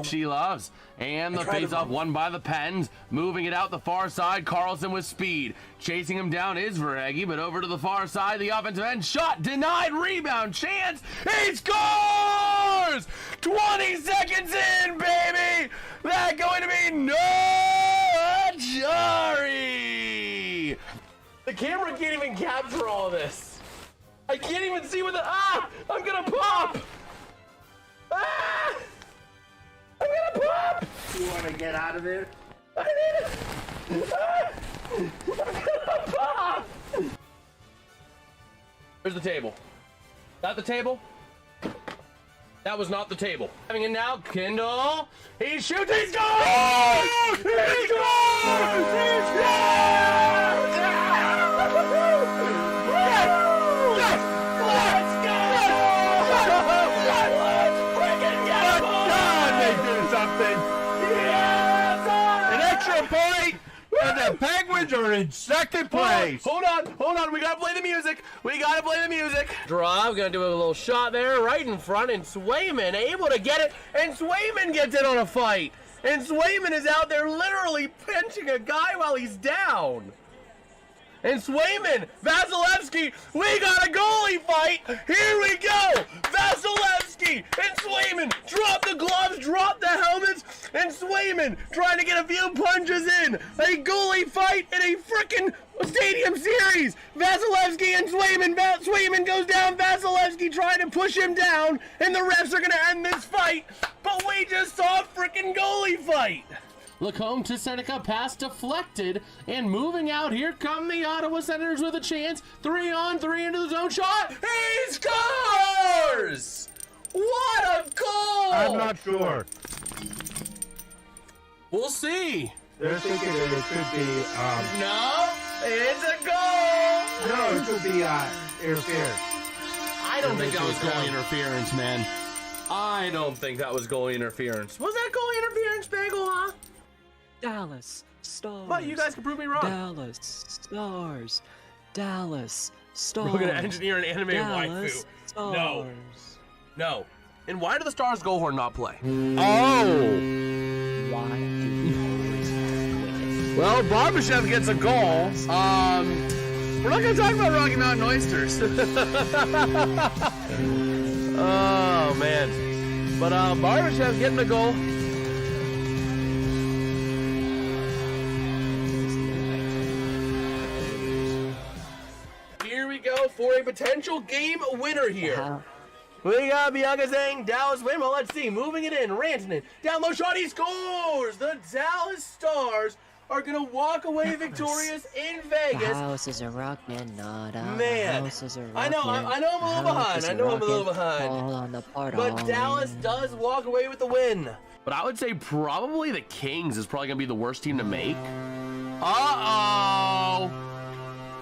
She loves. And the face-off won by the Pens. Moving it out the far side, Carlson with speed. Chasing him down is Verhage, but over to the far side, the offensive end shot denied, rebound chance. He scores! 20 seconds in, baby! That's going to be Jari! The camera can't even capture all of this. I can't even see what the... I'm gonna pop! I'm gonna pop! You want to get out of there? I need it! I'm gonna pop! Where's the table? That the table? That was not the table. Having it now, Kindle. He shoots, he scores! He scores! He scores! Yes! Yes! Let's go! Let's freaking get it! They did something. Yes! An extra point, and the Penguins are in second place. Hold on. We gotta play the music. Draw, we're gonna do a little shot there, right in front, and Swayman able to get it, and Swayman gets it on a fight. And Swayman is out there literally pinching a guy while he's down. And Swayman, Vasilevsky, we got a goalie fight. Here we go. Vasilevsky and Swayman drop the gloves, drop the helmets, and Swayman trying to get a few punches in. A goalie fight in a frickin' stadium series. Vasilevsky and Swayman. Swayman goes down. Vasilevsky trying to push him down, and the refs are gonna end this fight. But we just saw a frickin' goalie fight. Lacombe to Seneca, pass deflected, and moving out, here come the Ottawa Senators with a chance. 3-on-3 into the zone shot. He scores! What a goal! I'm not sure. We'll see. They're thinking that it could be, No, it's a goal! no, it could be, interference. I don't think that was goalie interference, man. I don't think that was goalie interference. Was that goalie interference, Bagel, huh? Dallas Stars. But you guys can prove me wrong. Dallas Stars. Dallas Stars. We're gonna engineer an animated Dallas waifu. Stars. No. And why do the Stars goal horn not play? Oh! Why do you always quit it? Well, Barbashev gets a goal. We're not gonna talk about Rocky Mountain Oysters. Oh man. But Barbashev getting a goal. Here we go for a potential game winner here. We got Bianca saying Dallas win. Well, let's see. Moving it in. Rantanen. Down low shot. He scores. The Dallas Stars are going to walk away victorious in Vegas. The house is a rockin', not a Man. house is a rockin'. I know I'm a little behind. All on the part But Dallas does walk away with the win. But I would say probably the Kings is probably going to be the worst team to make. Uh-oh.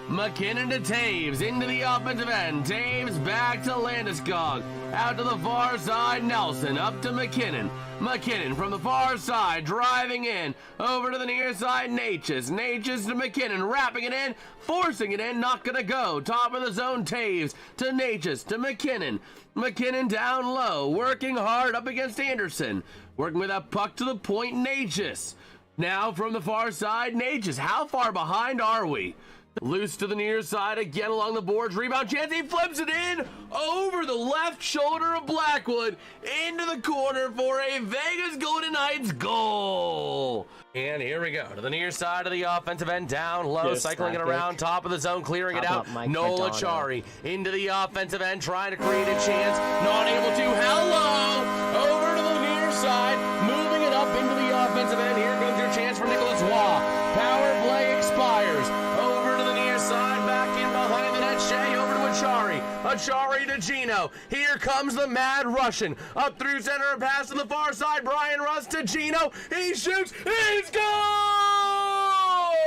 McKinnon to Taves, into the offensive end. Taves back to Landeskog. Out to the far side, Nelson. Up to McKinnon. McKinnon from the far side, driving in. Over to the near side, Natchez. Natchez to McKinnon, wrapping it in. Forcing it in, not gonna go. Top of the zone, Taves to Natchez to McKinnon. McKinnon down low, working hard up against Anderson. Working with that puck to the point, Natchez. Now from the far side, Natchez. How far behind are we? Loose to the near side, again along the boards, rebound chance, he flips it in over the left shoulder of Blackwood into the corner for a Vegas Golden Knights goal. And here we go to the near side of the offensive end, down low, cycling it around, top of the zone, clearing it out. Nola Chari into the offensive end, trying to create a chance, not able to. Hello, over to the near side, moving it up into the offensive end. Here comes your chance for Nicholas Waugh. Power play expires. Over to the near side, back in behind the net. Shea over to Achari. Achari to Gino. Here comes the Mad Russian. Up through center, a pass to the far side. Brian Russ to Gino. He shoots. He scores!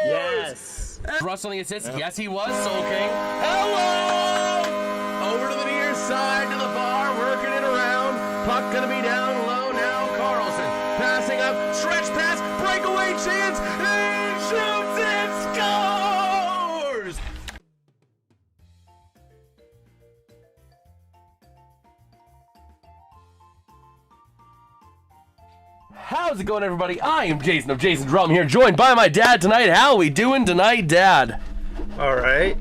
Yes. Russ on the assist. Yes, he was. Soul King. Hello! Over to the near side, to the bar, working it around. Puck gonna be down low now. Carlson passing up. Stretch pass. Breakaway chance. He shoots and scores! How's it going, everybody? I am Jason of JasonsRealm here, joined by my dad tonight. How are we doing tonight, Dad? All right.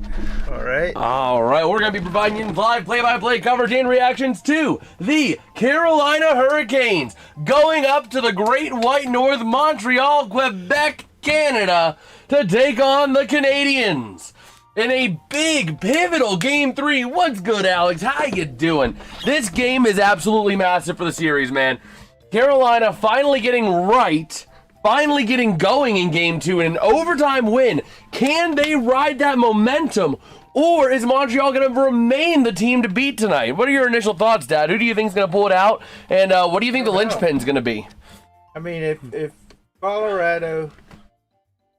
We're going to be providing you live play-by-play coverage and reactions to the Carolina Hurricanes going up to the Great White North, Montreal, Quebec, Canada to take on the Canadiens in a big, pivotal Game 3. What's good, Alex? How you doing? This game is absolutely massive for the series, man. Carolina finally getting right, finally getting going in Game 2 in an overtime win. Can they ride that momentum, or is Montreal going to remain the team to beat tonight? What are your initial thoughts, Dad? Who do you think is going to pull it out, and what do you think the linchpin is going to be? I mean, if Colorado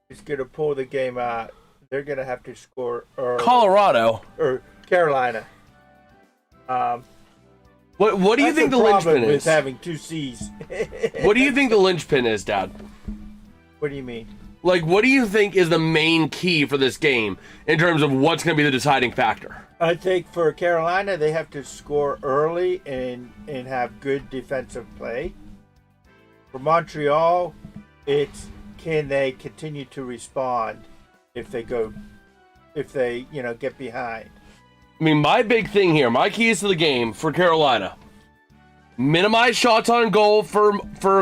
is going to pull the game out, they're going to have to score early. Colorado Or Carolina. What do you think the linchpin is? Having two C's. What do you think the linchpin is, Dad? What do you mean? Like, what do you think is the main key for this game in terms of what's going to be the deciding factor? I think for Carolina, they have to score early and have good defensive play. For Montreal, it's can they continue to respond if they get behind. I mean, my big thing here, my keys to the game for Carolina: minimize shots on goal for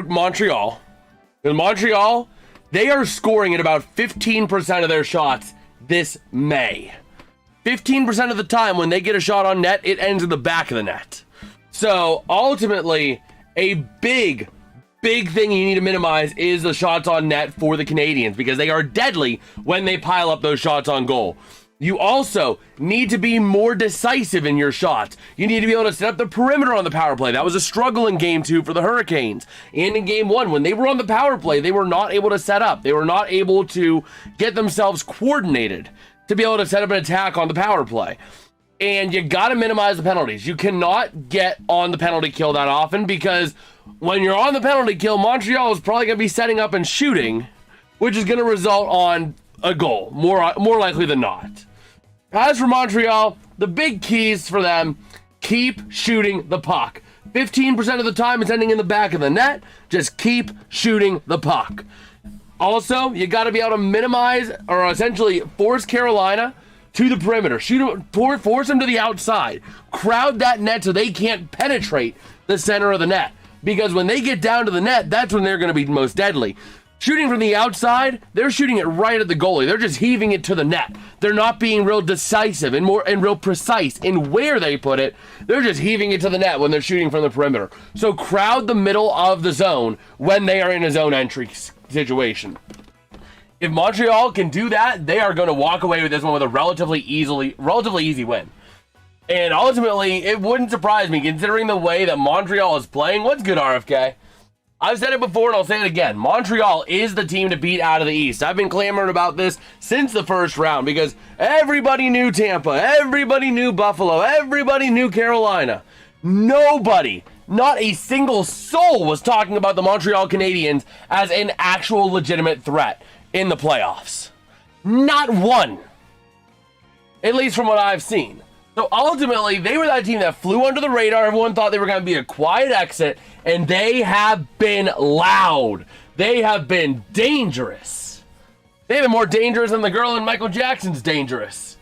Montreal. In Montreal, they are scoring at about 15% of their shots this May. 15% of the time when they get a shot on net, it ends in the back of the net. So ultimately, a big thing you need to minimize is the shots on net for the Canadiens, because they are deadly when they pile up those shots on goal. You also need to be more decisive in your shots. You need to be able to set up the perimeter on the power play. That was a struggle in Game 2 for the Hurricanes. And in Game 1, when they were on the power play, they were not able to set up. They were not able to get themselves coordinated to be able to set up an attack on the power play. And you got to minimize the penalties. You cannot get on the penalty kill that often, because when you're on the penalty kill, Montreal is probably going to be setting up and shooting, which is going to result on a goal, more likely than not. As for Montreal, the big keys for them: keep shooting the puck. 15% of the time it's ending in the back of the net. Just keep shooting the puck. Also, you got to be able to minimize, or essentially force Carolina to the perimeter. Force them to the outside. Crowd that net so they can't penetrate the center of the net. Because when they get down to the net, that's when they're going to be most deadly. Shooting from the outside, they're shooting it right at the goalie. They're just heaving it to the net. They're not being real decisive and real precise in where they put it. They're just heaving it to the net when they're shooting from the perimeter. So crowd the middle of the zone when they are in a zone entry situation. If Montreal can do that, they are going to walk away with this one with a relatively easy win. And ultimately, it wouldn't surprise me, considering the way that Montreal is playing. What's good, RFK? I've said it before and I'll say it again. Montreal is the team to beat out of the East. I've been clamoring about this since the first round, because everybody knew Tampa, everybody knew Buffalo, everybody knew Carolina. Nobody, not a single soul, was talking about the Montreal Canadiens as an actual legitimate threat in the playoffs. Not one. At least from what I've seen. So ultimately, they were that team that flew under the radar. Everyone thought they were going to be a quiet exit, and they have been loud. They have been dangerous. They've been more dangerous than the girl in Michael Jackson's Dangerous.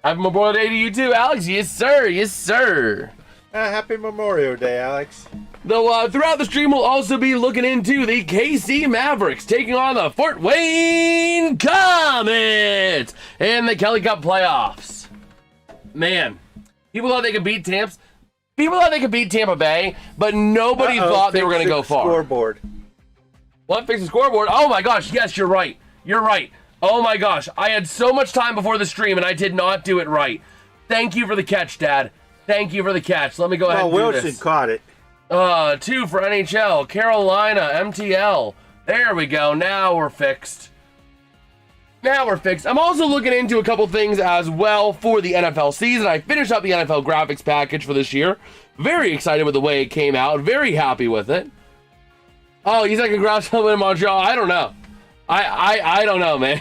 Happy Memorial Day to you too, Alex. Yes, sir. Yes, sir. Happy Memorial Day, Alex. Though throughout the stream, we'll also be looking into the KC Mavericks taking on the Fort Wayne Comets in the Kelly Cup playoffs. Man, people thought they could beat Tampa. People thought they could beat Tampa Bay, but nobody thought they were going to go far. Scoreboard. What? Fix the scoreboard? Oh my gosh, yes, you're right. You're right. Oh my gosh, I had so much time before the stream and I did not do it right. Thank you for the catch, Dad. Thank you for the catch. Let me go ahead and do Wilson this. caught it. 2 for NHL, Carolina, MTL. There we go. Now we're fixed. I'm also looking into a couple things as well for the NFL season. I finished up the NFL graphics package for this year. Very excited with the way it came out. Very happy with it. Oh, you said congrats on winning Montreal. I don't know. I don't know, man.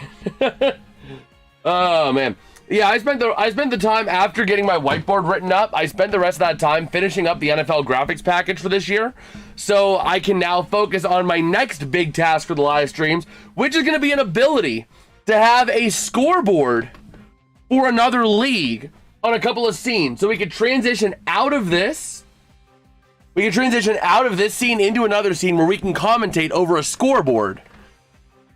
Oh man. Yeah, I spent the time after getting my whiteboard written up. I spent the rest of that time finishing up the NFL graphics package for this year. So I can now focus on my next big task for the live streams, which is going to be an ability to have a scoreboard for another league on a couple of scenes. So we could transition out of this. We can transition out of this scene into another scene where we can commentate over a scoreboard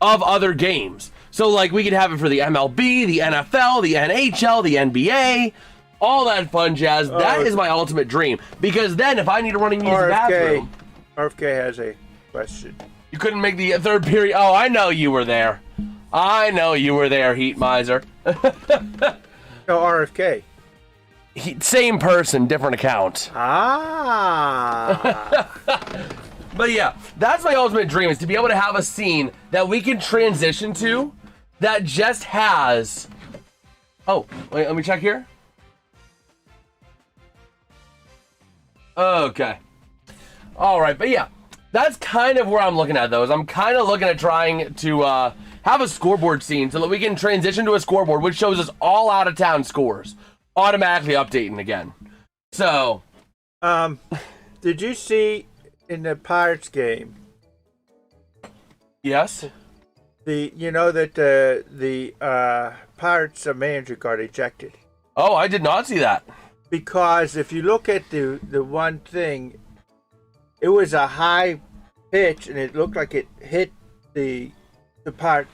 of other games. So like we could have it for the MLB, the NFL, the NHL, the NBA, all that fun jazz. That is my ultimate dream. Because then if I need to run and use the bathroom. RFK has a question. You couldn't make the third period. Oh, I know you were there. I know you were there, Heat Miser. No, RFK. Same person, different account. Ah. But yeah, that's my ultimate dream, is to be able to have a scene that we can transition to that just has... Oh, wait, let me check here. Okay. All right, but yeah, that's kind of where I'm looking at those. I'm kind of looking at trying to have a scoreboard scene so that we can transition to a scoreboard which shows us all out of town scores, automatically updating again. So, did you see in the Pirates game? Yes. You know that the Pirates manager got ejected. Oh, I did not see that. Because if you look at the one thing, it was a high pitch and it looked like it hit the part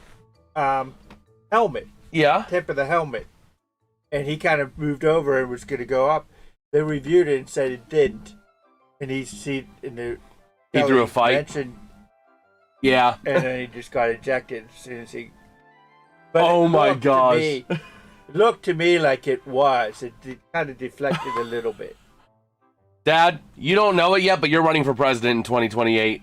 helmet. Yeah. Tip of the helmet. And he kind of moved over and was going to go up. They reviewed it and said it didn't. And he threw a fight. Yeah. And then he just got ejected as soon as he. But oh my gosh. It looked to me like it was. It kind of deflected a little bit. Dad, you don't know it yet, but you're running for president in 2028.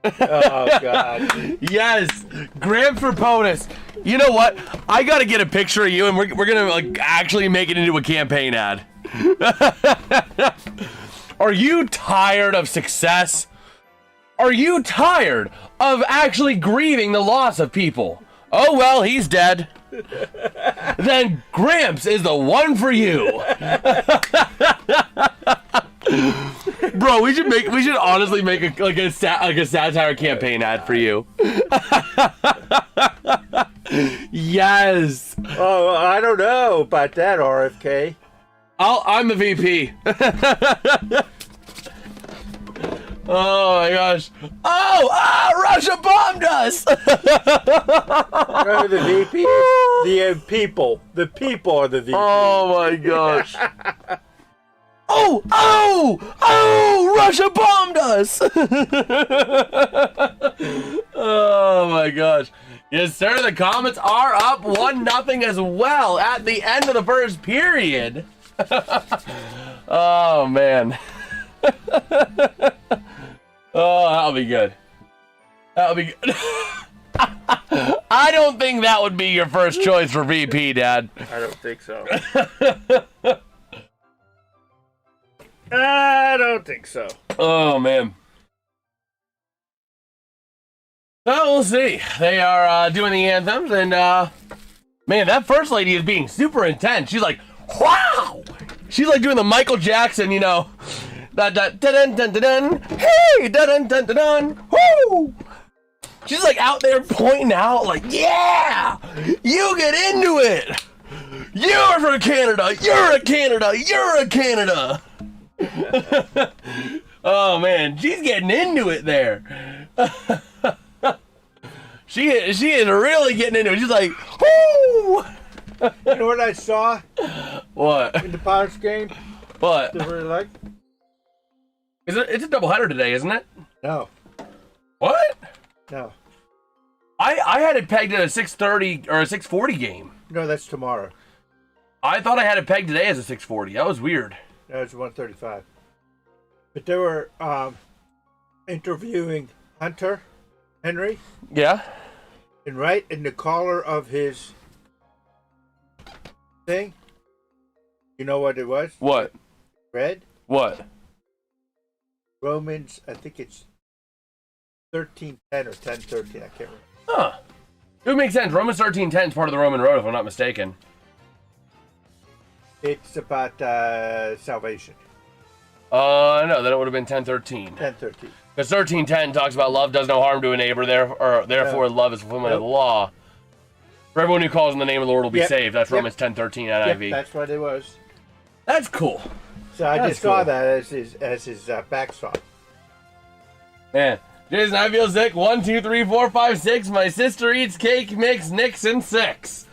Oh, God. Yes. Grant for POTUS. You know what? I got to get a picture of you, and we're going to like actually make it into a campaign ad. Are you tired of success? Are you tired of actually grieving the loss of people? Oh, well, he's dead. Then Gramps is the one for you. Bro, we should honestly make a satire campaign ad for you. Yes. Oh, I don't know about that, RFK. I'm the VP. Oh my gosh. Oh, Russia bombed us. No, the VP, the people. The people are the VP. Oh my gosh. Oh, Russia bombed us. Oh my gosh. Yes, sir. The comments are up 1-0 as well at the end of the first period. Oh man. Oh, that'll be good. That'll be good. I don't think that would be your first choice for VP, Dad. I don't think so. I don't think so. Oh, man. So, we'll see. They are doing the anthems, and, man, that first lady is being super intense. She's like, wow! She's like doing the Michael Jackson, you know, that dun dun dun dun, hey, dun dun dun dun, whoo! She's like out there pointing out, like, yeah, you get into it. You're from Canada. You're a Canada. You're a Canada. Oh man, she's getting into it there. She is really getting into it. She's like, whoo! You know what I saw? What? In the Pirates game? What? That I really like? It's a doubleheader today, isn't it? No. What? No. I had it pegged at a 6:30 or a 6:40 game. No, that's tomorrow. I thought I had it pegged today as a 6:40. That was weird. No, it's 1:35. But they were interviewing Hunter Henry. Yeah. And right in the collar of his thing, you know what it was? What? Red? What? Romans, I think it's 13:10 or 10:13. I can't remember. Huh. It would make sense. Romans 13:10 is part of the Roman road, if I'm not mistaken. It's about salvation. No, then it would have been 10-13. 10-13. Because 13-10 talks about love does no harm to a neighbor, therefore love is fulfillment of the law. For everyone who calls on the name of the Lord will be saved. That's Romans 10:13 NIV. That's what it was. That's cool. So I just saw that as his back song. Man, Jason, I feel sick. 1, 2, 3, 4, 5, 6. My sister eats cake mix, nicks, and 6.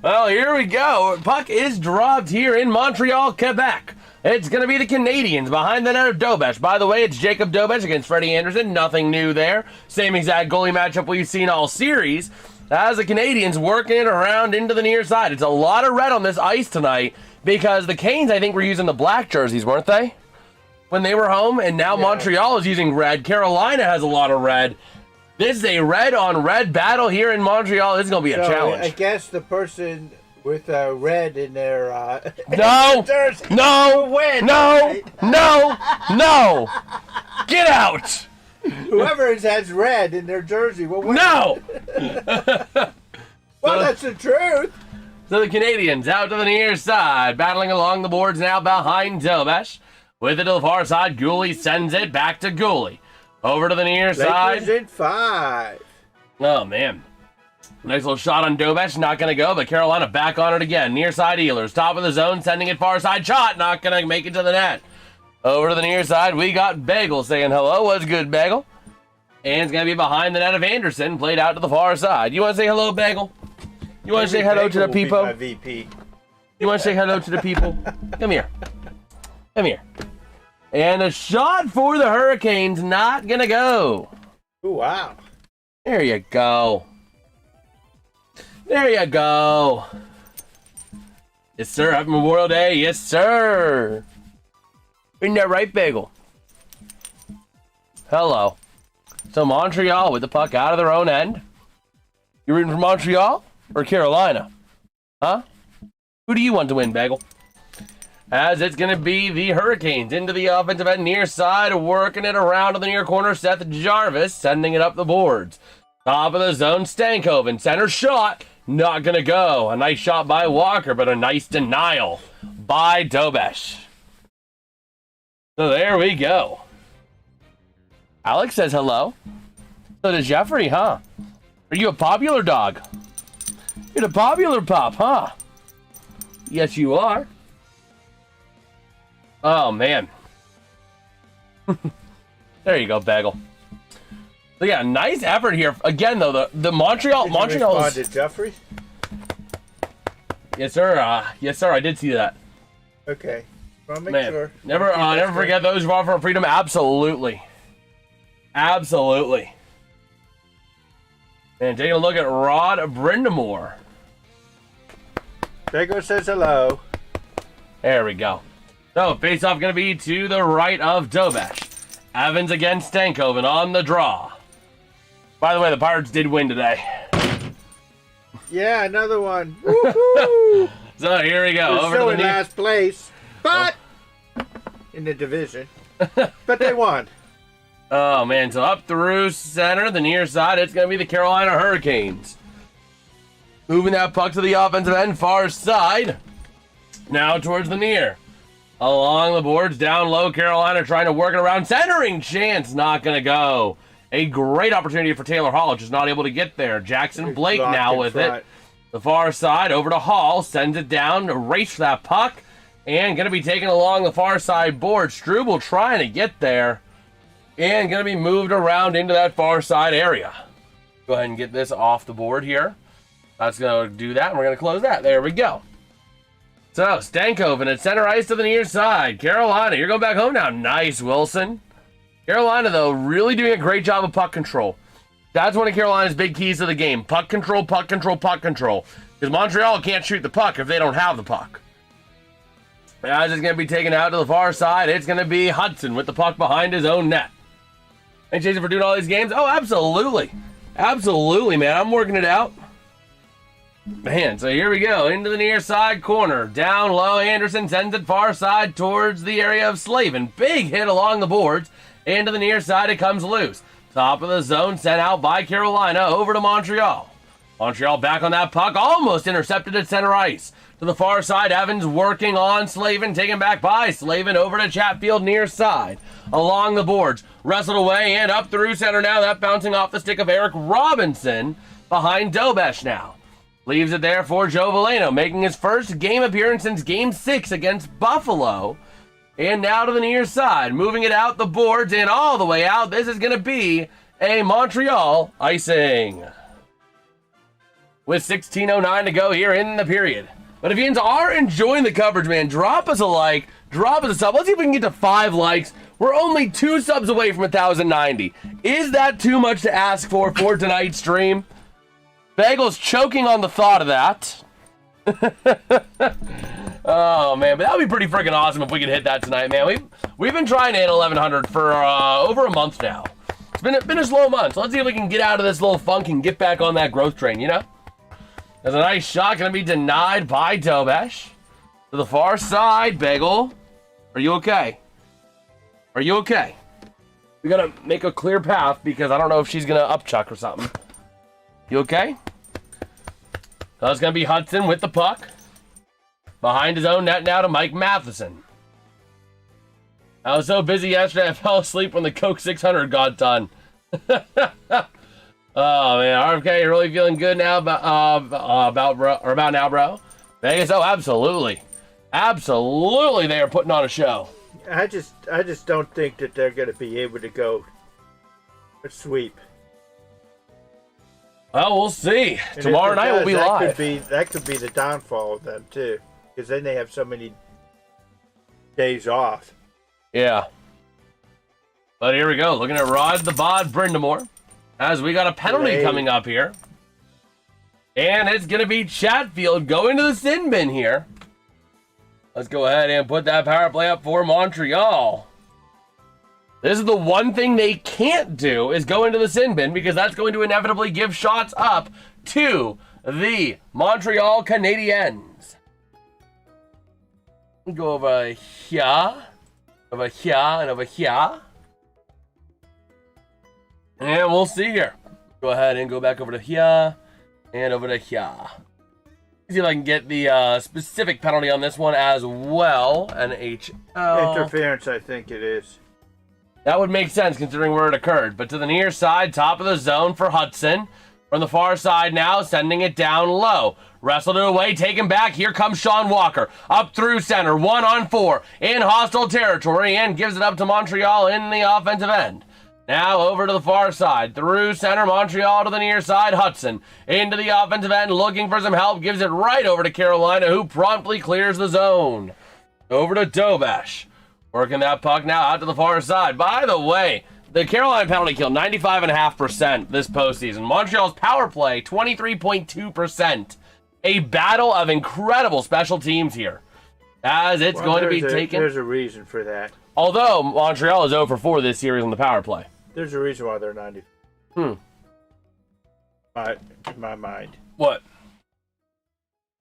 Well, here we go. Puck is dropped here in Montreal, Quebec. It's going to be the Canadiens behind the net of Dobesh. By the way, it's Jacob Dobesh against Freddie Anderson. Nothing new there. Same exact goalie matchup we've seen all series. As the Canadiens working it around into the near side. It's a lot of red on this ice tonight because the Canes, I think, were using the black jerseys, weren't they? When they were home, and now Montreal is using red. Carolina has a lot of red. This is a red-on-red battle here in Montreal. This is going to be a challenge. I guess the person with red in their jersey will win. No! Get out! Whoever has red in their jersey will win. No! Well, that's the truth. So the Canadiens out to the near side, battling along the boards now behind Dobesh. With it to the far side, Gooley sends it back to Gooley. Over to the near side. Lakers in 5. Oh, man. Nice little shot on Dobesh, not going to go, but Carolina back on it again. Near side Ehlers, top of the zone, sending it far side shot, not going to make it to the net. Over to the near side, we got Bagel saying hello. What's good, Bagel? And it's going to be behind the net of Anderson, played out to the far side. You want to say hello, Bagel? You want to say hello to the people? You want to say hello to the people? Come here. Come here. And a shot for the Hurricanes, not going to go. Ooh, wow. There you go. There you go. Yes, sir. Happy Memorial Day. Yes, sir. Isn't that right, Bagel? Hello. So Montreal with the puck out of their own end. You rooting for Montreal or Carolina? Huh? Who do you want to win, Bagel? As it's going to be the Hurricanes into the offensive end near side, working it around to the near corner. Seth Jarvis sending it up the boards. Top of the zone, Stankoven. Center shot. Not going to go. A nice shot by Walker, but a nice denial by Dobesh. So there we go. Alex says hello. So does Jeffrey, huh? Are you a popular dog? You're a popular pup, huh? Yes, you are. Oh, man. There you go, Bagel. So, yeah, nice effort here. Again, though, the Montreal... Did you respond to Jeffrey? Yes, sir. Yes, sir, I did see that. Okay. Well, make sure. Never forget those who fought for freedom. Absolutely. Absolutely. And taking a look at Rod Brindamore. Bagel says hello. There we go. So, face-off going to be to the right of Dobesh. Evans against Stankoven on the draw. By the way, the Pirates did win today. Yeah, another one. Woohoo! So, here we go. They're Over still to in the last place, but in the division. But they won. Oh, man. So, up through center, the near side, it's going to be the Carolina Hurricanes. Moving that puck to the offensive end, far side. Now towards the near. Along the boards, down low, Carolina trying to work it around. Centering chance, not going to go. A great opportunity for Taylor Hall, just not able to get there. Jackson Blake now with it. The far side, over to Hall, sends it down to race for that puck. And going to be taken along the far side board. Struble trying to get there. And going to be moved around into that far side area. Go ahead and get this off the board here. That's going to do that, and we're going to close that. There we go. So, Stankoven at center ice to the near side. Carolina, you're going back home now. Nice, Wilson. Carolina, though, really doing a great job of puck control. That's one of Carolina's big keys to the game. Puck control, puck control, puck control. Because Montreal can't shoot the puck if they don't have the puck. As it's going to be taken out to the far side, it's going to be Hudson with the puck behind his own net. Thanks, Jason, for doing all these games. Oh, absolutely. Absolutely, man. I'm working it out. Man, so here we go. Into the near side corner. Down low, Anderson sends it far side towards the area of Slavin. Big hit along the boards. Into the near side, it comes loose. Top of the zone, sent out by Carolina over to Montreal. Montreal back on that puck, almost intercepted at center ice. To the far side, Evans working on Slavin, taken back by Slavin over to Chatfield near side. Along the boards, wrestled away and up through center now. That bouncing off the stick of Eric Robinson behind Dobesh now. Leaves it there for Joe Veleno, making his first game appearance since Game 6 against Buffalo. And now to the near side, moving it out the boards and all the way out. This is going to be a Montreal icing. With 16:09 to go here in the period. But if you are enjoying the coverage, man, drop us a like, drop us a sub. Let's see if we can get to 5 likes. We're only 2 subs away from 1,090. Is that too much to ask for tonight's stream? Bagel's choking on the thought of that. Oh, man, but that would be pretty freaking awesome if we could hit that tonight, man. We've been trying to hit 1,100 for over a month now. It's been a slow month, so let's see if we can get out of this little funk and get back on that growth train, you know? There's a nice shot going to be denied by Dobesh. To the far side, Bagel. Are you okay? Are you okay? We got to make a clear path because I don't know if she's going to upchuck or something. You okay? So it's going to be Hudson with the puck. Behind his own net now to Mike Matheson. I was so busy yesterday I fell asleep when the Coke 600 got done. Oh man, RFK, you're really feeling good now about now, bro? Vegas, oh, absolutely. Absolutely, they are putting on a show. I just don't think that they're going to be able to go a sweep. Well, we'll see. And tomorrow night will be live. That could be the downfall of them too, because then they have so many days off. Yeah. But here we go, looking at Rod the Bod Brindamore, as we got a penalty coming up here. And it's going to be Chatfield going to the sin bin here. Let's go ahead and put that power play up for Montreal. This is the one thing they can't do is go into the sin bin because that's going to inevitably give shots up to the Montreal Canadiens. We go over here, and over here. And we'll see here. Go ahead and go back over to here and over to here. See if I can get the specific penalty on this one as well. NHL. Interference, I think it is. That would make sense considering where it occurred. But to the near side, top of the zone for Hudson. From the far side now, sending it down low. Wrestled it away, taken back. Here comes Sean Walker. Up through center, 1-on-4 in hostile territory and gives it up to Montreal in the offensive end. Now over to the far side, through center, Montreal to the near side, Hudson into the offensive end, looking for some help, gives it right over to Carolina, who promptly clears the zone. Over to Dobesh, working that puck now out to the far side. By the way, the Carolina penalty kill, 95.5% this postseason. Montreal's power play, 23.2%. A battle of incredible special teams here, as it's going to be taken. There's a reason for that. Although Montreal is 0 for 4 this series on the power play. There's a reason why they're 90. In my mind. What?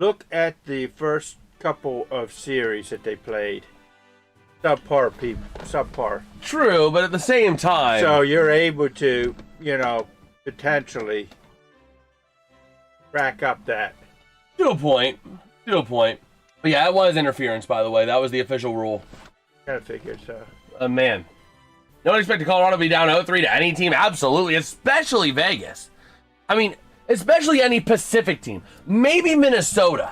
Look at the first couple of series that they played. Subpar people. Subpar. True, but at the same time. So you're able to, potentially rack up that. To a point. But yeah, it was interference, by the way. That was the official rule. Kind of figured so. Man. Don't expect Colorado to be down 0-3 to any team. Absolutely. Especially Vegas. I mean, especially any Pacific team. Maybe Minnesota.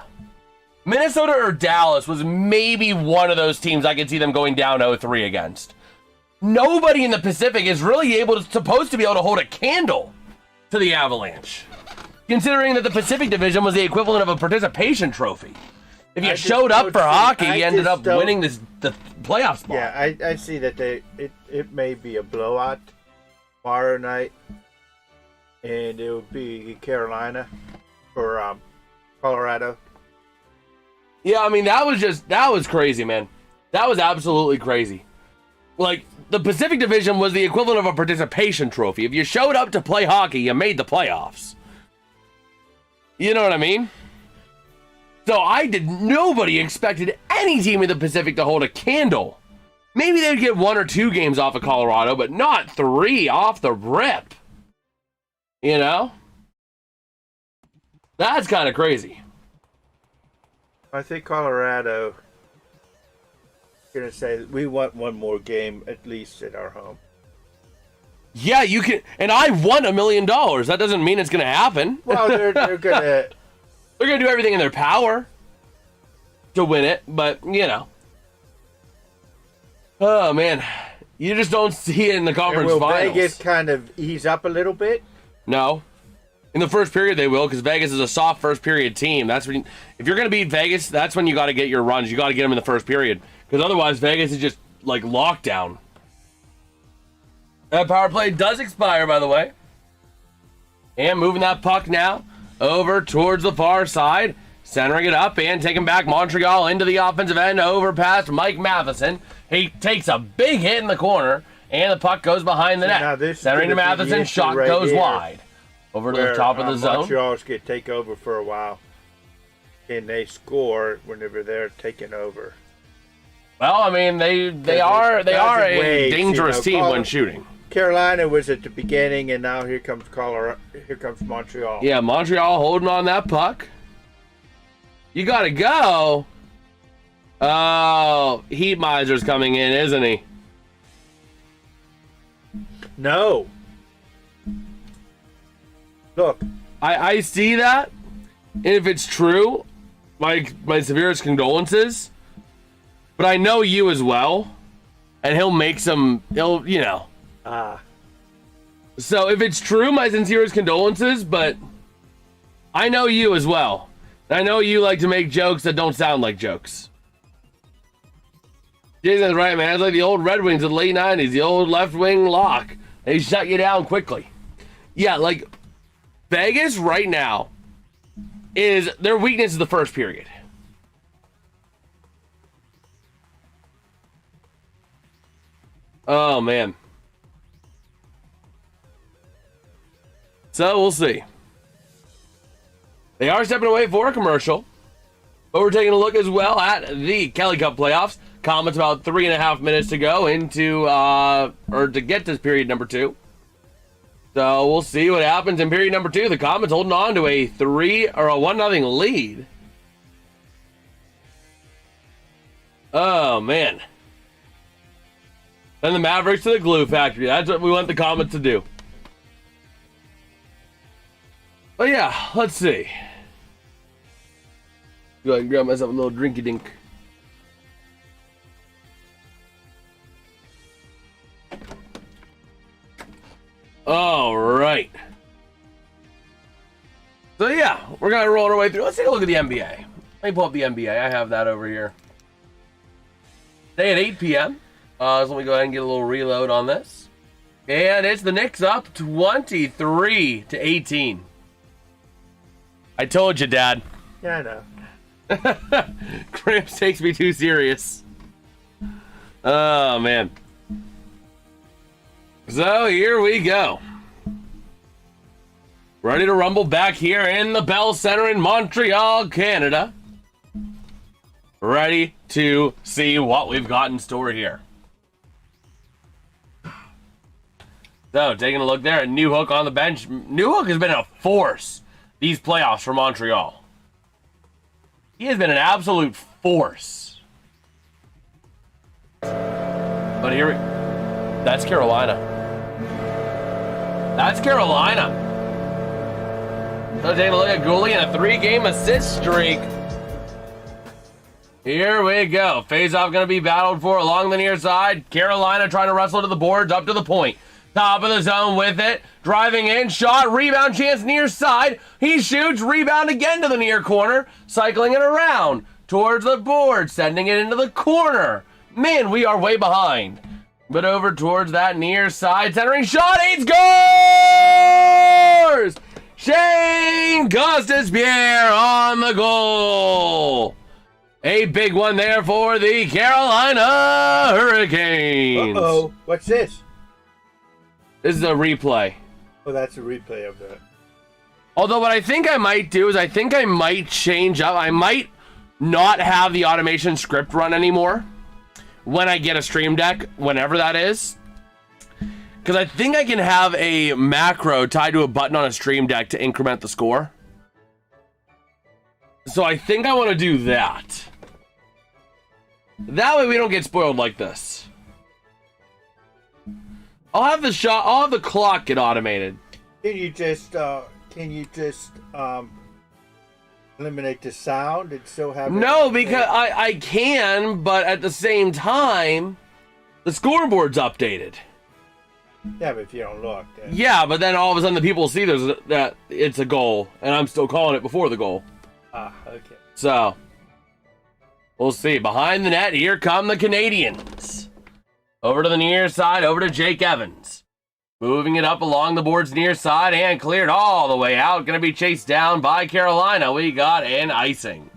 Minnesota or Dallas was maybe one of those teams I could see them going down 0-3 against. Nobody in the Pacific is really supposed to be able to hold a candle to the Avalanche. Considering that the Pacific Division was the equivalent of a participation trophy. If you showed up for hockey, you ended up winning the playoff spot. Yeah, I see that it may be a blowout tomorrow night, and it would be Carolina for Colorado. Yeah, I mean, that was crazy, man. That was absolutely crazy. Like, the Pacific Division was the equivalent of a participation trophy. If you showed up to play hockey, you made the playoffs. You know what I mean? So nobody expected any team in the Pacific to hold a candle. Maybe they'd get 1 or 2 games off of Colorado, but not 3 off the rip. You know? That's kind of crazy. I think Colorado going to say we want one more game at least at our home. Yeah, you can, and I won $1 million. That doesn't mean it's going to happen. Well, they're gonna they're gonna do everything in their power to win it, but you know, oh man, you just don't see it in the conference will finals. Vegas kind of ease up a little bit? No, in the first period they will, because Vegas is a soft first period team. That's when, if you're gonna beat Vegas, that's when you got to get your runs. You got to get them in the first period, because otherwise Vegas is just like lockdown. That power play does expire, by the way. And moving that puck now over towards the far side. Centering it up and taking back Montreal into the offensive end. Over past Mike Matheson. He takes a big hit in the corner. And the puck goes behind the net. Centering to Matheson. Shot right goes wide. Over to the top of the zone. Montreal's get take over for a while. And they score whenever they're taking over. Well, I mean, they are a dangerous team when shooting. Carolina was at the beginning, and now here comes Colorado. Here comes Montreal. Yeah, Montreal holding on that puck. You gotta go. Oh, Heat Miser's coming in, isn't he? No. Look, I see that, and if it's true, my severest condolences. But I know you as well, and he'll make some. He'll, you know. So if it's true, my sincerest condolences, but I know you as well. I know you like to make jokes that don't sound like jokes. Jason's right, man. It's like the old Red Wings of the late 90s, the old left wing lock. They shut you down quickly. Yeah, like Vegas right now is their weakness is the first period. Oh, man. So we'll see. They are stepping away for a commercial, but we're taking a look as well at the Kelly Cup playoffs. Comments about 3.5 minutes to go into or to get to period number 2. So we'll see what happens in period number 2. The Comets holding on to a 1-0 lead. Oh man. Then the Mavericks to the glue factory. That's what we want the Comets to do. But yeah, let's see. Go ahead and grab myself a little drinky dink. All right. So yeah, we're gonna roll our way through. Let's take a look at the NBA. Let me pull up the NBA. I have that over here. Today at 8 p.m. So let me go ahead and get a little reload on this. And it's the Knicks up 23-18. I told you, Dad. Yeah, I know. Cramps takes me too serious. Oh, man. So, here we go. Ready to rumble back here in the Bell Center in Montreal, Canada. Ready to see what we've got in store here. So, taking a look there at Newhook on the bench. Newhook has been a force these playoffs for Montreal. He has been an absolute force. But here, that's Carolina. That's Carolina. So taking a look at Gooley and a 3-game assist streak. Here we go. Face-off going to be battled for along the near side. Carolina trying to wrestle to the boards, up to the point. Top of the zone with it. Driving in. Shot. Rebound chance near side. He shoots. Rebound again to the near corner. Cycling it around towards the board. Sending it into the corner. Man, we are way behind. But over towards that near side. Centering shot. He scores! Shane Gostis-Pierre on the goal. A big one there for the Carolina Hurricanes. Uh-oh. What's this? This is a replay. Oh, that's a replay of that. Although what I think I might do is I think I might change up. I might not have the automation script run anymore when I get a Stream Deck, whenever that is. Because I think I can have a macro tied to a button on a Stream Deck to increment the score. So I think I want to do that. That way we don't get spoiled like this. I'll have the clock get automated. Can you just eliminate the sound and still have No, because I can, but at the same time, the scoreboard's updated. Yeah, but if you don't look. Then... Yeah, but then all of a sudden the people see that it's a goal, and I'm still calling it before the goal. Ah, okay. So, we'll see. Behind the net, here come the Canadiens. Over to the near side, over to Jake Evans. Moving it up along the board's near side and cleared all the way out. Going to be chased down by Carolina. We got an icing.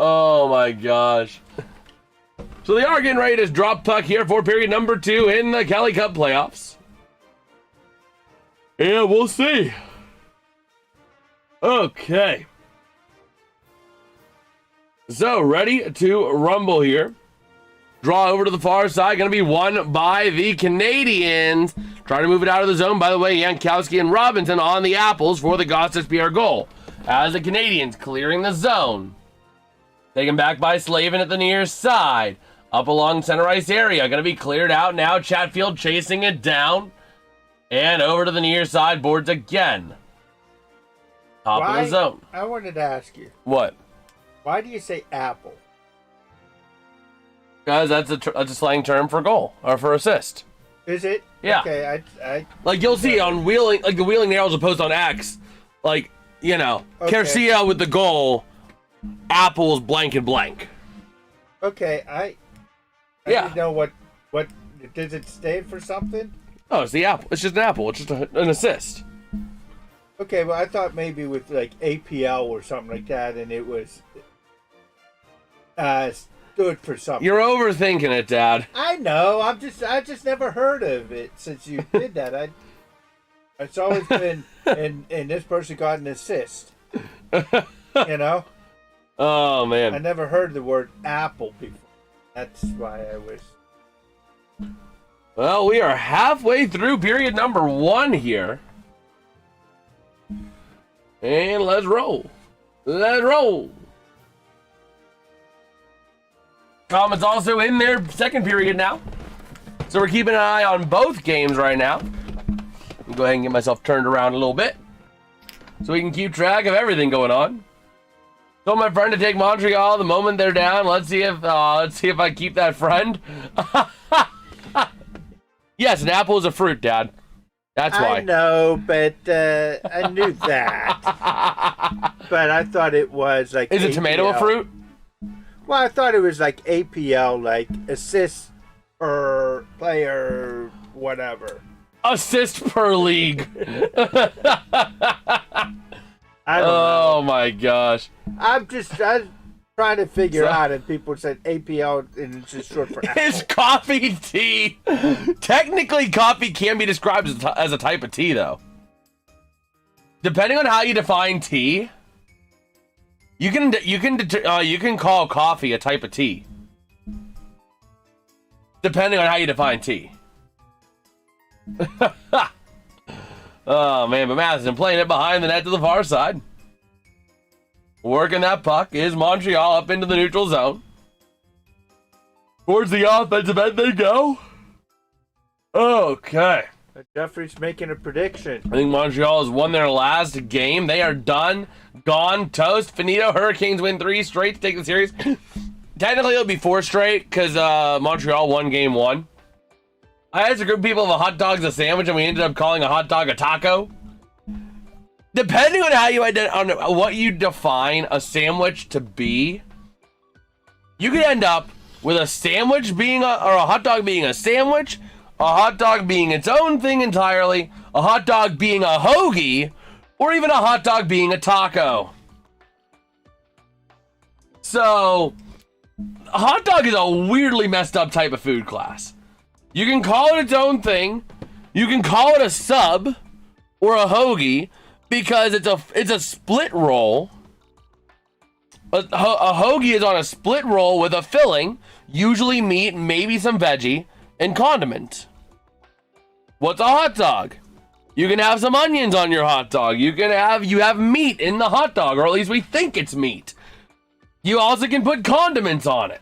Oh my gosh. So they are getting ready to drop puck here for period number 2 in the Kelly Cup playoffs. Yeah, we'll see. Okay. So, ready to rumble here. Draw over to the far side. Going to be won by the Canadiens. Trying to move it out of the zone. By the way, Jankowski and Robinson on the apples for the Gossespierre goal. As the Canadiens clearing the zone. Taken back by Slavin at the near side. Up along center ice area. Going to be cleared out now. Chatfield chasing it down. And over to the near side boards again. Top of the zone. I wanted to ask you. What? Why do you say apple? Because that's a slang term for goal or for assist. Is it? Yeah. Okay, I like you'll see on Wheeling, like the Wheeling Narrows will post on X, like, you know, okay. Garcia with the goal, apples blank and blank. Okay, I didn't know what does it stand for something? Oh, it's the apple. It's just an apple. It's just an assist. Okay, well I thought maybe with like APL or something like that, and it was stood for something. You're overthinking it, Dad. I know. I just never heard of it since you did that. It's always been and this person got an assist. You know? Oh man. I never heard the word apple before. That's why I was. Well, we are halfway through period number 1 here. And let's roll. Let's roll. Comets also in their second period now. So we're keeping an eye on both games right now. I'll go ahead and get myself turned around a little bit so we can keep track of everything going on. Told my friend to take Montreal the moment they're down. Let's see if I keep that friend. Yes, an apple is a fruit, Dad. That's why. I know, but I knew that. But I thought it was like. Is a tomato a fruit? Well, I thought it was like APL, like assist per player, whatever. Assist per league. I don't know. My gosh. I'm trying to figure out, and people said APL, and it's just short for apple. It's coffee tea. Technically, coffee can be described as a type of tea, though. Depending on how you define tea, you can call coffee a type of tea. Depending on how you define tea. Oh man, but Matheson playing it behind the net to the far side. Working that puck is Montreal up into the neutral zone. Towards the offensive end they go. Okay. Jeffrey's making a prediction. I think Montreal has won their last game. They are done. Gone. Toast. Finito. Hurricanes win 3 straight to take the series. Technically, it'll be 4 straight because Montreal won game 1. I asked a group of people if a hot dog's a sandwich, and we ended up calling a hot dog a taco. Depending on how you on what you define a sandwich to be, you could end up with a sandwich being or a hot dog being a sandwich, a hot dog being its own thing entirely, a hot dog being a hoagie, or even a hot dog being a taco. So, a hot dog is a weirdly messed up type of food class. You can call it its own thing. You can call it a sub or a hoagie because it's a split roll A hoagie is on a split roll with a filling, usually meat, maybe some veggie, and condiment. What's a hot dog? You can have some onions on your hot dog. You have meat in the hot dog, or at least we think it's meat. You also can put condiments on it.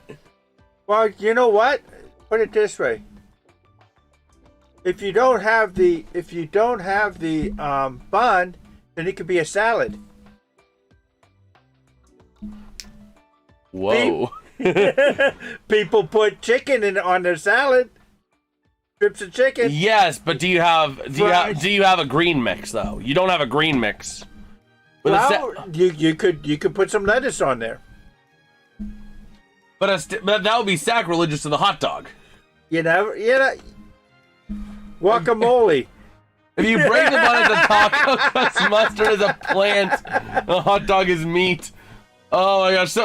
Well, you know what? Put it this way. If you don't have the bun, then it could be a salad. Whoa. People put chicken on their salad. Strips of chicken. Yes, but do you have a green mix though? You don't have a green mix. Well, you could put some lettuce on there. But that would be sacrilegious to the hot dog. You know, guacamole. If you break the bun as a taco, because mustard is a plant, a hot dog is meat. Oh my gosh!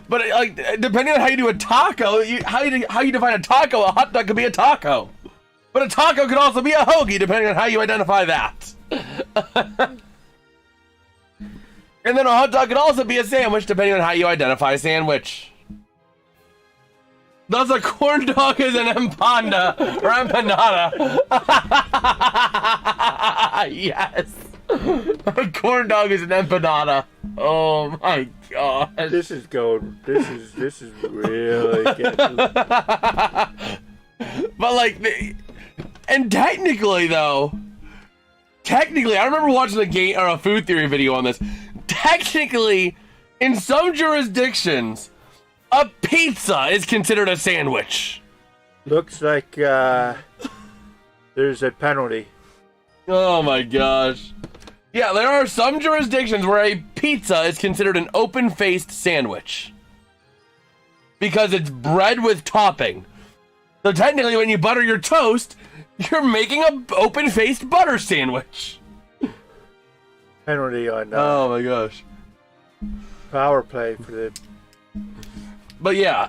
But like, depending on how you do a taco, how you define a taco, a hot dog could be a taco. But a taco could also be a hoagie, depending on how you identify that. And then a hot dog could also be a sandwich, depending on how you identify a sandwich. Thus, a corn dog is an empanada or empanada. Yes. A corn dog is an empanada. Oh my god. This is really getting. But like, and technically, I remember watching a game or a food theory video on this. Technically, in some jurisdictions, a pizza is considered a sandwich. Looks like there's a penalty. Oh my gosh. Yeah, there are some jurisdictions where a pizza is considered an open-faced sandwich. Because it's bread with topping. So technically, when you butter your toast, you're making an open-faced butter sandwich. Penalty on oh my gosh. Power play for the... But yeah.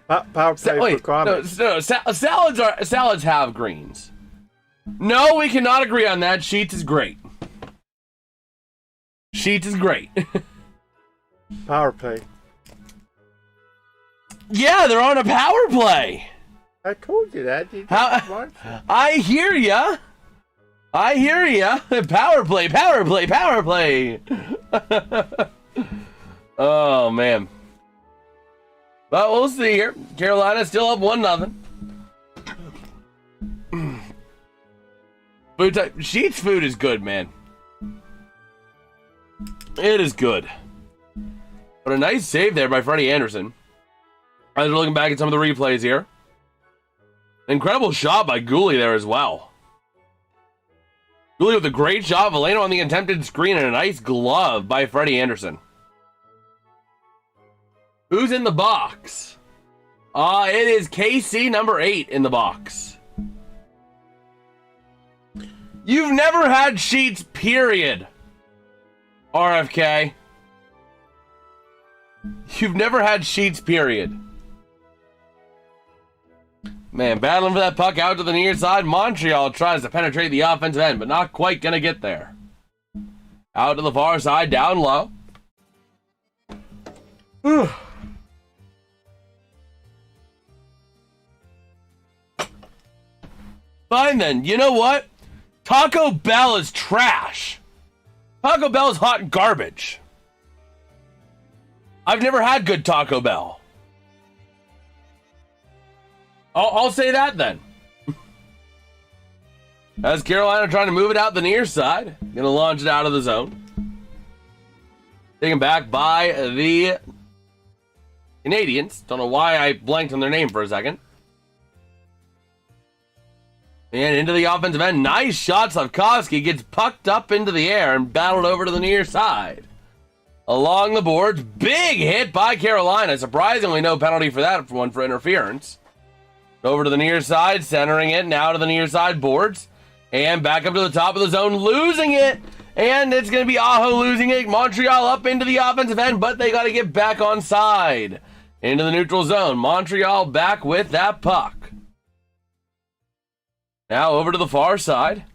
Power play for comments. No, salads have greens. No, we cannot agree on that. Sheets is great. Sheets is great. Power play. Yeah, they're on a power play. I told you that. I hear ya. I hear ya. Power play, power play, power play. Oh, man. But we'll see here. Carolina's still up 1-0. Food type. Sheets food is good, man. It is good. But a nice save there by Freddie Anderson. As we're looking back at some of the replays here. Incredible shot by Gooley there as well. Gooley with a great shot. Valeno on the attempted screen and a nice glove by Freddie Anderson. Who's in the box? It is KC number 8 in the box. You've never had sheets, period. RFK. You've never had sheets, period. Man, battling for that puck out to the near side. Montreal tries to penetrate the offensive end, but not quite gonna get there. Out to the far side, down low. Fine then, you know what? Taco Bell is trash. Taco Bell is hot garbage. I've never had good Taco Bell. I'll say that then. As Carolina trying to move it out the near side. Gonna launch it out of the zone. Taken back by the Canadiens. Don't know why I blanked on their name for a second. And into the offensive end. Nice shot. Slavkovsky gets pucked up into the air and battled over to the near side. Along the boards. Big hit by Carolina. Surprisingly, no penalty for that one for interference. Over to the near side. Centering it. Now to the near side boards. And back up to the top of the zone. Losing it. And it's going to be Aho losing it. Montreal up into the offensive end. But they got to get back on side. Into the neutral zone. Montreal back with that puck. Now over to the far side.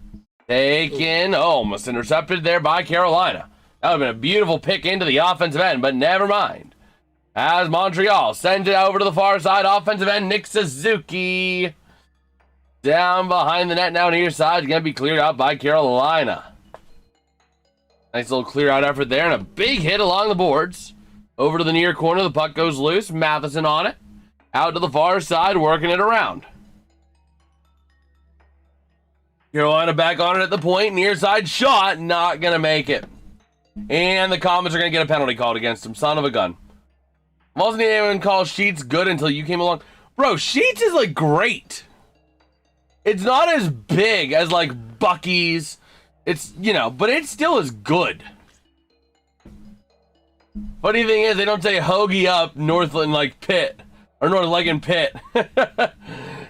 Taken. Oh, almost intercepted there by Carolina. That would have been a beautiful pick into the offensive end, but never mind. As Montreal sends it over to the far side, offensive end, Nick Suzuki. Down behind the net now near side, going to be cleared out by Carolina. Nice little clear out effort there, and a big hit along the boards. Over to the near corner, the puck goes loose. Matheson on it. Out to the far side, working it around. Carolina back on it at the point. Near side shot, not going to make it. And the Comets are going to get a penalty called against him. Son of a gun. Wasn't anyone call Sheets good until you came along. Bro, Sheets is like great. It's not as big as like Bucky's. It's, you know, but it still is good. Funny thing is, they don't say hoagie up Northland like Pitt. Or North Leg and Pitt.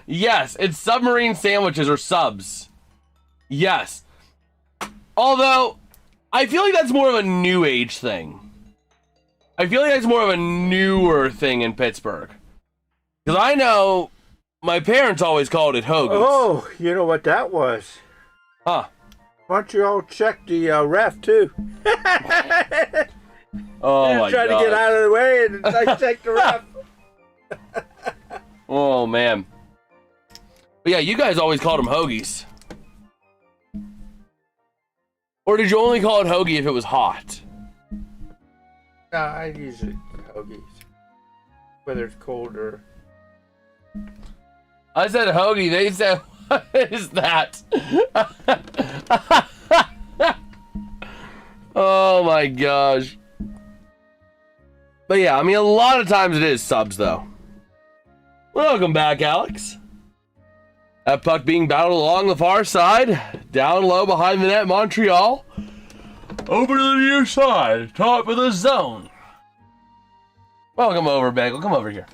Yes, it's submarine sandwiches or subs. Yes. Although, I feel like that's more of a new age thing. I feel like that's more of a newer thing in Pittsburgh. Because I know my parents always called it hoagies. Oh, you know what that was? Huh. Montreal checked the ref, too. Oh, my God. Trying to get out of the way and I checked the ref. Oh, man. But yeah, you guys always called them hoagies. Or did you only call it hoagie if it was hot? No, I use it hoagies. Whether it's cold or... I said hoagie. They said, what is that? Oh, my gosh. But yeah, I mean, a lot of times it is subs, though. Welcome back, Alex. That puck being battled along the far side. Down low behind the net, Montreal. Over to the near side. Top of the zone. Welcome over, Bagel. Come over here.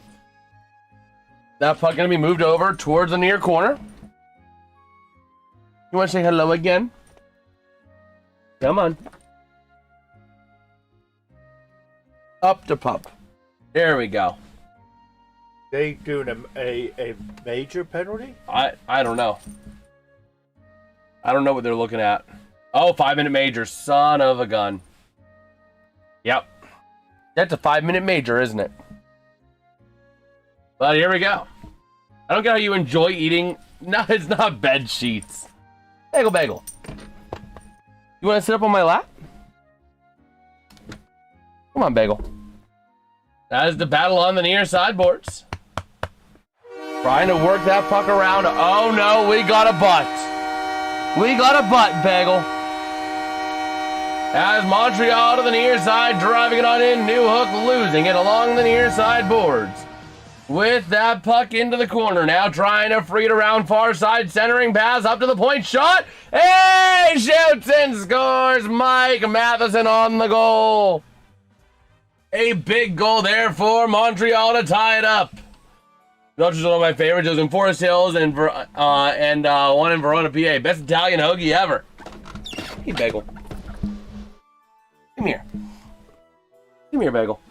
That puck going to be moved over towards the near corner. You want to say hello again? Come on. Up to pup. There we go. They doing a major penalty? I don't know. I don't know what they're looking at. Oh, 5-minute major. Son of a gun. Yep. That's a 5-minute major, isn't it? But here we go. I don't get how you enjoy eating. No, it's not bed sheets. Bagel, bagel. You want to sit up on my lap? Come on, bagel. That is the battle on the near sideboards. Trying to work that puck around. Oh, no, we got a butt. We got a butt, bagel. As Montreal to the near side, driving it on in. New Hook losing it along the near side boards. With that puck into the corner. Now trying to free it around far side. Centering pass up to the point. Shot. Hey! Shoots and scores. Mike Matheson on the goal. A big goal there for Montreal to tie it up. Dutch is one of my favorites. It was in Forest Hills and one in Verona, PA. Best Italian hoagie ever. Hey, Bagel. Come here. Come here, Bagel.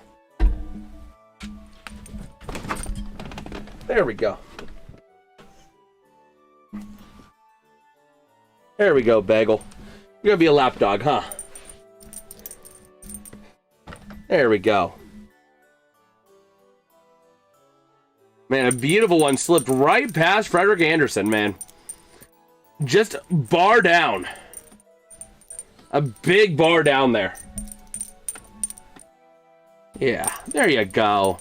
There we go. There we go, Bagel. You're gonna be a lap dog, huh? There we go. Man, a beautiful one slipped right past Frederick Anderson, man. Just bar down. A big bar down there. Yeah, there you go.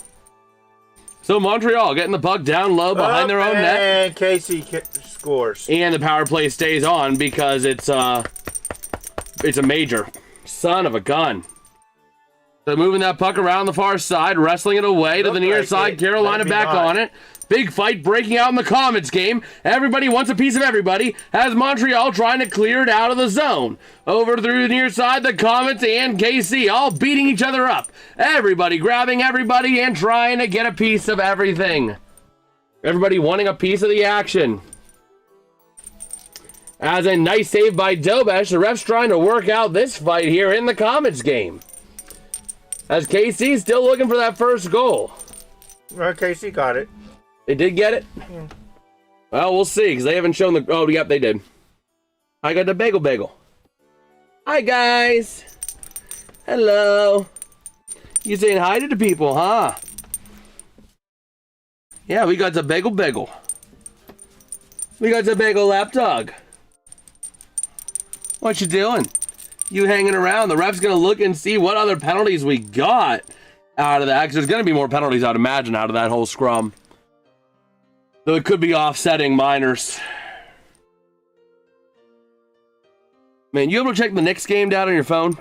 So Montreal getting the puck down low behind their own net. And Casey scores. And the power play stays on because it's a major. Son of a gun. So moving that puck around the far side, wrestling it away to the near side. Carolina back on it. Big fight breaking out in the Comets game. Everybody wants a piece of everybody. As Montreal trying to clear it out of the zone. Over through the near side, the Comets and KC all beating each other up. Everybody grabbing everybody and trying to get a piece of everything. Everybody wanting a piece of the action. As a nice save by Dobesh, the ref's trying to work out this fight here in the Comets game. As KC still looking for that first goal. Well, KC got it. They did get it? Yeah. Well, we'll see, because they haven't shown the... Oh, yep, they did. I got the bagel. Hi, guys. Hello. You saying hi to the people, huh? Yeah, we got the bagel. We got the bagel lapdog. What you doing? You hanging around. The ref's going to look and see what other penalties we got out of that. Because there's going to be more penalties, I'd imagine, out of that whole scrum. Though it could be offsetting minors. Man, you able to check the Knicks game down on your phone?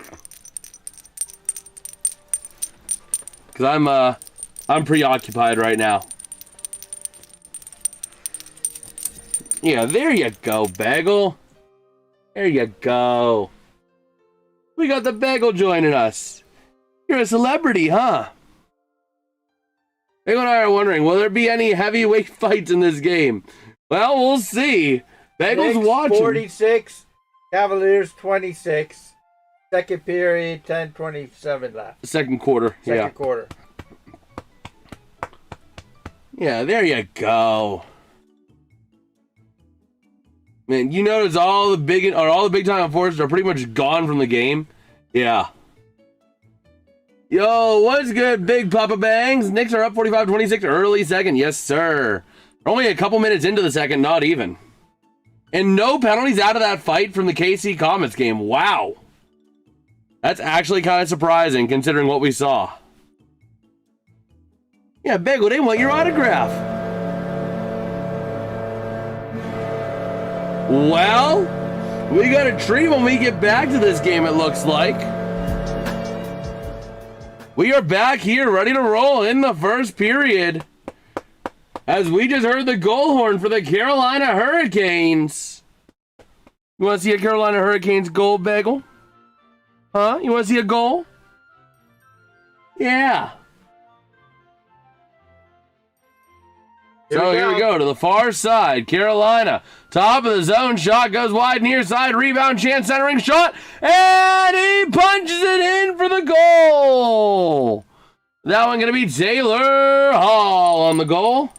Because I'm preoccupied right now. Yeah, there you go, Bagel. There you go. We got the Bagel joining us. You're a celebrity, huh? Bagel and I are wondering, will there be any heavyweight fights in this game? Well, we'll see. Bagel's Knicks watching. 46, Cavaliers 26. Second period, 10:27 left. Second quarter, Second quarter. Yeah, there you go. Man, you notice all the big time enforcers are pretty much gone from the game. Yeah. Yo, what's good, Big Papa Bangs? Knicks are up 45-26 early second. Yes, sir. We're only a couple minutes into the second, not even. And no penalties out of that fight from the KC Comets game. Wow. That's actually kind of surprising considering what we saw. Yeah, Bagel, they want your autograph. Well, we got a treat when we get back to this game, it looks like. We are back here, ready to roll in the first period. As we just heard the goal horn for the Carolina Hurricanes. You want to see a Carolina Hurricanes goal, Bagel? Huh? You want to see a goal? Yeah. So here we go to the far side. Carolina, top of the zone, shot goes wide, near side, rebound, chance, centering shot, and he punches it in for the goal. That one going to be Taylor Hall on the goal.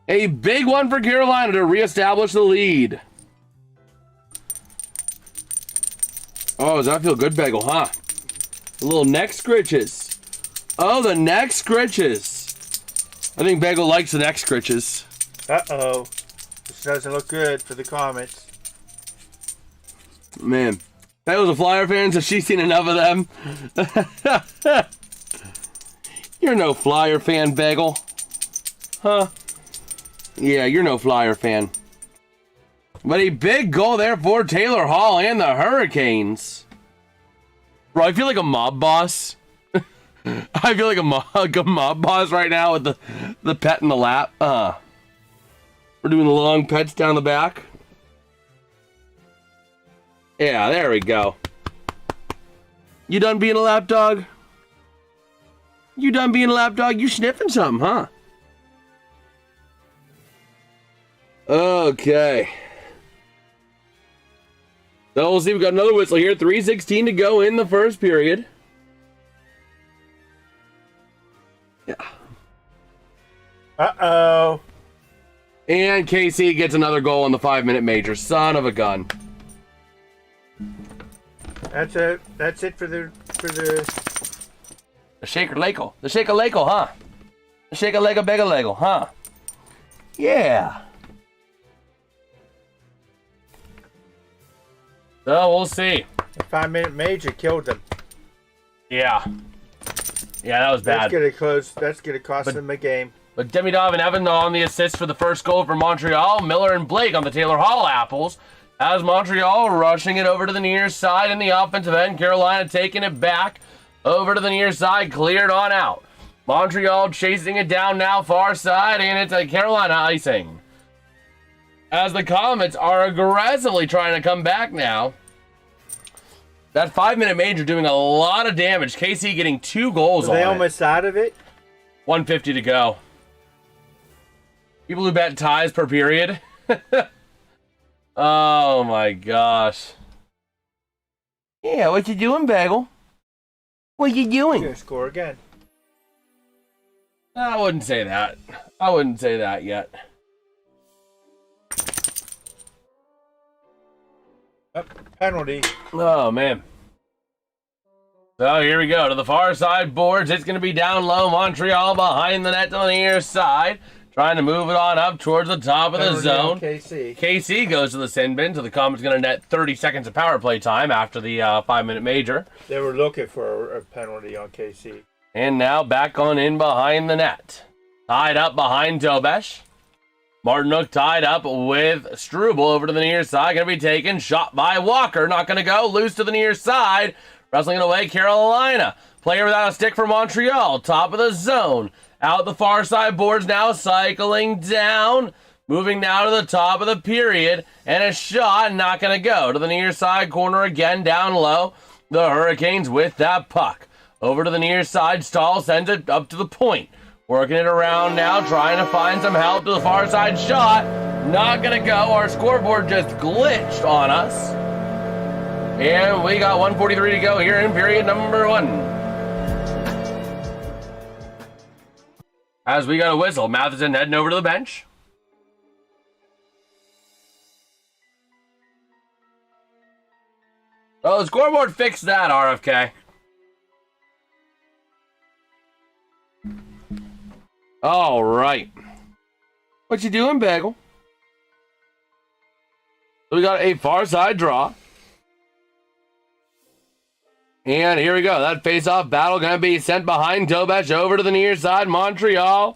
A big one for Carolina to reestablish the lead. Oh, does that feel good, Bagel, huh? A little neck scritches. Oh, the neck scritches. I think Bagel likes the neck scritches. Uh-oh. This doesn't look good for the Comets. Man, Bagel's a Flyer fan, so she's seen enough of them. You're no Flyer fan, Bagel. Huh? Yeah, you're no Flyer fan. But a big goal there for Taylor Hall and the Hurricanes. Bro, I feel like a mob boss. I feel like a mob boss right now with the pet in the lap. We're doing the long pets down the back. Yeah, there we go. You done being a lap dog? You done being a lap dog? You sniffing something, huh? Okay. So we'll see. We got another whistle here. 3:16 to go in the first period. Yeah. Uh-oh. And KC gets another goal in the 5-minute major. Son of a gun. That's it. That's it for the Shaker Lego. The Shaker Lego, huh? The Shaker Lego Bega Lego, huh? Yeah. So we'll see. The 5-minute major killed them. Yeah. Yeah, that was bad. That's gonna cost them a game. But Demidov and Evan on the assist for the first goal for Montreal. Miller and Blake on the Taylor Hall apples. As Montreal rushing it over to the near side in the offensive end. Carolina taking it back over to the near side. Cleared on out. Montreal chasing it down now far side. And it's a Carolina icing. As the Comets are aggressively trying to come back now. That 5-minute major doing a lot of damage. KC getting 2 goals on it. Are they almost out of it? 150 to go. People who bet ties per period. Oh my gosh. Yeah, what you doing, Bagel? What you doing? Gonna score again. I wouldn't say that. I wouldn't say that yet. Oh, penalty. Oh, man. So here we go to the far side boards. It's going to be down low. Montreal behind the net to the near side. Trying to move it on up towards the top of the zone. KC goes to the sin bin. So the Comets going to net 30 seconds of power play time after the 5-minute major. They were looking for a penalty on KC. And now back on in behind the net. Tied up behind Dobesh. Martinook tied up with Struble over to the near side. Going to be taken. Shot by Walker. Not going to go. Loose to the near side. Wrestling it away, Carolina. Player without a stick for Montreal. Top of the zone. Out the far side boards now. Cycling down. Moving now to the top of the period. And a shot. Not going to go. To the near side corner again. Down low. The Hurricanes with that puck. Over to the near side. Stahl sends it up to the point. Working it around now. Trying to find some help to the far side shot. Not going to go. Our scoreboard just glitched on us. And we got 1:43 to go here in period number 1. As we got a whistle, Matheson heading over to the bench. Well, the scoreboard fixed that, RFK. All right. What you doing, Bagel? So we got a far side draw. And here we go. That face-off battle going to be sent behind Dobesh over to the near side. Montreal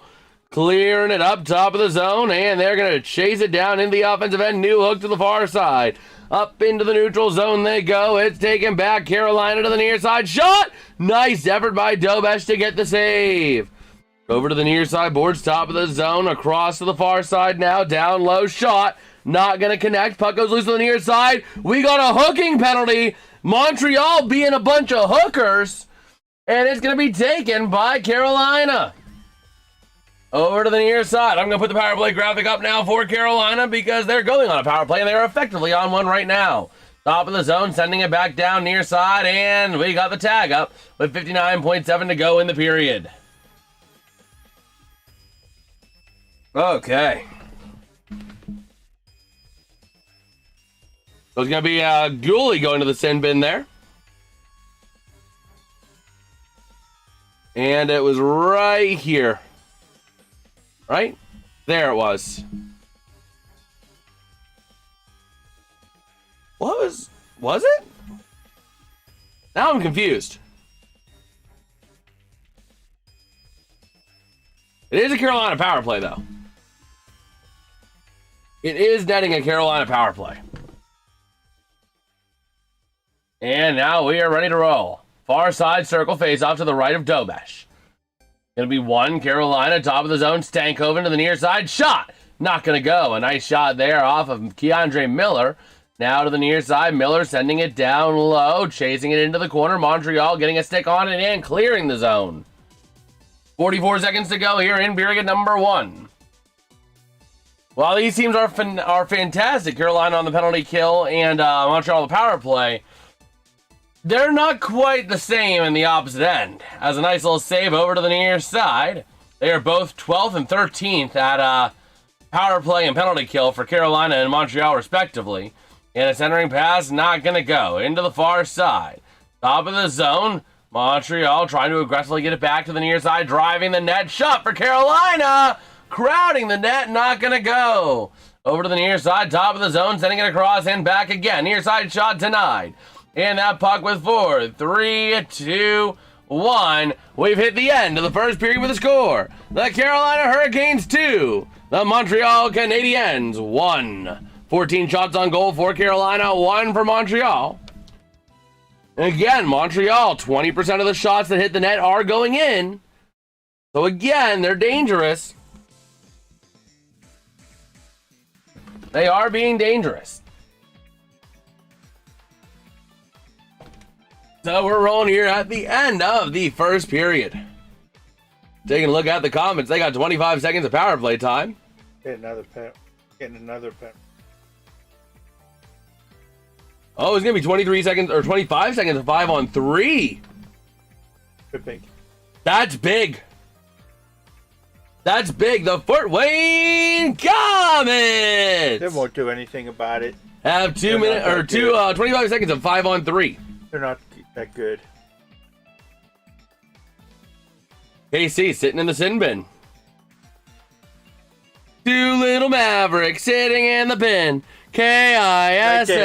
clearing it up top of the zone. And they're going to chase it down in the offensive end. New hook to the far side. Up into the neutral zone they go. It's taken back. Carolina to the near side. Shot! Nice effort by Dobesh to get the save. Over to the near side boards. Top of the zone. Across to the far side now. Down low. Shot. Not going to connect. Puck goes loose to the near side. We got a hooking penalty. Montreal being a bunch of hookers, and it's going to be taken by Carolina. Over to the near side. I'm going to put the power play graphic up now for Carolina because they're going on a power play, and they're effectively on one right now. Top of the zone, sending it back down near side, and we got the tag up with 59.7 to go in the period. Okay. So it's going to be Gooley going to the sin bin there. And it was right here. Right? There it was. Was it? Now I'm confused. It is a Carolina power play, though. It is netting a Carolina power play. And now we are ready to roll. Far side circle face off to the right of Dobesh. Gonna be one. Carolina, top of the zone. Stankoven to the near side. Shot! Not gonna go. A nice shot there off of Keandre Miller. Now to the near side. Miller sending it down low. Chasing it into the corner. Montreal getting a stick on it and clearing the zone. 44 seconds to go here in period number 1. While these teams are fantastic, Carolina on the penalty kill and Montreal on the power play, they're not quite the same in the opposite end. As a nice little save over to the near side. They are both 12th and 13th at power play and penalty kill for Carolina and Montreal respectively. And a centering pass not going to go into the far side. Top of the zone. Montreal trying to aggressively get it back to the near side. Driving the net. Shot for Carolina. Crowding the net. Not going to go. Over to the near side. Top of the zone. Sending it across and back again. Near side shot denied. And that puck with 4, 3, 2, 1. We've hit the end of the first period with a score. The Carolina Hurricanes 2. The Montreal Canadiens 1. 14 shots on goal for Carolina, 1 for Montreal. And again, Montreal, 20% of the shots that hit the net are going in. So again, they're dangerous. They are being dangerous. So we're rolling here at the end of the first period. Taking a look at the comments, they got 25 seconds of power play time. Getting another pen. Oh, it's going to be 23 seconds or 25 seconds of 5-on-3. Big. That's big. That's big. The Fort Wayne Comets. They won't do anything about it. Have 25 seconds of 5-on-3. They're not that good. KC sitting in the sin bin. Two little Mavericks sitting in the bin. KISSSIN.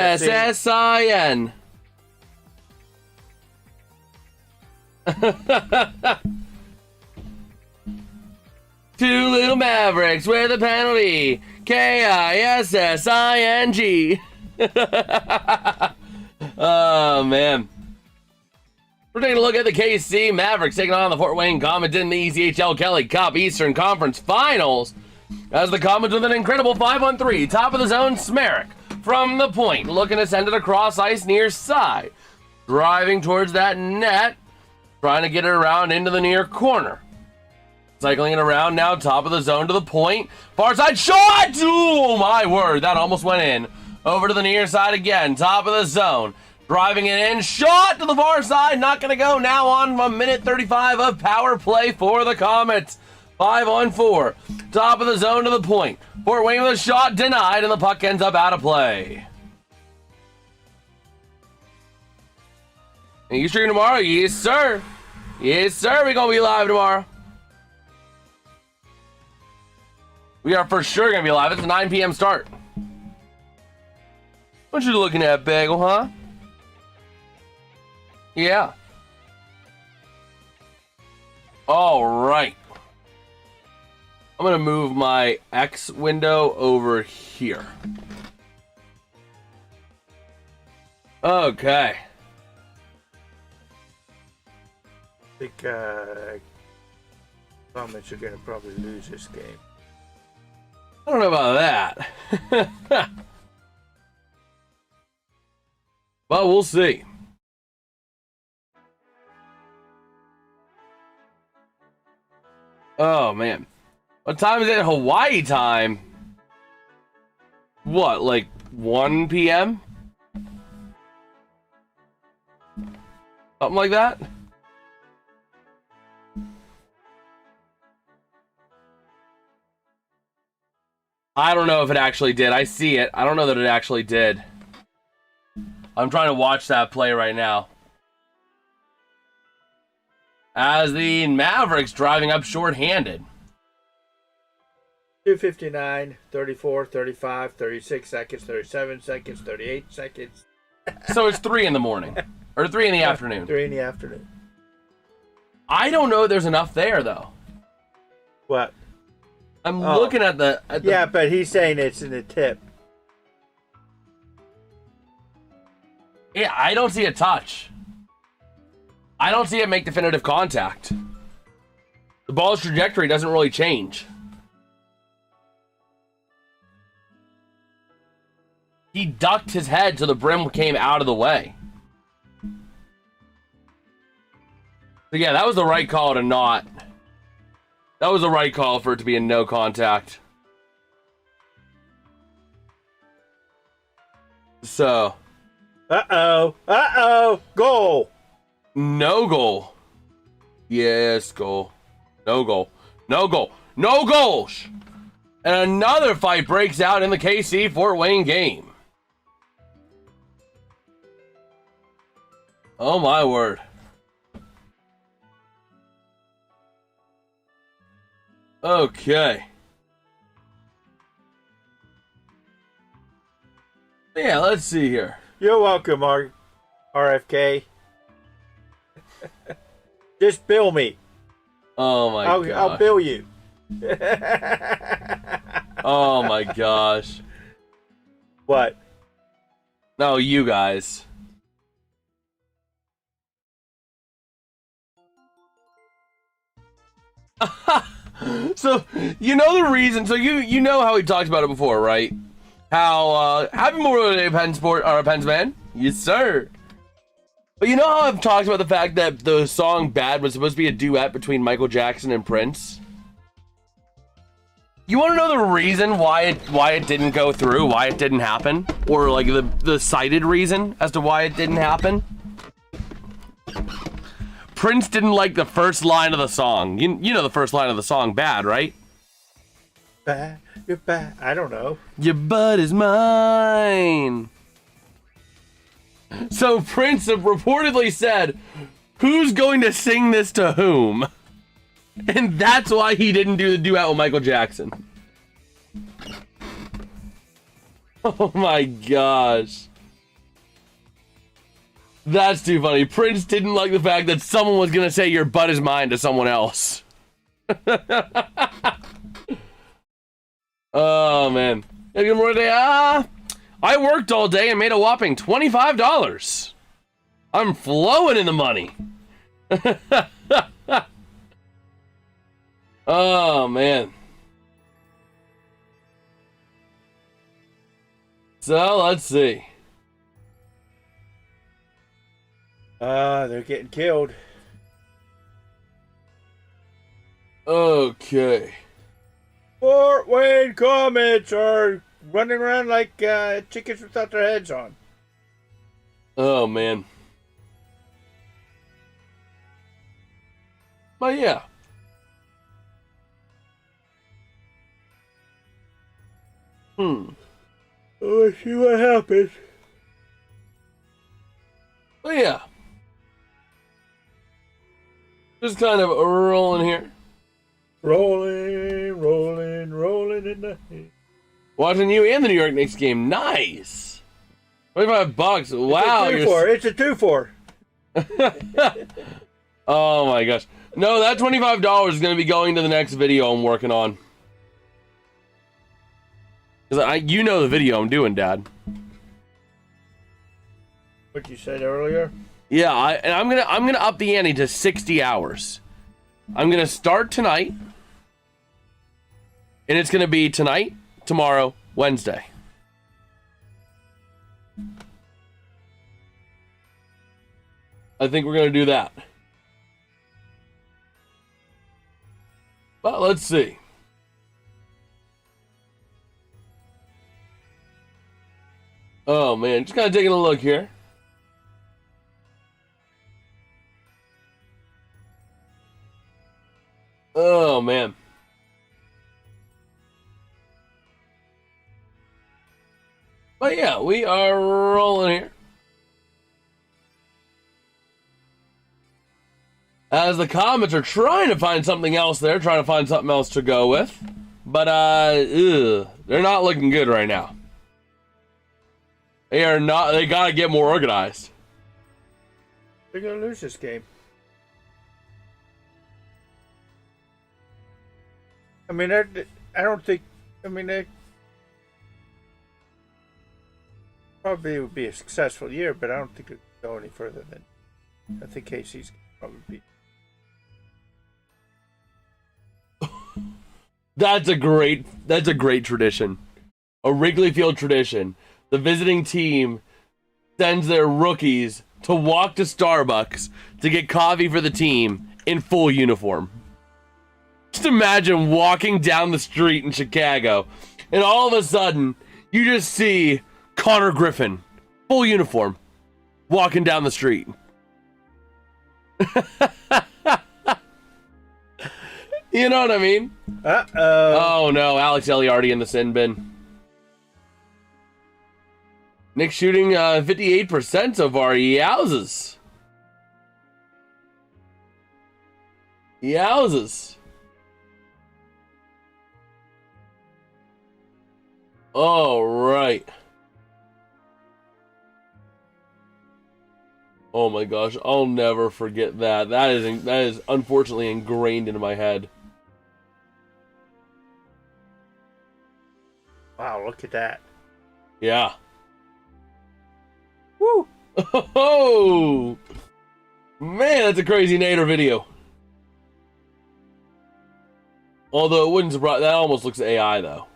Two little Mavericks with a penalty. KISSING. Oh, man. We're taking a look at the KC Mavericks taking on the Fort Wayne Comets in the ECHL Kelly Cup Eastern Conference Finals. As the Comets with an incredible 5-on-3, top of the zone, Smerrick from the point, looking to send it across ice near side. Driving towards that net, trying to get it around into the near corner. Cycling it around now, top of the zone to the point. Far side shot! Oh my word, that almost went in. Over to the near side again, top of the zone. Driving it in, shot to the far side, not going to go. Now on 1:35 of power play for the Comets. 5-on-4, top of the zone to the point. Fort Wayne with a shot denied, and the puck ends up out of play. Are you streaming tomorrow? Yes, sir. Yes, sir. We're going to be live tomorrow. We are for sure going to be live. It's a 9 p.m. start. What you looking at, Bagel, huh? Yeah. All right. I'm going to move my X window over here. Okay. I think Comets are going to probably lose this game. I don't know about that. But we'll see. Oh, man. What time is it? Hawaii time? What, like 1 p.m.? Something like that? I don't know if it actually did. I see it. I don't know that it actually did. I'm trying to watch that play right now. As the Mavericks driving up shorthanded. 2:59, 34, 35, 36 seconds, 37 seconds, 38 seconds. So it's 3 in the morning. Or 3 in the afternoon. 3 in the afternoon. I don't know if there's enough there, though. What? I'm looking at the... Yeah, but he's saying it's in the tip. Yeah, I don't see a touch. I don't see it make definitive contact. The ball's trajectory doesn't really change. He ducked his head so the brim came out of the way. So yeah, that was the right call to not... That was the right call for it to be a no contact. So... Uh-oh. Uh-oh. Goal. No goal. Yes, goal. No goal. No goal. No goals. And another fight breaks out in the KC Fort Wayne game. Oh my word. Okay. Yeah, let's see here. You're welcome, RFK. Just bill me. Oh my gosh. I'll bill you. Oh my gosh. What? No, you guys. So, you know the reason, so you know how we talked about it before, right? How, happy Memorial Day, Pens man. Yes, sir. But you know how I've talked about the fact that the song Bad was supposed to be a duet between Michael Jackson and Prince? You want to know the reason why it didn't go through, why it didn't happen? Or like the cited reason as to why it didn't happen? Prince didn't like the first line of the song. You know the first line of the song, Bad, right? Bad, you're bad. I don't know. Your butt is mine. So Prince have reportedly said, who's going to sing this to whom? And that's why he didn't do the duet with Michael Jackson. Oh my gosh. That's too funny. Prince didn't like the fact that someone was going to say your butt is mine to someone else. Oh, man. Yeah, good morning. I worked all day and made a whopping $25. I'm flowing in the money. Oh, man. So, let's see. They're getting killed. Okay. Fort Wayne Comets are running around like chickens without their heads on. Oh, man. But yeah. Let's see what happens. But yeah. Just kind of rolling here. Rolling in the hay. Watching you and the New York Knicks game. Nice. $25. Wow. It's a 2-4. Oh my gosh. No, that $25 is going to be going to the next video I'm working on. Because you know the video I'm doing, Dad. What you said earlier? Yeah, I'm gonna up the ante to 60 hours. I'm gonna start tonight, and it's gonna be tonight, tomorrow, Wednesday. I think we're gonna do that. But let's see. Oh man, just kind of taking a look here. Oh man. But yeah, we are rolling here. As the Comets are trying to find something else there, trying to find something else to go with. But they're not looking good right now. They gotta get more organized. They're gonna lose this game. I mean, I don't think. I mean, they probably would be a successful year, but I don't think it would go any further than. I think KC's probably be. That's a great tradition. A Wrigley Field tradition. The visiting team sends their rookies to walk to Starbucks to get coffee for the team in full uniform. Just imagine walking down the street in Chicago, and all of a sudden, you just see Connor Griffin, full uniform, walking down the street. You know what I mean? Uh-oh. Oh no, Alex Eliardi in the sin bin. Nick shooting 58% so far. Yowzes. Yowzes. All right. Oh my gosh, I'll never forget that. That is unfortunately ingrained into my head. Wow, look at that. Yeah. Woo! Oh, man, that's a crazy Nader video. Although it wouldn't surprise, that almost looks AI though.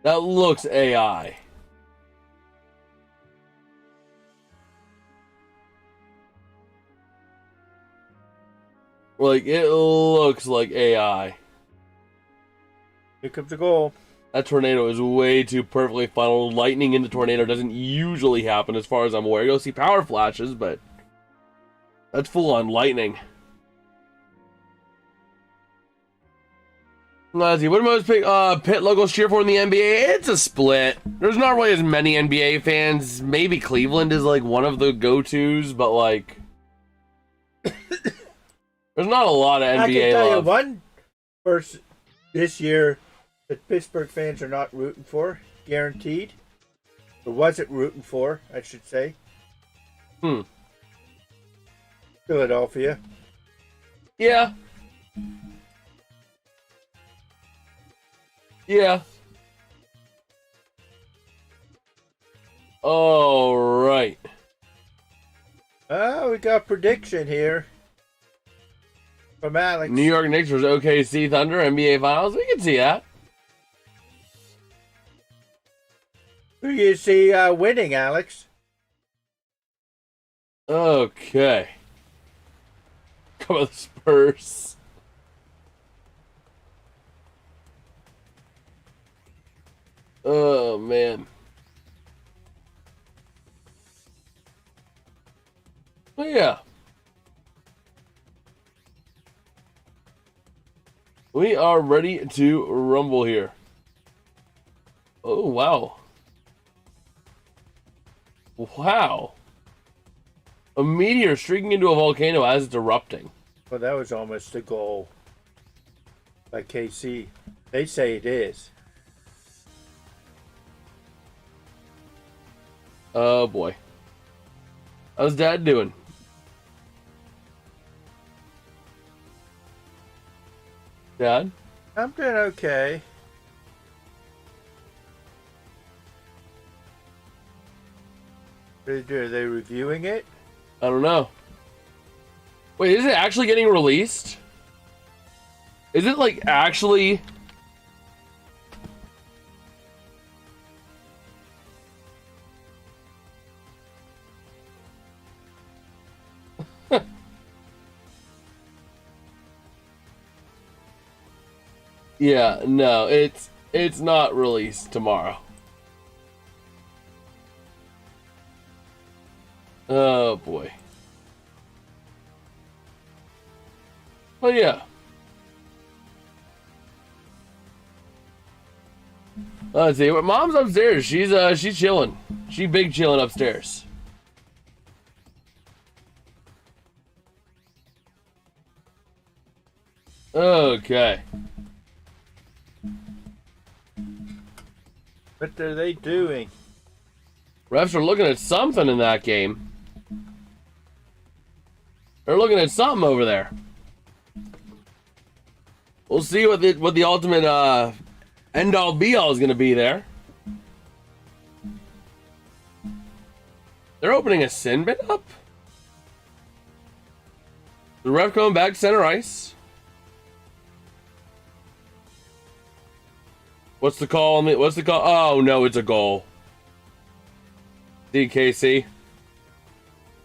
That looks AI. Like, it looks like AI. Here comes the goal. That tornado is way too perfectly funneled. Lightning into tornado doesn't usually happen as far as I'm aware. You'll see power flashes, but that's full on lightning. Let's see, what do most pit locals cheer for in the NBA? It's a split. There's not really as many NBA fans. Maybe Cleveland is like one of the go-tos, but like There's not a lot of NBA I can tell love. you one person this year that Pittsburgh fans are not rooting for, guaranteed. Or wasn't rooting for, I should say. Philadelphia. Yeah. Yeah. All right. Oh, we got a prediction here from Alex. New York Knicks versus OKC Thunder NBA Finals. We can see that. Who do you see winning, Alex? Okay. Come on, Spurs. Oh, man. Well, yeah. We are ready to rumble here. Oh, wow. Wow. A meteor streaking into a volcano as it's erupting. Well, that was almost a goal by KC. They say it is. Oh, boy. How's Dad doing? Dad? I'm doing okay. What are they doing? Are they reviewing it? I don't know. Wait, is it actually getting released? Is it like actually? Yeah, no, it's not released tomorrow. Oh boy. Well, yeah. Let's see. Mom's upstairs. She's chilling. She big chilling upstairs. Okay. What are they doing? Refs are looking at something in that game. They're looking at something over there. We'll see what the ultimate end all be all is going to be there. They're opening a sin bin up. The ref coming back to center ice. What's the call? What's the call? Oh no, it's a goal. DKC.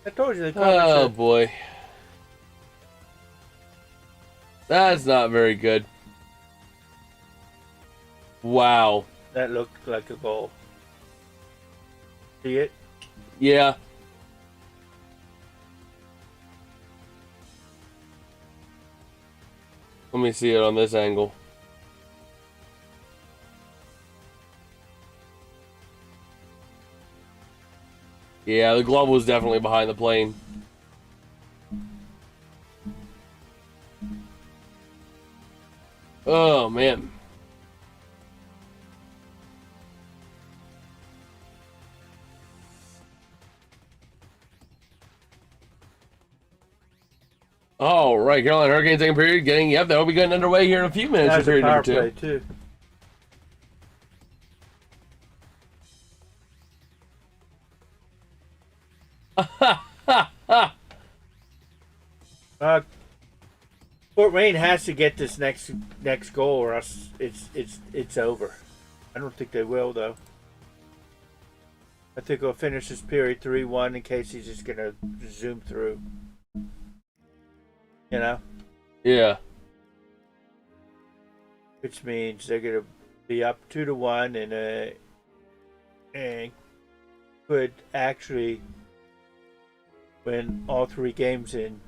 I told you they Oh boy. That's not very good. Wow. That looked like a goal. See it? Yeah. Let me see it on this angle. Yeah, the glove was definitely behind the plane. Oh, man. All right, Carolina Hurricanes second period getting, yep, that'll be getting underway here in a few minutes. That's a Period power number two. play too. Fort Wayne has to get this next goal, or else it's over. I don't think they will though. I think we'll finish this period 3-1 in case he's just gonna zoom through. You know? Yeah. Which means they're gonna be up 2-1 and could actually win all three games in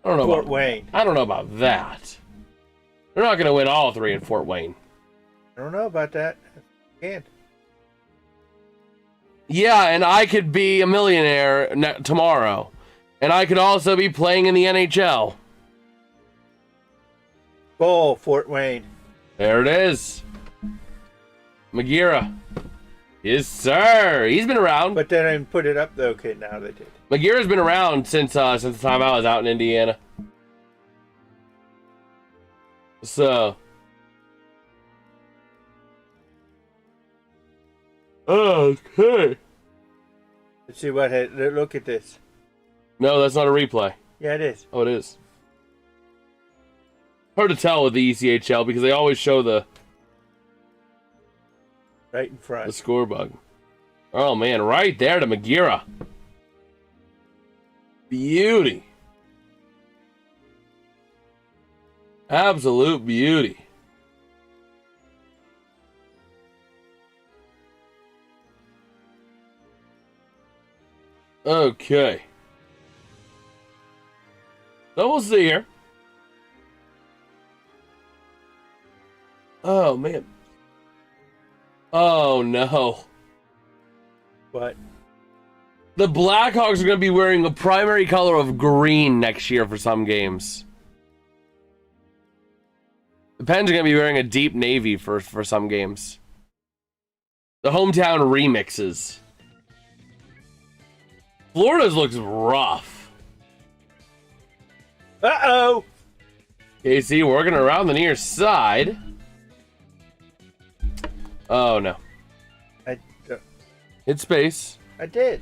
I don't know Fort about, Wayne. I don't know about that. They're not going to win all three in Fort Wayne. I don't know about that. Can't. Yeah, and I could be a millionaire tomorrow And I could also be playing in the NHL. Goal, Fort Wayne. There it is. Magira. Yes, sir. He's been around. But they didn't put it up though. Okay, now they did. Magira's been around since the time I was out in Indiana. So. Okay. Let's see what. Look at this. No, that's not a replay. Yeah, it is. Oh, it is. Hard to tell with the ECHL because they always show the Right in front. the score bug. Oh man, right there to Magira. Beauty. Absolute beauty. Okay. So we'll see here. Oh man. Oh no. What? The Blackhawks are going to be wearing a primary color of green next year for some games. The Pens are going to be wearing a deep navy for some games. The hometown remixes. Florida's looks rough. Uh-oh! KC working around the near side. Oh no. Hit space. I did.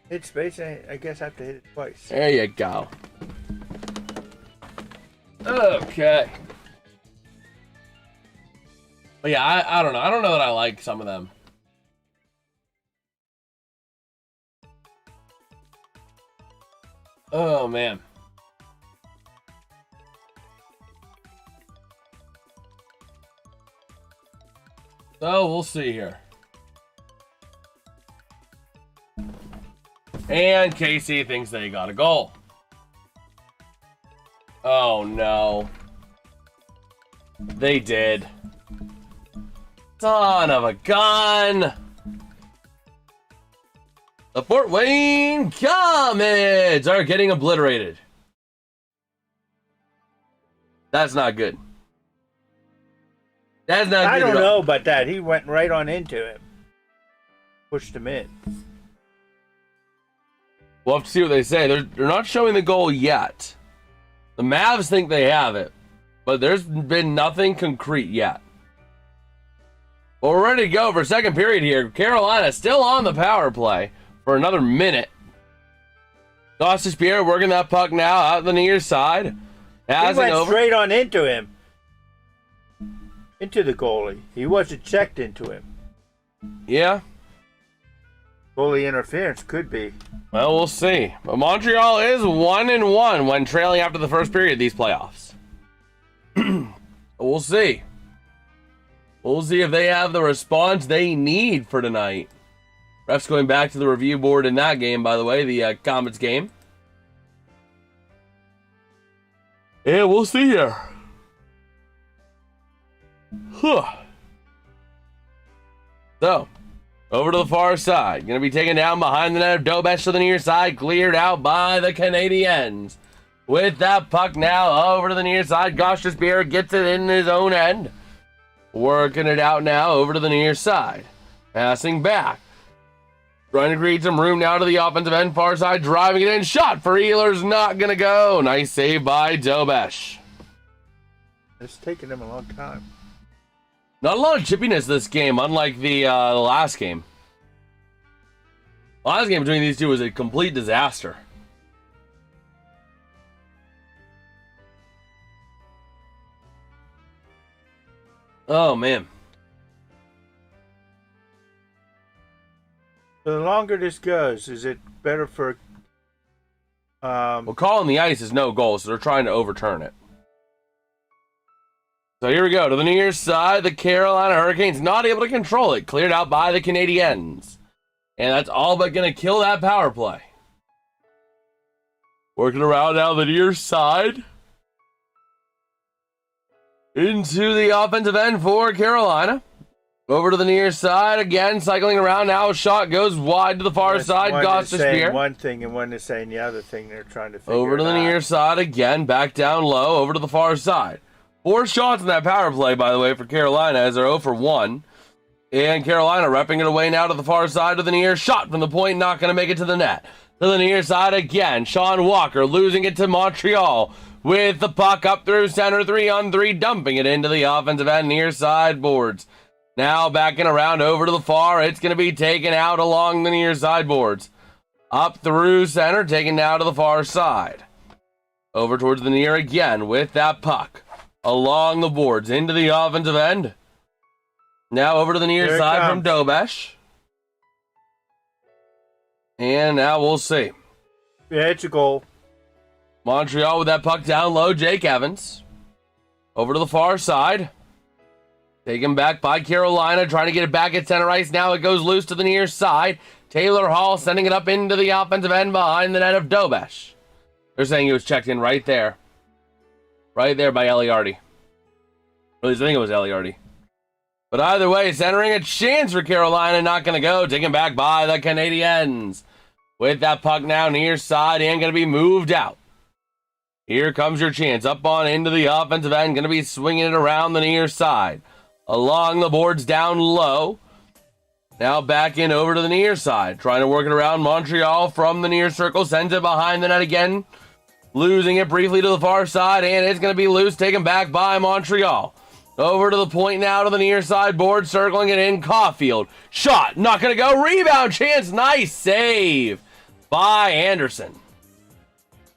Hit space, I guess I have to hit it twice. There you go. Okay. But yeah, I don't know. I don't know that I like some of them. Oh, man. So, we'll see here. And KC thinks they got a goal. Oh, no. They did. Son of a gun. The Fort Wayne Comets are getting obliterated. That's not good. That's not good. I don't at all. know about that. He went right on into him. Pushed him in. We'll have to see what they say. They're not showing the goal yet. The Mavs think they have it, but there's been nothing concrete yet. Well, we're ready to go for second period here. Carolina still on the power play for another minute. Gostisbehere working that puck now out the near side. He went straight on into him. Into the goalie. He wasn't checked into him. Yeah. Goalie interference could be. Well, we'll see. But Montreal is 1-1 when trailing after the first period of these playoffs. We'll see. We'll see if they have the response they need for tonight. Refs going back to the review board in that game, by the way, the Comets game. Yeah, we'll see here. So, over to the far side. Going to be taken down behind the net of Dobesh to the near side. Cleared out by the Canadiens. With that puck now over to the near side. Gostisbehere gets it in his own end. Working it out now over to the near side. Passing back. Trying to create some room now to the offensive end. Far side driving it in. Shot for Ehlers. Not going to go. Nice save by Dobesh. It's taken him a long time. Not a lot of chippiness this game, unlike the last game. The last game between these two was a complete disaster. Oh, man. So the longer this goes, is it better for... Well, calling the ice is no goal, so they're trying to overturn it. So here we go. To the near side, the Carolina Hurricanes not able to control it. Cleared out by the Canadiens. And that's all but going to kill that power play. Working around now the near side. Into the offensive end for Carolina. Over to the near side again, cycling around now. Shot goes wide to the far side. One is saying Spear. one thing and one is saying the other thing. They're trying to figure Over to the near side again, back down low. Over to the far side. 4 shots in that power play, by the way, for Carolina as they're 0 for 1. And Carolina repping it away now to the far side to the near shot from the point, not going to make it to the net. To the near side again. Sean Walker losing it to Montreal with the puck up through center, 3-on-3, dumping it into the offensive end near side boards. Now backing around over to the far. It's going to be taken out along the near side boards. Up through center, taken now to the far side. Over towards the near again with that puck. Along the boards into the offensive end. Now over to the near side from Dobesh. And now we'll see. Yeah, it's a goal. Montreal with that puck down low. Jake Evans. Over to the far side. Taken back by Carolina, trying to get it back at center ice. Now it goes loose to the near side. Taylor Hall sending it up into the offensive end behind the net of Dobesh. They're saying he was checked in right there. Right there by Eliardi. At least I think it was Eliardi. But either way, centering a chance for Carolina, not going to go. Taken back by the Canadiens. With that puck now near side and going to be moved out. Here comes your chance. Up on into the offensive end. Going to be swinging it around the near side. Along the boards down low. Now back in over to the near side. Trying to work it around Montreal from the near circle. Sends it behind the net again. Losing it briefly to the far side. And it's going to be loose. Taken back by Montreal. Over to the point now to the near side board. Circling it in. Caulfield. Shot. Not going to go. Rebound chance. Nice save by Anderson.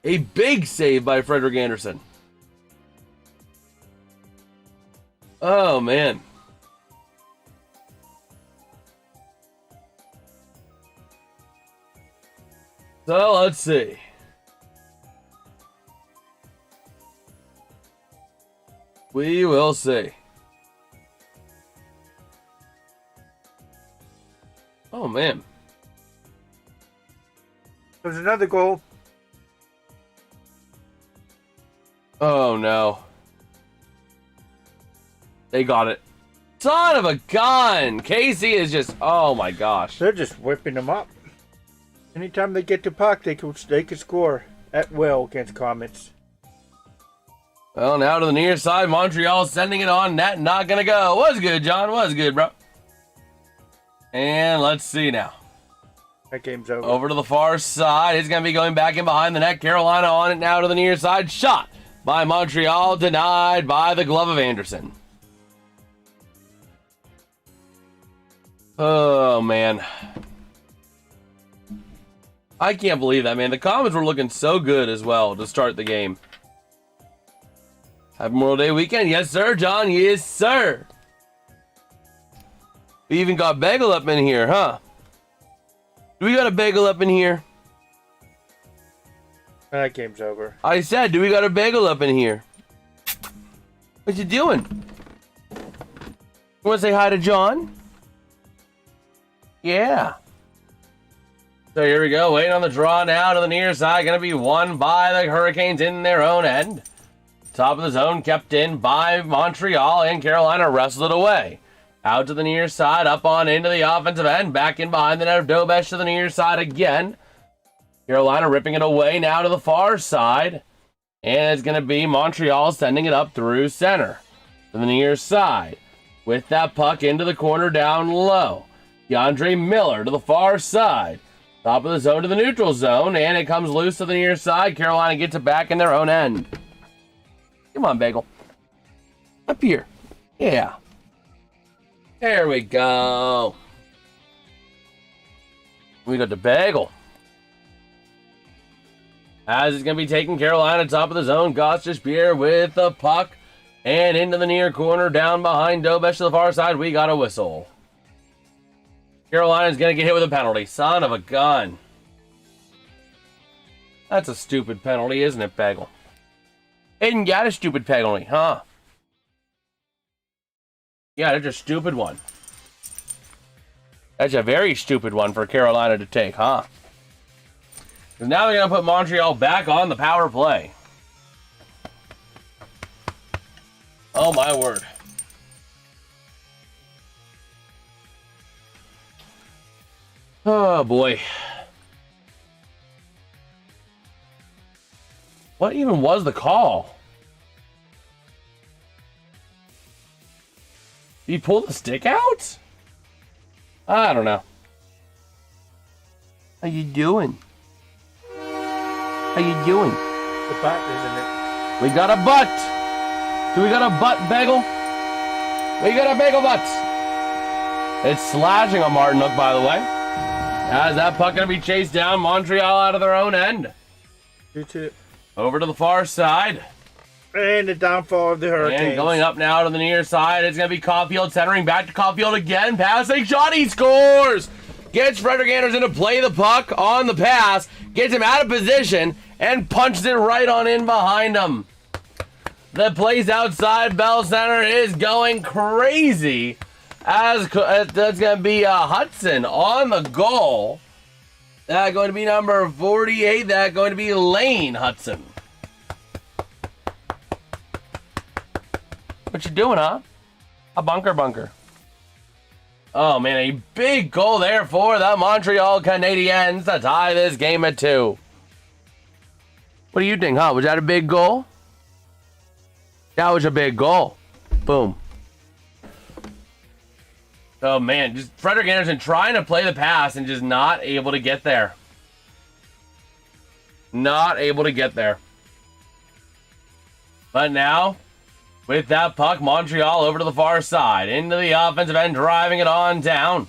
A big save by Frederick Anderson. Oh, man. So, let's see. We will see. Oh, man. There's another goal. Oh, no. They got it. Son of a gun! Casey is just... Oh, my gosh. They're just whipping them up. Anytime they get the puck, they can score at will against Comets. Well, now to the near side. Montreal sending it on net. Not going to go. Was good, John. Was good, bro. And let's see now. That game's over. Over to the far side. It's going to be going back in behind the net. Carolina on it now to the near side. Shot by Montreal. Denied by the glove of Anderson. Oh, man. I can't believe that, man. The Comets were looking so good as well to start the game. Happy Memorial Day weekend. Yes, sir, John. Yes, sir. We even got Bagel up in here, huh? Do we got a Bagel up in here? That game's over. I said, do we got a Bagel up in here? What you doing? You want to say hi to John? Yeah. So here we go. Waiting on the draw now to the near side. Going to be won by the Hurricanes in their own end. Top of the zone kept in by Montreal, and Carolina wrestled it away. Out to the near side, up on into the offensive end. Back in behind the net of Dobesh to the near side again. Carolina ripping it away now to the far side. And it's going to be Montreal sending it up through center. To the near side. With that puck into the corner down low. DeAndre Miller to the far side. Top of the zone to the neutral zone. And it comes loose to the near side. Carolina gets it back in their own end. Come on, Bagel. Up here. Yeah. There we go. We got the Bagel. As it's going to be taking Carolina top of the zone. Gostisbehere with the puck. And into the near corner down behind Dobesh to the far side. We got a whistle. Carolina's going to get hit with a penalty. Son of a gun. That's a stupid penalty, isn't it, Bagel? Aiden got a stupid penalty, huh? Yeah, that's a stupid one. That's a very stupid one for Carolina to take, huh? Because now they're going to put Montreal back on the power play. Oh, my word. Oh, boy. What even was the call? Did he pull the stick out? I don't know. How you doing? How you doing? The butt, isn't it? We got a butt. Do we got a butt bagel? We got a bagel butt. It's slashing on Martin Hook, by the way. As that puck going to be chased down, Montreal out of their own end. 2-2. Over to the far side. And the downfall of the Hurricanes. And going up now to the near side, it's going to be Caulfield centering back to Caulfield again. Passing shot, he scores! Gets Frederik Andersen to play the puck on the pass, gets him out of position, and punches it right on in behind him. The place outside Bell Center is going crazy. As that's going to be Hudson on the goal. That's going to be number 48. That's going to be Lane Hudson. What you doing, huh? A bunker. Oh, man, a big goal there for the Montreal Canadiens to tie this game at 2. What do you think, huh? Was that a big goal? That was a big goal. Boom. Oh, man, just Frederik Andersen trying to play the pass and just not able to get there. Not able to get there. But now, with that puck, Montreal over to the far side. Into the offensive end, driving it on down.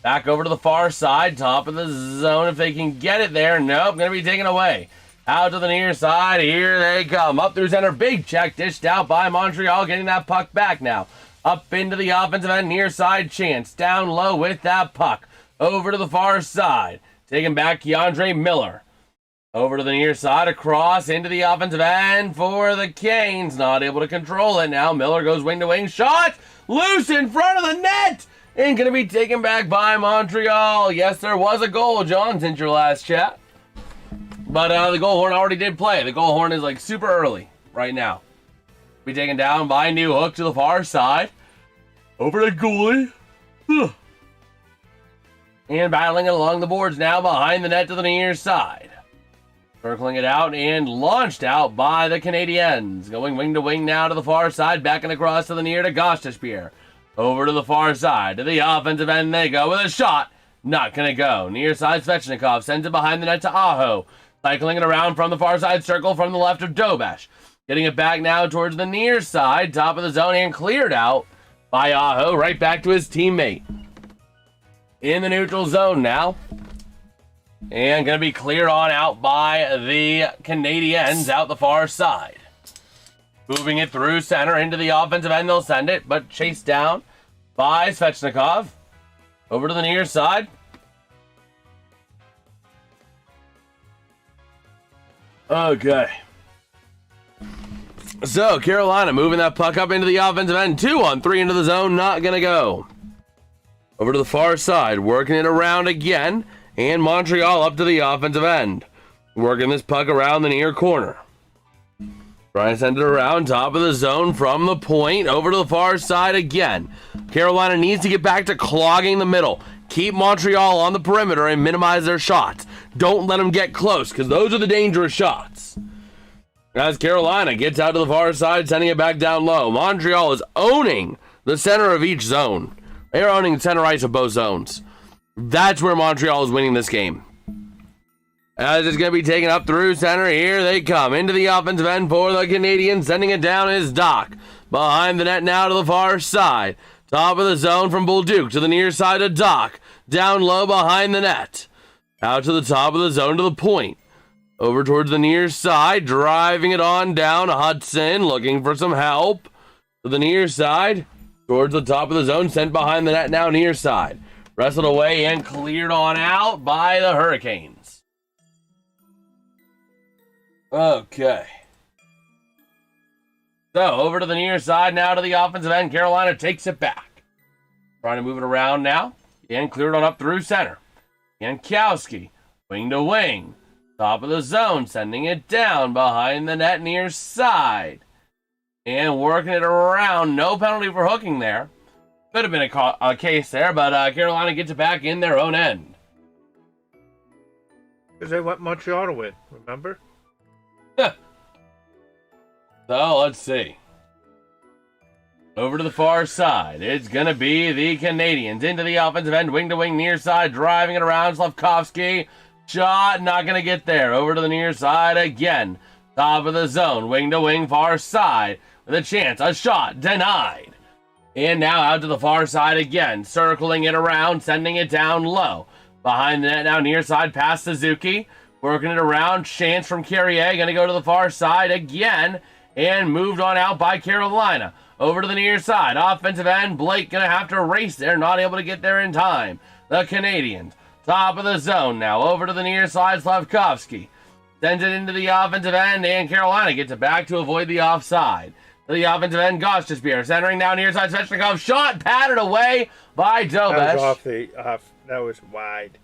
Back over to the far side, top of the zone if they can get it there. Nope, going to be taken away. Out to the near side, here they come. Up through center, big check, dished out by Montreal, getting that puck back now. Up into the offensive end, near side chance. Down low with that puck. Over to the far side. Taking back Keandre Miller. Over to the near side, across into the offensive end for the Canes. Not able to control it now. Miller goes wing to wing. Shot! Loose in front of the net! And going to be taken back by Montreal. Yes, there was a goal, John, since your last chat. But the goal horn already did play. The goal horn is like super early right now. Be taken down by New Hook to the far side. Over to goalie. And battling it along the boards now behind the net to the near side. Circling it out and launched out by the Canadiens. Going wing to wing now to the far side. Backing across to the near to Gostisbehere. Over to the far side. To the offensive end they go with a shot. Not going to go. Near side Svechnikov sends it behind the net to Aho. Cycling it around from the far side circle from the left of Dobash. Getting it back now towards the near side. Top of the zone and cleared out by Aho. Right back to his teammate. In the neutral zone now. And going to be cleared on out by the Canadiens out the far side. Moving it through center into the offensive end. They'll send it, but chased down by Svechnikov. Over to the near side. Okay. So, Carolina moving that puck up into the offensive end. 2-on-3 into the zone. Not going to go. Over to the far side. Working it around again. And Montreal up to the offensive end. Working this puck around the near corner. Trying to send it around top of the zone from the point. Over to the far side again. Carolina needs to get back to clogging the middle. Keep Montreal on the perimeter and minimize their shots. Don't let them get close, because those are the dangerous shots. As Carolina gets out to the far side, sending it back down low. Montreal is owning the center of each zone. They're owning the center ice of both zones. That's where Montreal is winning this game. As it's going to be taken up through center. Here they come. Into the offensive end for the Canadiens. Sending it down is Doc. Behind the net now to the far side. Top of the zone from Bolduc to the near side of Doc. Down low behind the net. Out to the top of the zone to the point. Over towards the near side. Driving it on down. Hudson looking for some help. To the near side. Towards the top of the zone. Sent behind the net now near side. Wrestled away and cleared on out by the Hurricanes. Okay. So, over to the near side now to the offensive end. Carolina takes it back. Trying to move it around now. And cleared on up through center. Jankowski, wing to wing. Top of the zone, sending it down behind the net near side. And working it around. No penalty for hooking there. Could have been a case there, but Carolina gets it back in their own end. Because they want Montreal to win, remember? So, let's see. Over to the far side. It's going to be the Canadiens. Into the offensive end, wing to wing, near side, driving it around. Slavkovsky. Shot, not going to get there. Over to the near side again. Top of the zone, wing to wing, far side. With a chance, a shot, denied. And now out to the far side again. Circling it around, sending it down low. Behind the net now, near side, past Suzuki. Working it around, chance from Carrier. Going to go to the far side again. And moved on out by Carolina. Over to the near side. Offensive end. Blake going to have to race there. Not able to get there in time. The Canadiens. Top of the zone now. Over to the near side. Slavkovsky. Sends it into the offensive end. And Carolina gets it back to avoid the offside. To the offensive end. Gostisbehere. Centering down near side. Svechnikov. Shot. Patted away by Dobesh. That was off the... that was wide.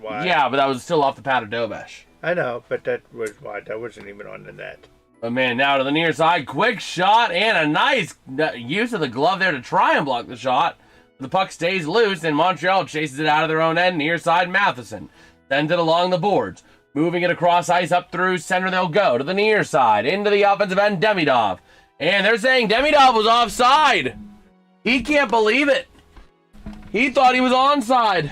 Yeah, but that was still off the pad of Dobesh. I know, but that was wide. That wasn't even on the net. But man, now to the near side, quick shot, and a nice use of the glove there to try and block the shot. The puck stays loose, and Montreal chases it out of their own end. Near side, Matheson sends it along the boards. Moving it across ice, up through center they'll go. To the near side, into the offensive end, Demidov. And they're saying Demidov was offside. He can't believe it. He thought he was onside.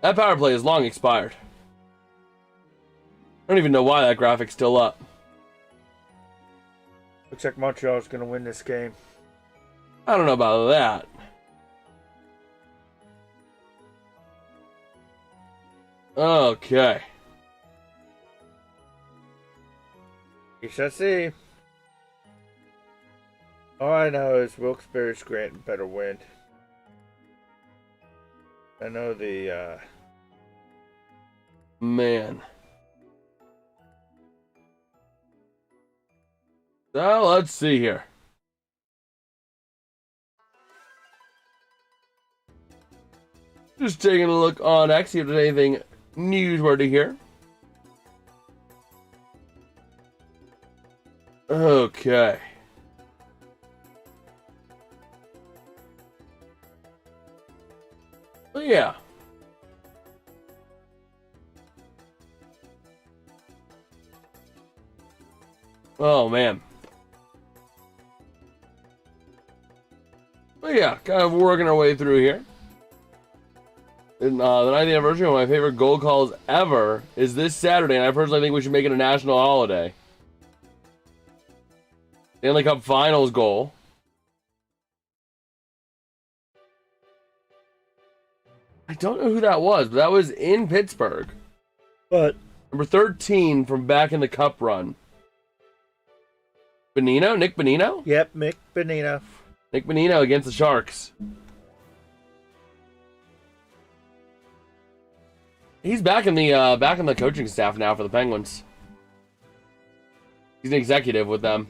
That power play is long expired. I don't even know why that graphic's still up. Looks like Montreal's going to win this game. I don't know about that. Okay. You shall see. All I know is Wilkes-Barre Scranton better win. I know the... Man. So, let's see here. Just taking a look on X, see if there's anything newsworthy here. Okay. Well, yeah. Oh, man. But yeah, kind of working our way through here. And, the 90th anniversary of my favorite goal calls ever is this Saturday, and I personally think we should make it a national holiday. Stanley Cup Finals goal. I don't know who that was, but that was in Pittsburgh. But Number 13 from back in the Cup run. Bonino? Nick Bonino? Yep, Mick Bonino. Nick Bonino against the Sharks. He's back in the coaching staff now for the Penguins. He's an executive with them.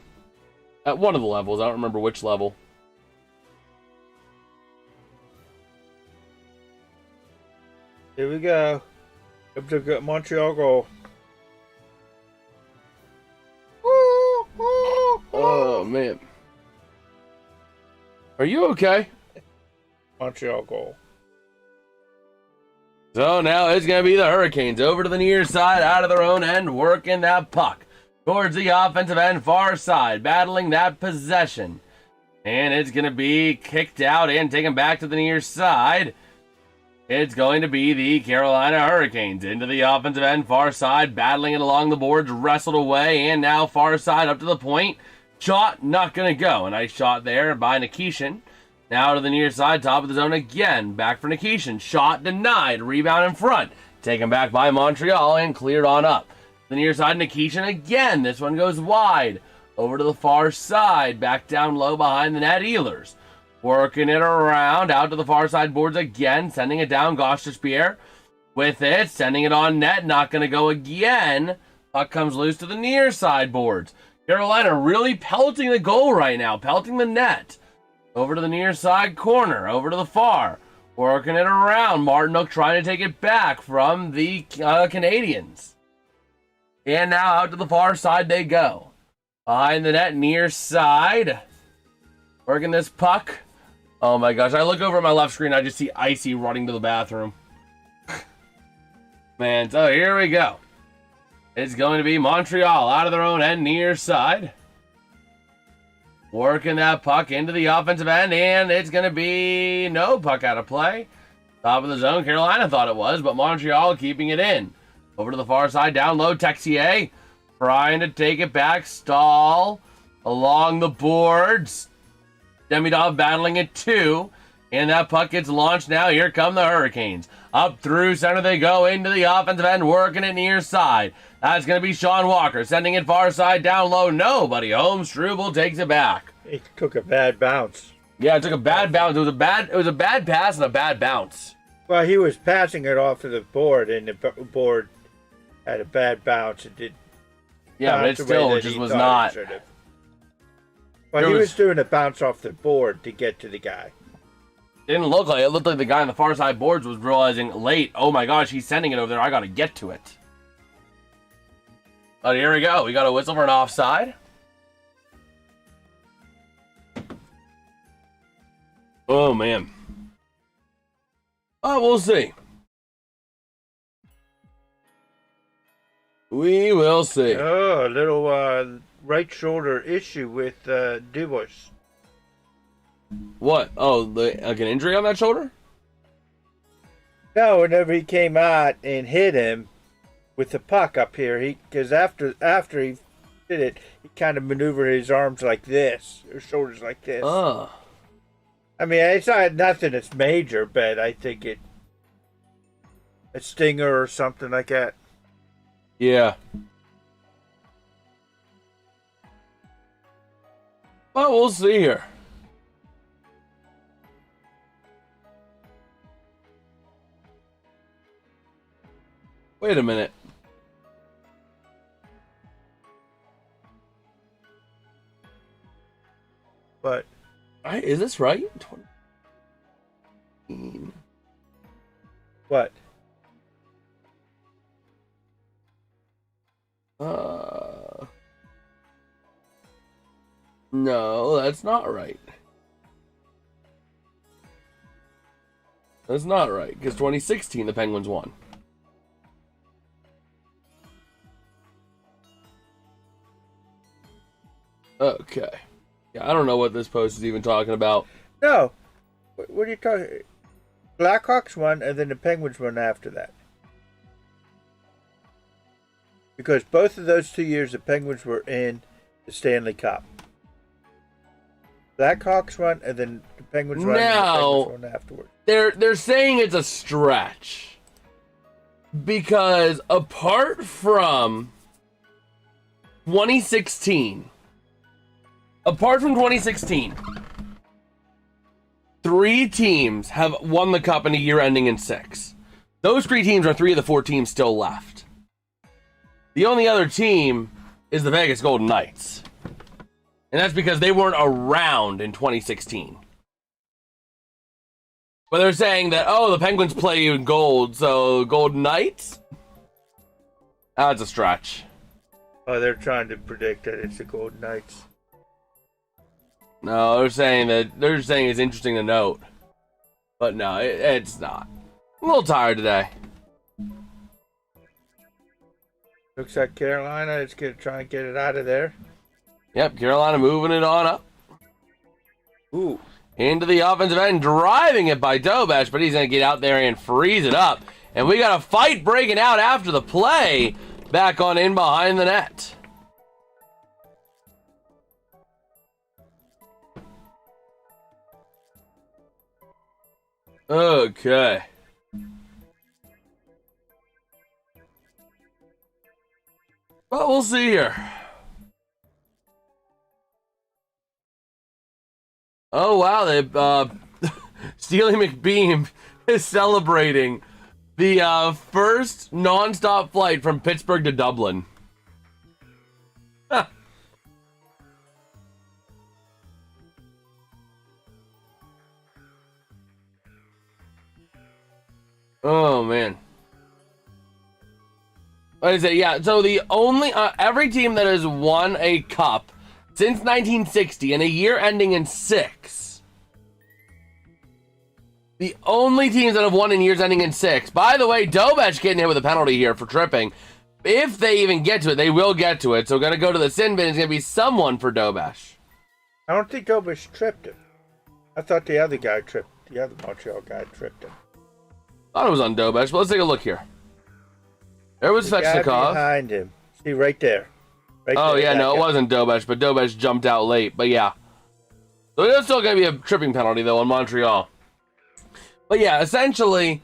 At one of the levels. I don't remember which level. Here we go. Up to the Montreal goal. Oh, man. Are you okay? Montreal goal. So now it's going to be the Hurricanes over to the near side, out of their own end, working that puck towards the offensive end, far side, battling that possession. And it's going to be kicked out and taken back to the near side. It's going to be the Carolina Hurricanes into the offensive end, far side, battling it along the boards, wrestled away, and now far side up to the point. Shot, not going to go. A nice shot there by Nikishin. Now to the near side, top of the zone again. Back for Nikishin. Shot denied. Rebound in front. Taken back by Montreal and cleared on up. The near side, Nikishin again. This one goes wide. Over to the far side. Back down low behind the net. Ehlers. Working it around. Out to the far side boards again. Sending it down. Gostisbehere with it. Sending it on net. Not going to go again. Puck comes loose to the near side boards. Carolina really pelting the goal right now. Pelting the net. Over to the near side corner. Over to the far. Working it around. Martinook trying to take it back from the Canadiens. And now out to the far side they go. Behind the net, near side. Working this puck. Oh my gosh. I look over at my left screen. I just see Icy running to the bathroom. Man, so here we go. It's going to be Montreal out of their own end near side. Working that puck into the offensive end, and it's going to be no puck out of play. Top of the zone, Carolina thought it was, but Montreal keeping it in. Over to the far side, down low, Texier trying to take it back. Stahl along the boards. Demidov battling it too. And that puck gets launched now. Here come the Hurricanes. Up through center they go into the offensive end, working it near side. That's going to be Sean Walker sending it far side down low. Nobody home. Struble takes it back. It took a bad bounce. Yeah, it took a bad bounce. It was a bad pass and a bad bounce. Well, he was passing it off to the board, and the board had a bad bounce. It did. Yeah, but it still just was not. Well, he was doing a bounce off the board to get to the guy. Didn't look like it. It looked like the guy on the far side boards was realizing late, oh my gosh, he's sending it over there. I got to get to it. But here we go. We got a whistle for an offside. Oh, man. Oh, we'll see. We will see. Oh, a little right shoulder issue with Dubois. What? Oh, like an injury on that shoulder? No, whenever he came out and hit him with the puck up here, because after he did it, he kind of maneuvered his arms like this, or shoulders like this. Oh. I mean, it's not nothing that's major, but I think a stinger or something like that. Yeah. Well, we'll see here. Wait a minute. But Is this right? 20. what? No, that's not right. That's not right, because 2016 the Penguins won. Okay. Yeah, I don't know what this post is even talking about. No. What are you talking? Blackhawks won, and then the Penguins won after that. Because both of those 2 years, the Penguins were in the Stanley Cup. Blackhawks won, and then the Penguins won, and the Penguins won afterwards. They're saying it's a stretch. Because apart from 2016, three teams have won the cup in a year ending in 6. Those 3 teams are 3 of the 4 teams still left. The only other team is the Vegas Golden Knights. And that's because they weren't around in 2016. But they're saying that, oh, the Penguins play in gold, so Golden Knights? That's a stretch. Oh, they're trying to predict that it's the Golden Knights. No, they're saying it's interesting to note. But no, it's not. I'm a little tired today. Looks like Carolina is going to try and get it out of there. Yep, Carolina moving it on up. Ooh. Into the offensive end, driving it by Dobesh, but he's going to get out there and freeze it up. And we got a fight breaking out after the play. Back on in behind the net. Okay. Well, we'll see here. Oh, wow. Steely McBeam is celebrating the first non-stop flight from Pittsburgh to Dublin. Huh. Oh, man. What is it? Yeah, so the only... every team that has won a cup since 1960 in a year ending in 6 The only teams that have won in years ending in 6. By the way, Dobech getting hit with a penalty here for tripping. If they even get to it, they will get to it. So going to go to the sin bin is going to be someone for Dobech. I don't think Dobech tripped him. I thought the other guy tripped. The other Montreal guy tripped him. Thought it was on Dobech, but let's take a look here. There was The guy Svechnikov. behind him. See, right there. Right Oh, there, yeah, that no, it guy. wasn't Dobech, but Dobech jumped out late. But yeah. So it's still going to be a tripping penalty, though, on Montreal. But yeah, essentially,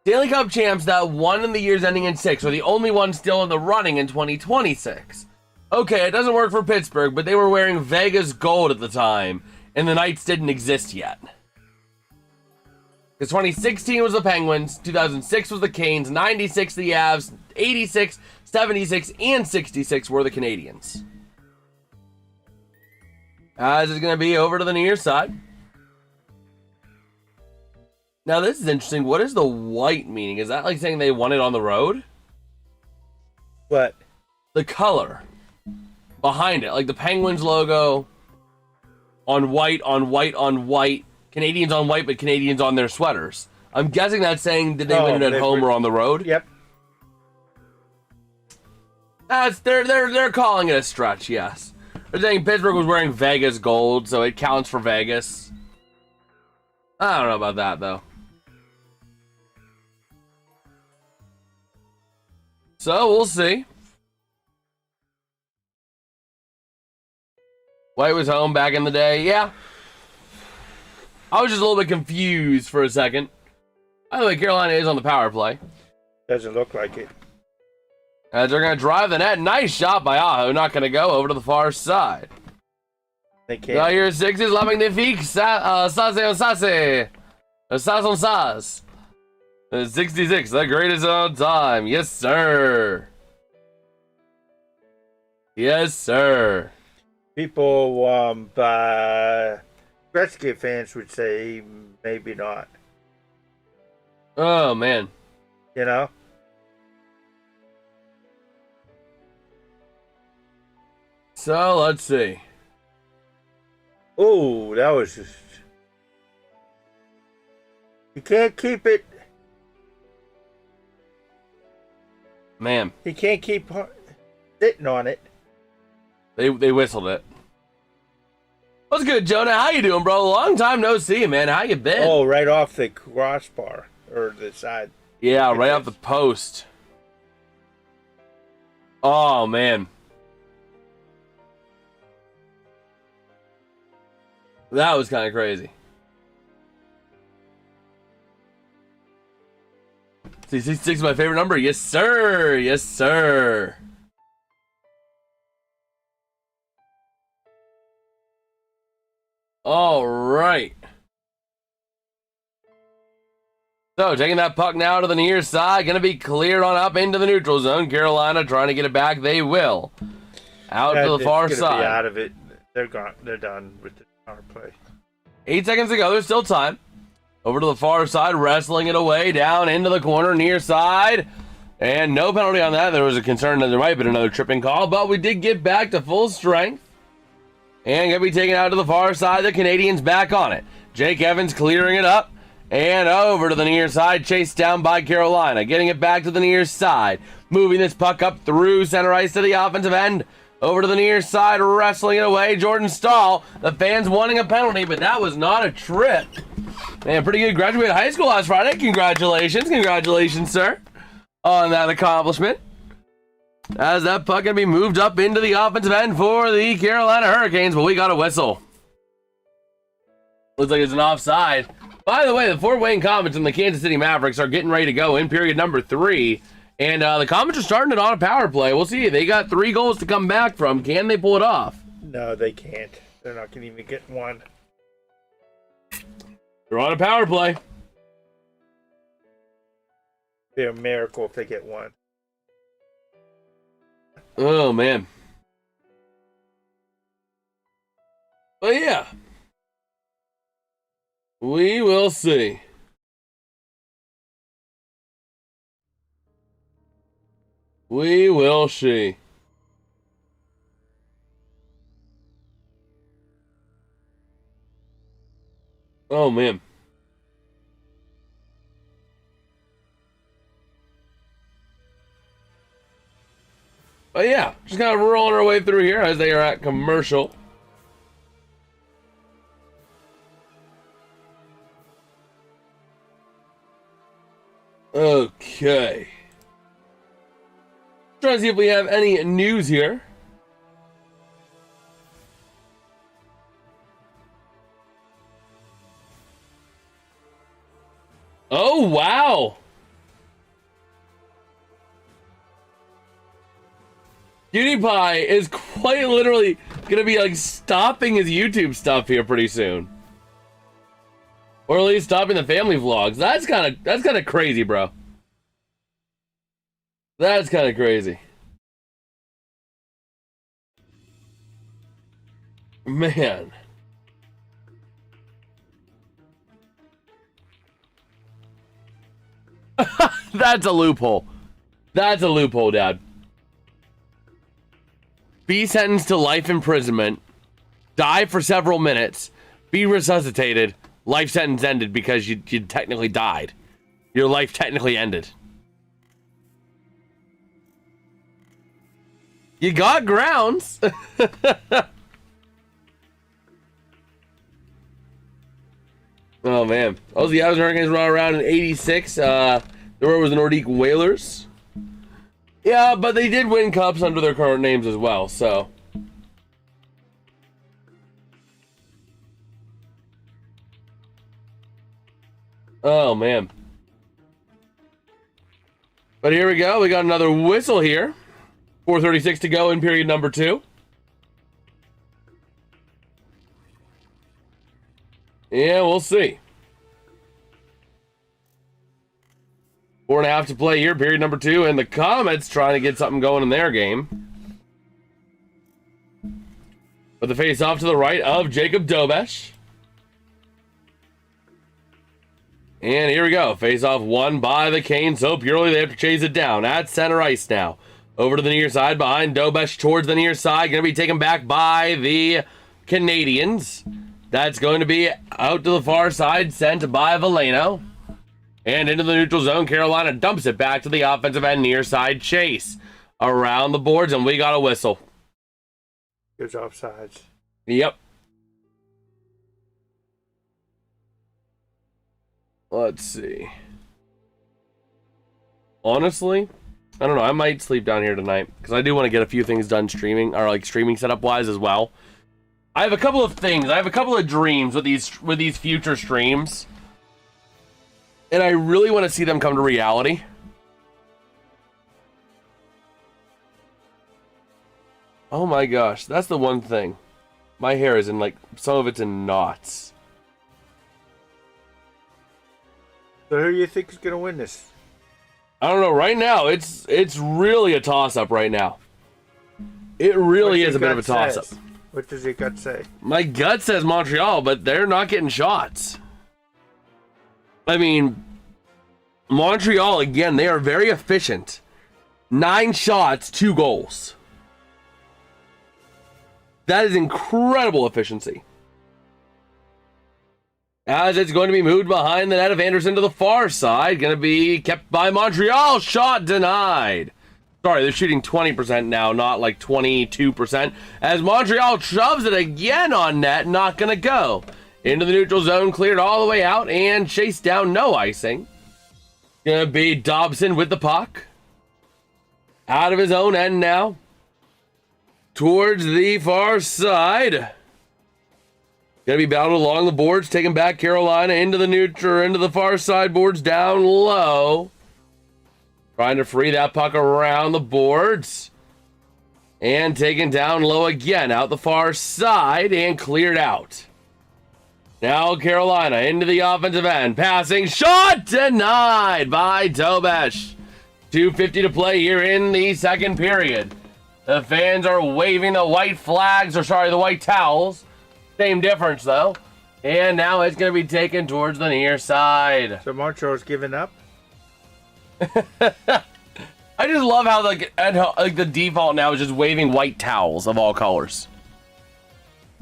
Stanley Cup champs that won in the years ending in 6 are the only ones still in the running in 2026. Okay, it doesn't work for Pittsburgh, but they were wearing Vegas gold at the time, and the Knights didn't exist yet. Because 2016 was the Penguins, 2006 was the Canes, 96 the Avs, 86, 76, and 66 were the Canadiens. As is going to be over to the near side. Now, this is interesting. What is the white meaning? Is that like saying they won it on the road? What? The color behind it, like the Penguins logo on white, on white, on white. Canadians on white, but Canadians on their sweaters. I'm guessing that's saying did they win it at home or on the road? Yep. They're calling it a stretch, yes. They're saying Pittsburgh was wearing Vegas gold, so it counts for Vegas. I don't know about that, though. So, we'll see. White was home back in the day, yeah. I was just a little bit confused for a second. By the way, Carolina is on the power play. Doesn't look like it. As they're going to drive the net. Nice shot by Aho. Not going to go over to the far side. They can't. Now here 6 is la magnifique. Sase on Sase. Sase on Sase. 66, the greatest of time. Yes, sir. Yes, sir. People, Gretzky fans would say maybe not. Oh, man. You know? So, let's see. Oh, that was just... You can't keep it... Man. You can't keep sitting on it. They whistled it. What's good, Jonah? How you doing, bro? Long time no see, man. How you been? Oh, right off the crossbar. Or the side. Yeah, right off the post. Oh, man. That was kind of crazy. 66 is my favorite number. Yes, sir. Yes, sir. All right. So, taking that puck now to the near side. Going to be cleared on up into the neutral zone. Carolina trying to get it back. They will. Out to the far side. Be out of it. They're gone. They're done with the power play. 8 seconds to go. There's still time. Over to the far side. Wrestling it away. Down into the corner. Near side. And no penalty on that. There was a concern that there might have been another tripping call. But we did get back to full strength. And going to be taken out to the far side. The Canadians back on it. Jake Evans clearing it up. And over to the near side. Chased down by Carolina. Getting it back to the near side. Moving this puck up through center ice to the offensive end. Over to the near side. Wrestling it away. Jordan Stahl. The fans wanting a penalty. But that was not a trip. Man, pretty good. Graduated high school last Friday. Congratulations. Congratulations, sir. On that accomplishment. As that puck going to be moved up into the offensive end for the Carolina Hurricanes, but we got a whistle. Looks like it's an offside. By the way, the Fort Wayne Comets and the Kansas City Mavericks are getting ready to go in period number 3. And the Comets are starting it on a power play. We'll see. They got 3 goals to come back from. Can they pull it off? No, they can't. They're not going to even get one. They're on a power play. Be a miracle if they get one. Oh, man. But yeah. We will see. We will see. Oh, man. But yeah, just kind of rolling our way through here as they are at commercial. Okay. Trying to see if we have any news here. Oh, wow. PewDiePie is quite literally going to be like stopping his YouTube stuff here pretty soon. Or at least stopping the family vlogs. That's kind of crazy, bro. That's kind of crazy. Man. That's a loophole. That's a loophole, Dad. Be sentenced to life imprisonment. Die for several minutes. Be resuscitated. Life sentence ended because you technically died. Your life technically ended. You got grounds. Oh, man. Oh, the Avs Hurricanes run around in 86. There was the Nordique Whalers. Yeah, but they did win cups under their current names as well, so. Oh, man. But here we go. We got another whistle here. 4:36 to go in period number 2. Yeah, we'll see. 4.5 to play here, period number 2, and the Comets trying to get something going in their game. But the face off to the right of Jacob Dobesh. And here we go. Face off won by the Canes so purely they have to chase it down at center ice now. Over to the near side behind Dobesh towards the near side. Going to be taken back by the Canadiens. That's going to be out to the far side, sent by Veleno. And into the neutral zone, Carolina dumps it back to the offensive end, near side chase. Around the boards, and we got a whistle. Goes offsides. Yep. Let's see. Honestly, I don't know. I might sleep down here tonight, because I do want to get a few things done streaming, or like streaming setup-wise as well. I have a couple of things. I have a couple of dreams with these future streams. And I really want to see them come to reality. Oh my gosh, that's the one thing. My hair is in like, some of it's in knots. So who do you think is going to win this? I don't know. Right now, it's really a toss-up right now. It really is a bit of a toss-up. What does your gut say? My gut says Montreal, but they're not getting shots. I mean, Montreal, again, they are very efficient. 9 shots, 2 goals. That is incredible efficiency. As it's going to be moved behind the net of Anderson to the far side. Going to be kept by Montreal. Shot denied. Sorry, they're shooting 20% now, not like 22%. As Montreal shoves it again on net. Not going to go. Into the neutral zone, cleared all the way out, and chased down, no icing. Going to be Dobson with the puck. Out of his own end now. Towards the far side. Going to be battled along the boards, taking back Carolina into the neutral, into the far side boards, down low. Trying to free that puck around the boards. And taken down low again, out the far side, and cleared out. Now Carolina into the offensive end. Passing. Shot denied by Dobesh. 2:50 to play here in the second period. The fans are waving the white flags, or sorry, the white towels. Same difference, though. And now it's going to be taken towards the near side. So Montreal's giving up? I just love how like the default now is just waving white towels of all colors.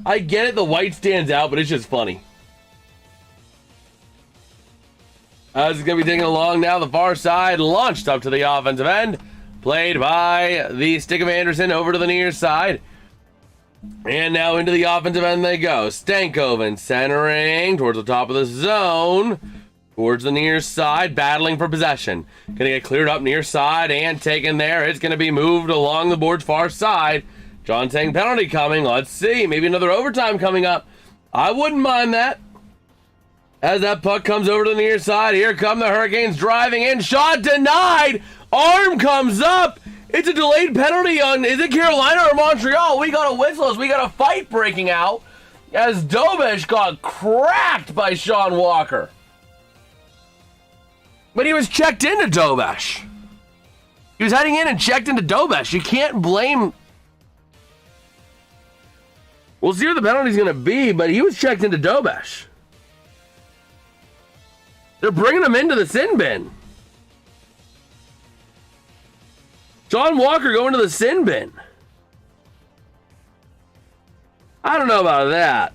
I get it, the white stands out, but it's just funny. It's going to be taken along now, the far side, launched up to the offensive end. Played by the stick of Anderson over to the near side. And now into the offensive end they go. Stankoven centering towards the top of the zone. Towards the near side, battling for possession. Gonna get cleared up near side and taken there. It's gonna be moved along the board's far side. John saying penalty coming. Let's see. Maybe another overtime coming up. I wouldn't mind that. As that puck comes over to the near side, here come the Hurricanes driving in. Shot denied. Arm comes up. It's a delayed penalty on, is it Carolina or Montreal? We got a whistle as we got a fight breaking out as Dobish got cracked by Sean Walker. But he was checked into Dobish. He was heading in and checked into Dobish. You can't blame... We'll see what the penalty's going to be, but he was checked into Dobish. They're bringing him into the sin bin. Sean Walker going to the sin bin. I don't know about that.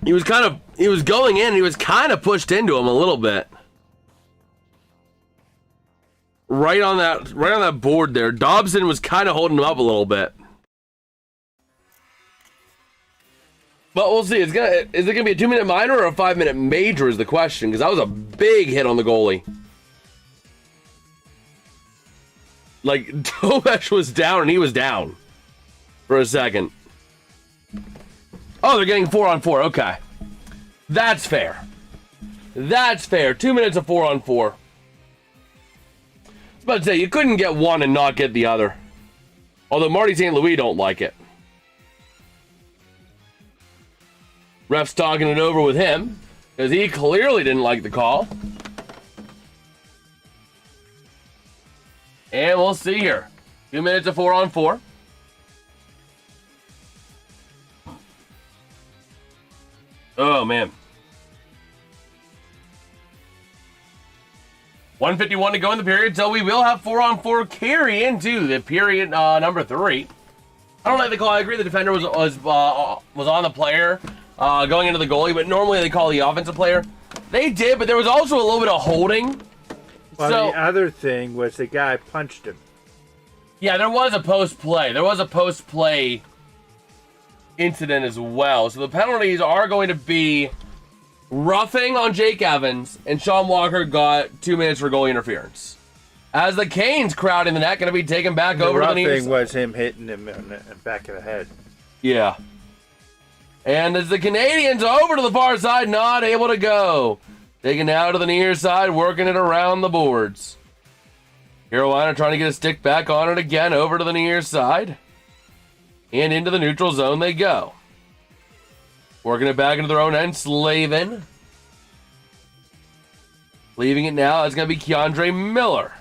He was going in, and he was kind of pushed into him a little bit. Right on that board there. Dobson was kind of holding him up a little bit. But we'll see. Is it going to be a 2-minute minor or a 5-minute major is the question, because that was a big hit on the goalie. Like, Dobesh was down, and he was down for a second. Oh, they're getting 4-on-4. Okay. That's fair. That's fair. 2 minutes of 4-on-4. I was about to say, you couldn't get one and not get the other. Although Marty St. Louis don't like it. Ref's talking it over with him, because he clearly didn't like the call. And we'll see here. 2 minutes of 4-on-4. Oh, man. 1:51 to go in the period, so we will have 4-on-4 carry into the period number 3. I don't like the call. I agree the defender was on the player going into the goalie, but normally they call the offensive player. They did, but there was also a little bit of holding. Well, so, the other thing was the guy punched him. Yeah, there was a post-play. There was a post-play incident as well. So the penalties are going to be roughing on Jake Evans, and Sean Walker got 2 minutes for goalie interference. As the Canes crowd in the net going to be taken back over to the near side. The roughing was him hitting him in the back of the head. Yeah. And as the Canadiens over to the far side, not able to go. Taken out to the near side, working it around the boards. Carolina trying to get a stick back on it again, over to the near side. And into the neutral zone they go. Working it back into their own end, Slavin. Leaving it now, it's going to be Keandre Miller.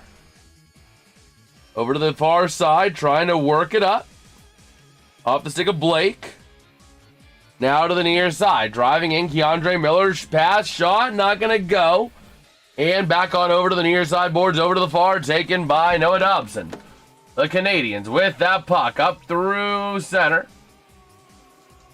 Over to the far side, trying to work it up. Off the stick of Blake. Now to the near side, driving in Keandre Miller's pass, shot, not going to go. And back on over to the near side boards, over to the far, taken by Noah Dobson. The Canadiens with that puck up through center.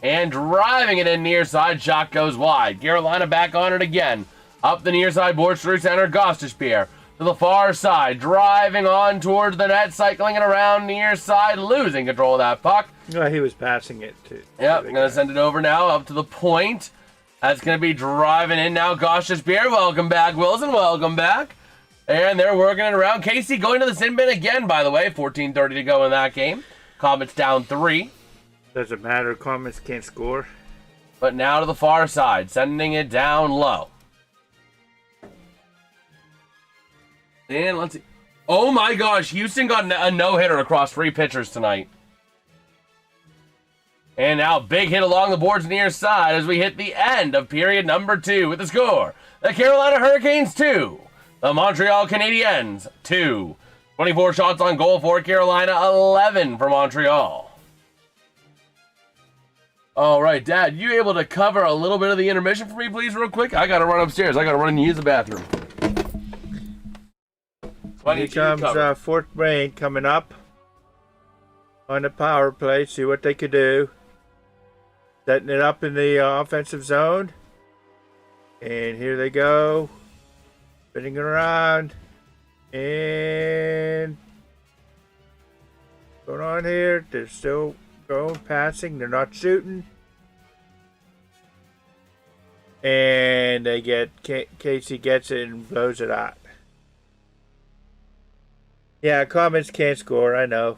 And driving it in near side, shot goes wide. Carolina back on it again. Up the near side boards through center, Gostisbehere. To the far side, driving on towards the net, cycling it around near side, losing control of that puck. Well, he was passing it to. Yep, I'm going to send it over now up to the point. That's going to be driving in now. Gostisbehere, welcome back. Wilson, welcome back. And they're working it around. Casey going to the sin bin again, by the way. 14:30 to go in that game. Comets down 3. Doesn't matter. Comets can't score. But now to the far side, sending it down low. And let's see. Oh my gosh, Houston got a no-hitter across 3 pitchers tonight. And now big hit along the boards near side as we hit the end of period number 2 with the score. The Carolina Hurricanes 2. The Montreal Canadiens 2. 24 shots on goal for Carolina, 11 for Montreal. All right, Dad, you able to cover a little bit of the intermission for me, please, real quick? I got to run upstairs. I got to run and use the bathroom. Here comes Fort Wayne coming up on the power play. See what they could do. Setting it up in the offensive zone. And here they go. Spinning it around. And going on here, they're still going, passing, they're not shooting. And they get, Casey gets it and blows it out. Yeah, Comets can't score, I know.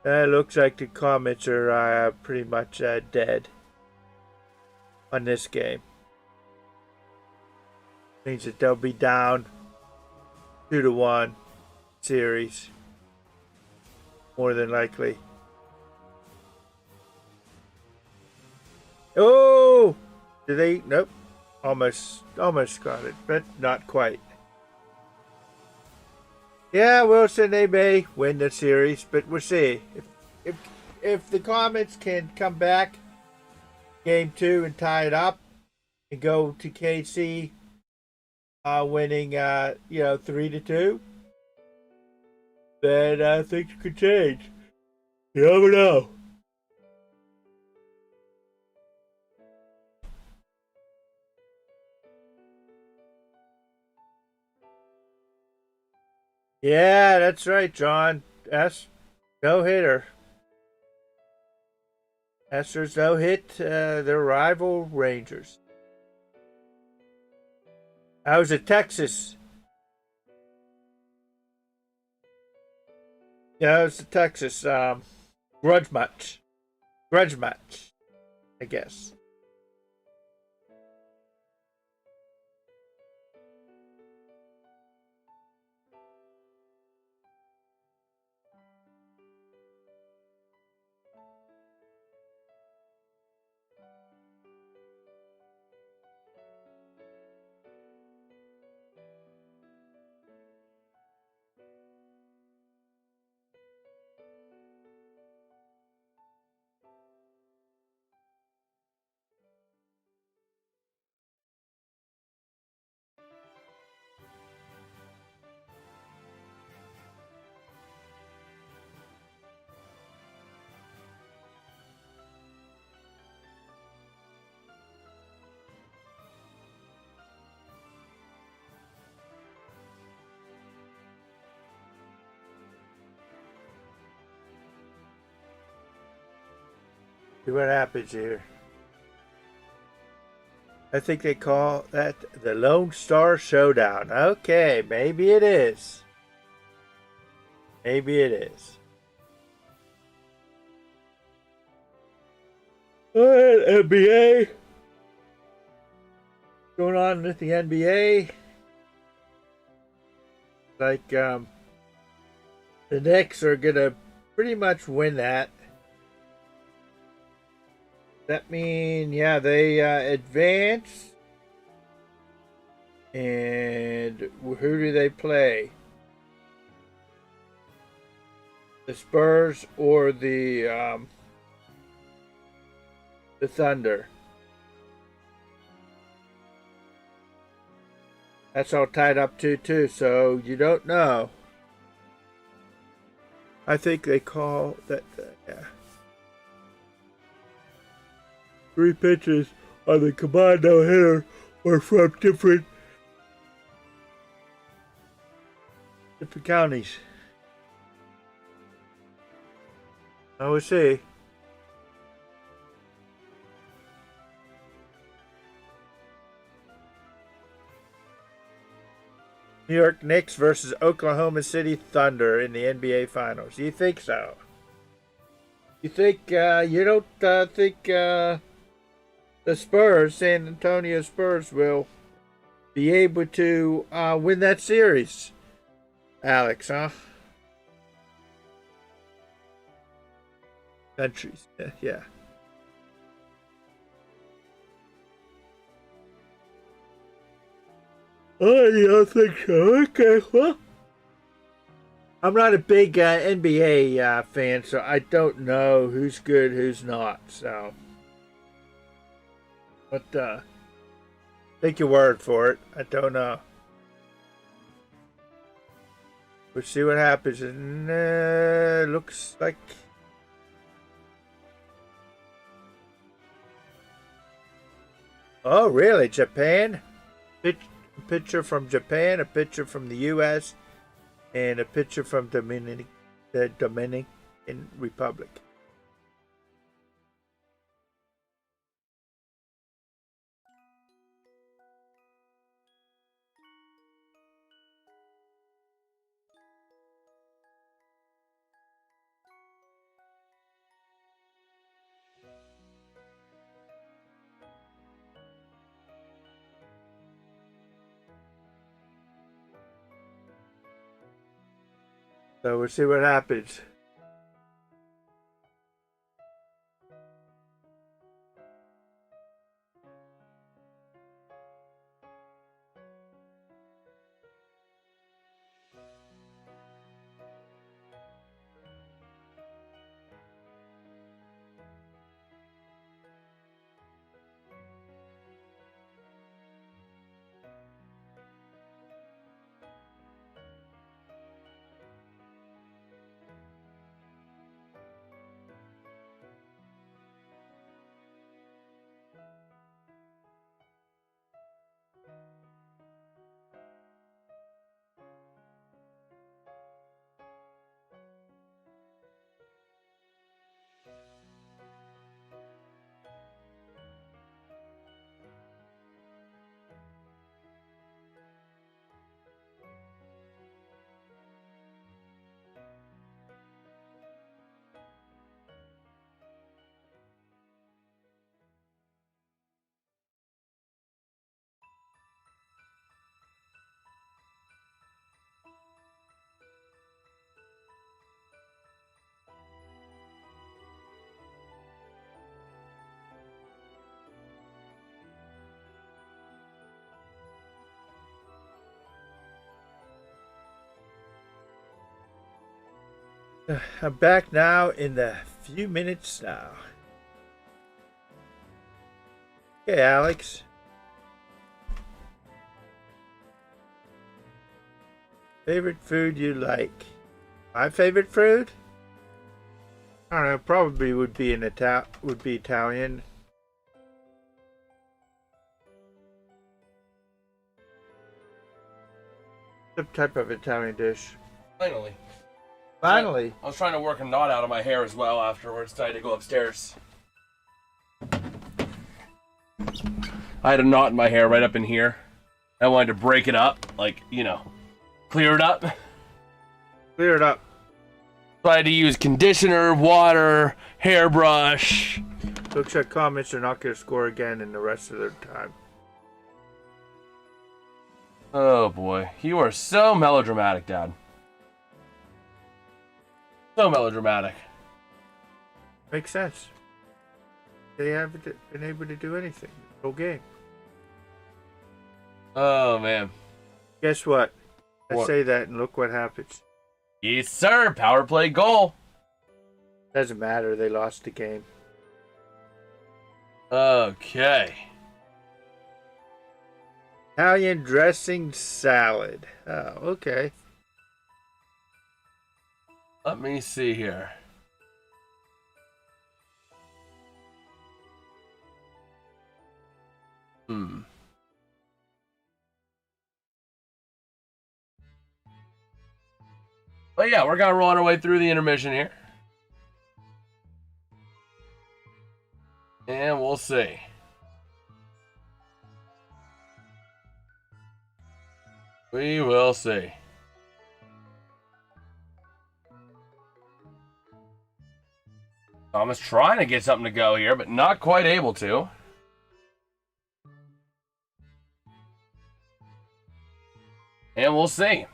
Looks like the Comets are pretty much dead on this game. Means that they'll be down 2-1 series. More than likely. Oh! Did they? Nope. Almost got it, but not quite. Yeah, Wilson, they may win the series, but we'll see. If the Comets can come back game 2 and tie it up and go to KC winning 3-2, then things could change. You never know. Yeah, that's right, John. That's no hitter. Astros no hit their rival Rangers. How's it, Texas? Yeah, it's the Texas grudge match, I guess. See what happens here. I think they call that the Lone Star Showdown. Okay, maybe it is. Maybe it is. Alright, NBA. Going on with the NBA. Like, the Knicks are gonna pretty much win that. That means, yeah, they advance. And who do they play? The Spurs or the Thunder? That's all tied up 2-2, so you don't know. I think they call that, yeah. 3 pitches on the combined no-hitter were from different counties. I will see. New York Knicks versus Oklahoma City Thunder in the NBA Finals. You think so? You think you don't think the Spurs, San Antonio Spurs, will be able to win that series, Alex? Huh? Countries, yeah. Oh, you don't think so? Okay, well, I'm not a big NBA fan, so I don't know who's good, who's not. So, but take your word for it. I don't know. We'll see what happens. And looks like Oh, really? Japan? A picture from Japan, a picture from the U.S., and a picture from the Dominican Republic. So we'll see what happens. I'm back now in the few minutes now. Okay, Alex. Favorite food you like? My favorite food? I don't know. Probably would be Italian. Some type of Italian dish. Finally. I was trying to work a knot out of my hair as well afterwards. So I had to go upstairs. I had a knot in my hair right up in here. I wanted to break it up, like, you know, clear it up. Clear it up. So I had to use conditioner, water, hairbrush. Looks like Comets are not going to score again in the rest of their time. Oh boy, you are so melodramatic, Dad. So melodramatic. Makes sense. They haven't been able to do anything the whole game. Oh man. Guess what? I What? say that and look what happens. Yes, sir. Power play goal. Doesn't matter. They lost the game. Okay. Italian dressing salad. Oh, okay. Let me see here. But yeah, we're gonna roll our way through the intermission here. And we'll see. We will see. Thomas trying to get something to go here, but not quite able to. And we'll see.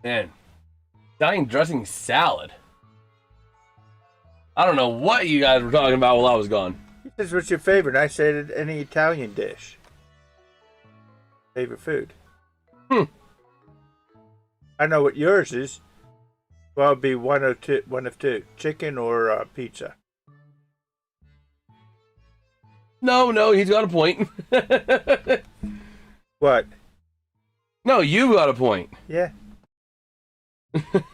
Man, Italian dressing salad. I don't know what you guys were talking about while I was gone. He says, what's your favorite? I said any Italian dish. Favorite food. I know what yours is. Well, it'd be one of two. Chicken or pizza. No, he's got a point. What? No, you got a point. Yeah.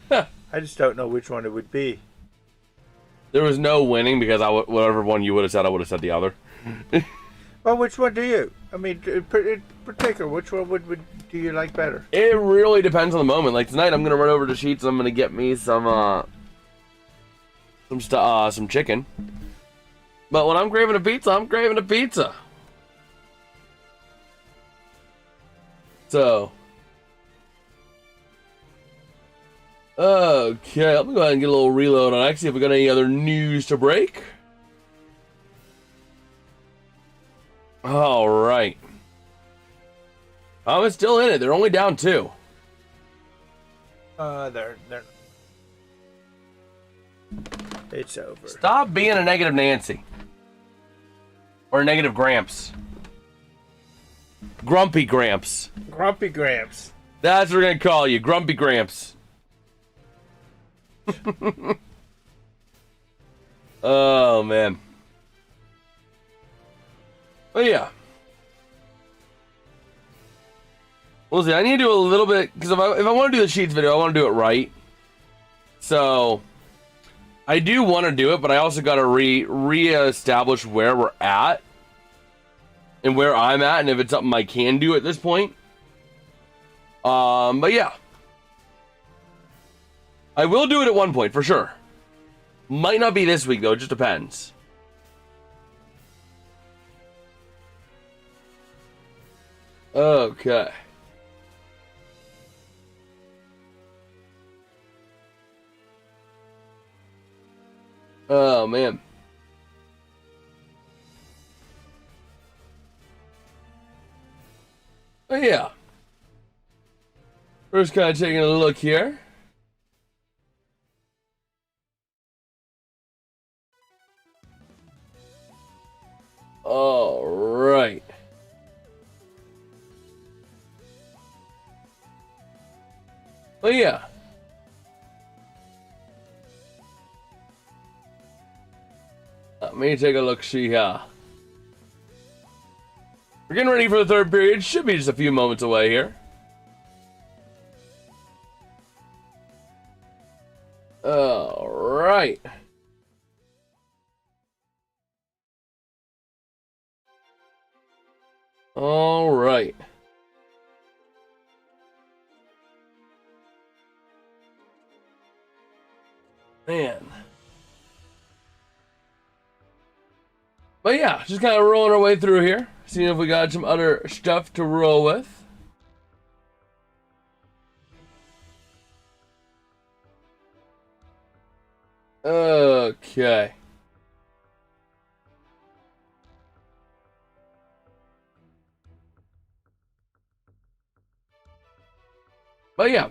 I just don't know which one it would be. There was no winning because whatever one you would have said, I would have said the other. Well, Well, which one do you? I mean, in particular, which one do you like better? It really depends on the moment. Like tonight, I'm gonna run over to Sheets. I'm gonna get me some chicken. But when I'm craving a pizza, I'm craving a pizza. So, okay, let me go ahead and get a little reload on X, see if we got any other news to break. All right. It's still in it. They're only down 2. They're. It's over. Stop being a negative Nancy. Or a negative Gramps. Grumpy Gramps. Grumpy Gramps. That's what we're gonna call you, Grumpy Gramps. Oh man. Oh yeah. We'll see. I need to do a little bit because if I want to do the Sheets video, I want to do it right. So I do want to do it, but I also got to reestablish where we're at and where I'm at, and if it's something I can do at this point. But yeah, I will do it at one point for sure. Might not be this week though. It just depends. Okay. Oh man. Oh yeah. First, kind of taking a look here. All right. Oh yeah. Let me take a look, see here. We're getting ready for the third period. Should be just a few moments away here. All right. All right. Man. But yeah, just kind of rolling our way through here. Seeing if we got some other stuff to roll with. Okay. But yeah.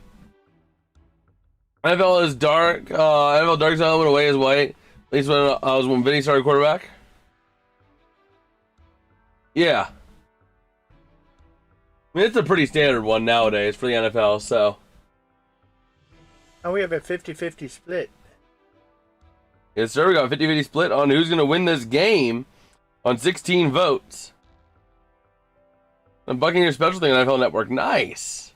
NFL is dark. NFL dark zone went away as white. At least when Vinny started quarterback. Yeah. I mean, it's a pretty standard one nowadays for the NFL, so. And we have a 50-50 split. Yes, sir. We got a 50-50 split on who's going to win this game on 16 votes. And Buccaneers special thing on NFL Network. Nice.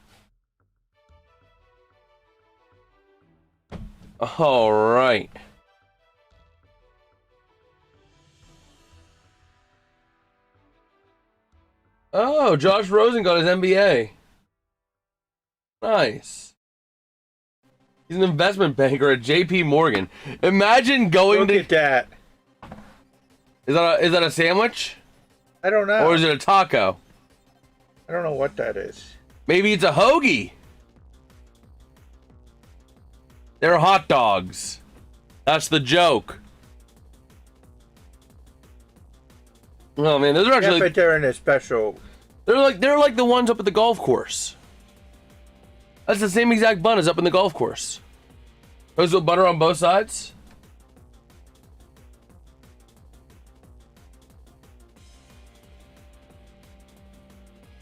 All right. Oh, Josh Rosen got his MBA. Nice. He's an investment banker at JP Morgan. Imagine going Look at that. Is that a sandwich? I don't know. Or is it a taco? I don't know what that is. Maybe it's a hoagie. They're hot dogs. That's the joke. Oh man, those are actually. Yeah, but they're in a special. They're like the ones up at the golf course. That's the same exact bun as up in the golf course. Those with butter on both sides.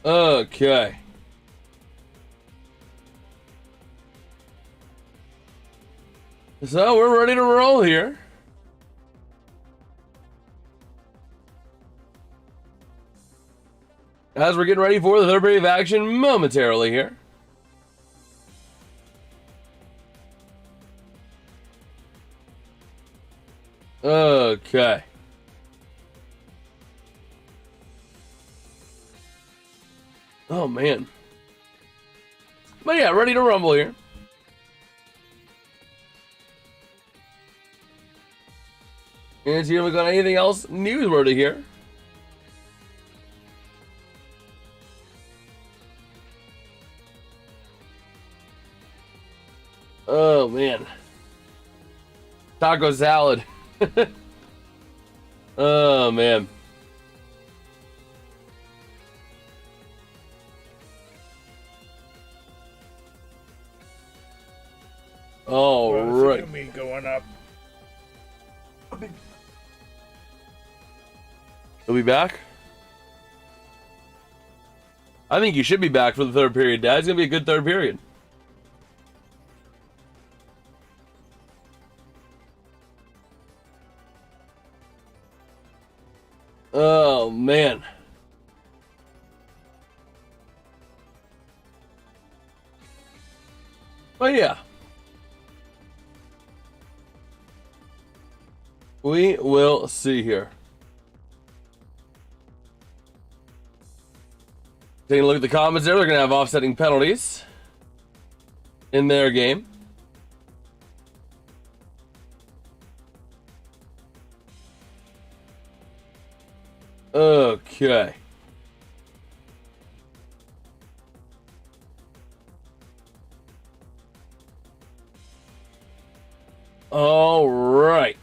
Okay. So we're ready to roll here. As we're getting ready for the third period of action momentarily here. Okay. Oh, man. But yeah, ready to rumble here. And see if we got anything else newsworthy here. Oh, man. Taco salad. Oh, man. All right. Me going up. He'll be back? I think you should be back for the third period, Dad. It's going to be a good third period. Oh, man. Oh, yeah. We will see here. Taking a look at the comments there, they're going to have offsetting penalties in their game. Okay. All right.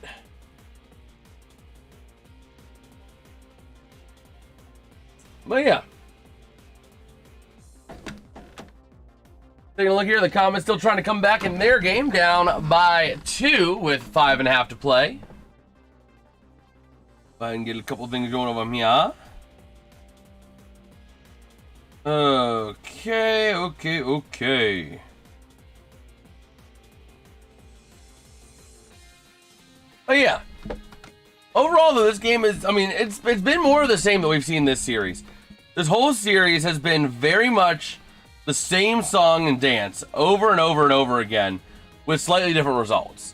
But yeah. Taking a look here, the Comets still trying to come back in their game, down by 2 with 5.5 to play. Go ahead and get a couple things going over here. Okay. Oh yeah. Overall, though, this game is, I mean, it's been more of the same that we've seen this series. This whole series has been very much the same song and dance over and over and over again with slightly different results.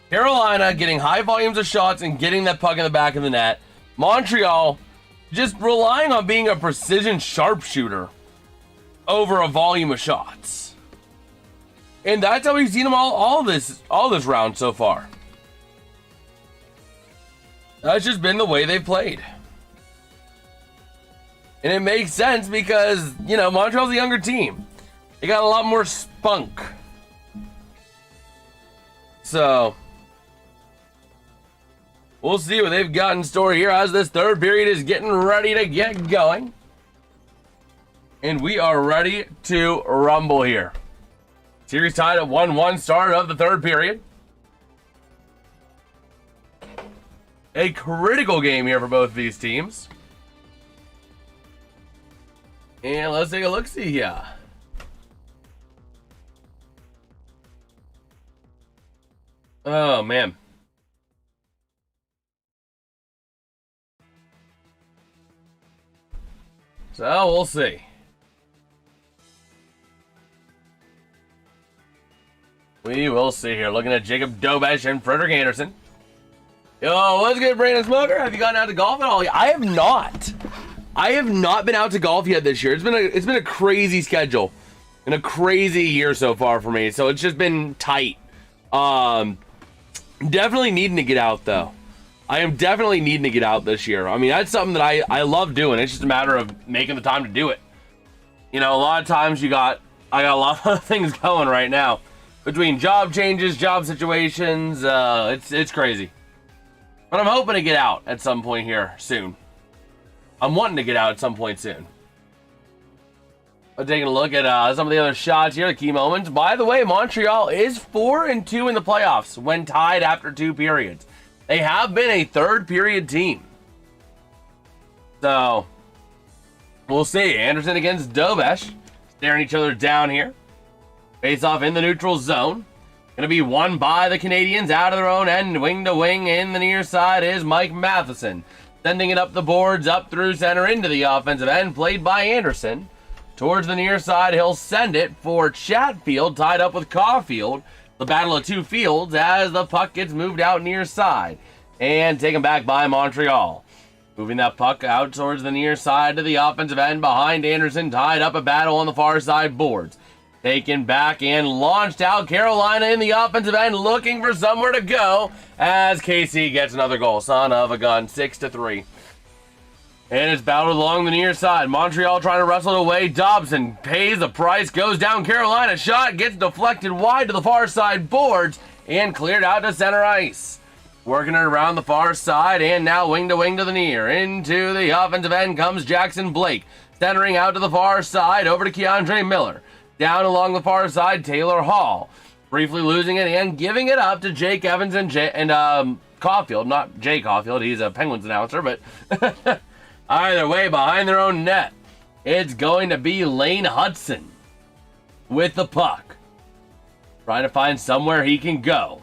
Carolina getting high volumes of shots and getting that puck in the back of the net. Montreal just relying on being a precision sharpshooter over a volume of shots. And that's how we've seen them all this round so far. That's just been the way they've played. And it makes sense because, you know, Montreal's a younger team. They got a lot more spunk. So, we'll see what they've got in store here as this third period is getting ready to get going. And we are ready to rumble here. Series tied at 1-1, start of the third period. A critical game here for both of these teams. And let's take a look-see here. Oh, man. So, we'll see. We will see here. Looking at Jacob Dobesh and Frederick Anderson. Yo, what's good, Brandon Smoker? Have you gotten out to golf at all? I have not. I have not been out to golf yet this year. It's been a crazy schedule and a crazy year so far for me. So it's just been tight. Definitely needing to get out though. I am definitely needing to get out this year. I mean, that's something that I love doing. It's just a matter of making the time to do it. You know, a lot of times I got a lot of things going right now between job changes, job situations. It's crazy. But I'm hoping to get out at some point here soon. I'm wanting to get out at some point soon. I'm taking a look at some of the other shots here, the key moments. By the way, Montreal is 4-2 in the playoffs when tied after 2 periods. They have been a third period team. So, we'll see. Anderson against Dobesh. Staring each other down here. Face off in the neutral zone. Going to be won by the Canadiens out of their own end. Wing to wing in the near side is Mike Matheson. Sending it up the boards, up through center into the offensive end. Played by Anderson. Towards the near side, he'll send it for Chatfield. Tied up with Caulfield. The battle of 2 fields as the puck gets moved out near side. And taken back by Montreal. Moving that puck out towards the near side to the offensive end behind Anderson. Tied up a battle on the far side boards. Taken back and launched out. Carolina in the offensive end looking for somewhere to go as KC gets another goal. Son of a gun, 6-3. And it's battled along the near side. Montreal trying to wrestle it away. Dobson pays the price, goes down. Carolina shot, gets deflected wide to the far side boards and cleared out to center ice. Working it around the far side and now wing to the near. Into the offensive end comes Jackson Blake. Centering out to the far side over to Keandre Miller. Down along the far side, Taylor Hall. Briefly losing it and giving it up to Jake Evans and Caulfield. Not Jay Caulfield, he's a Penguins announcer, but either way, behind their own net, it's going to be Lane Hudson with the puck. Trying to find somewhere he can go.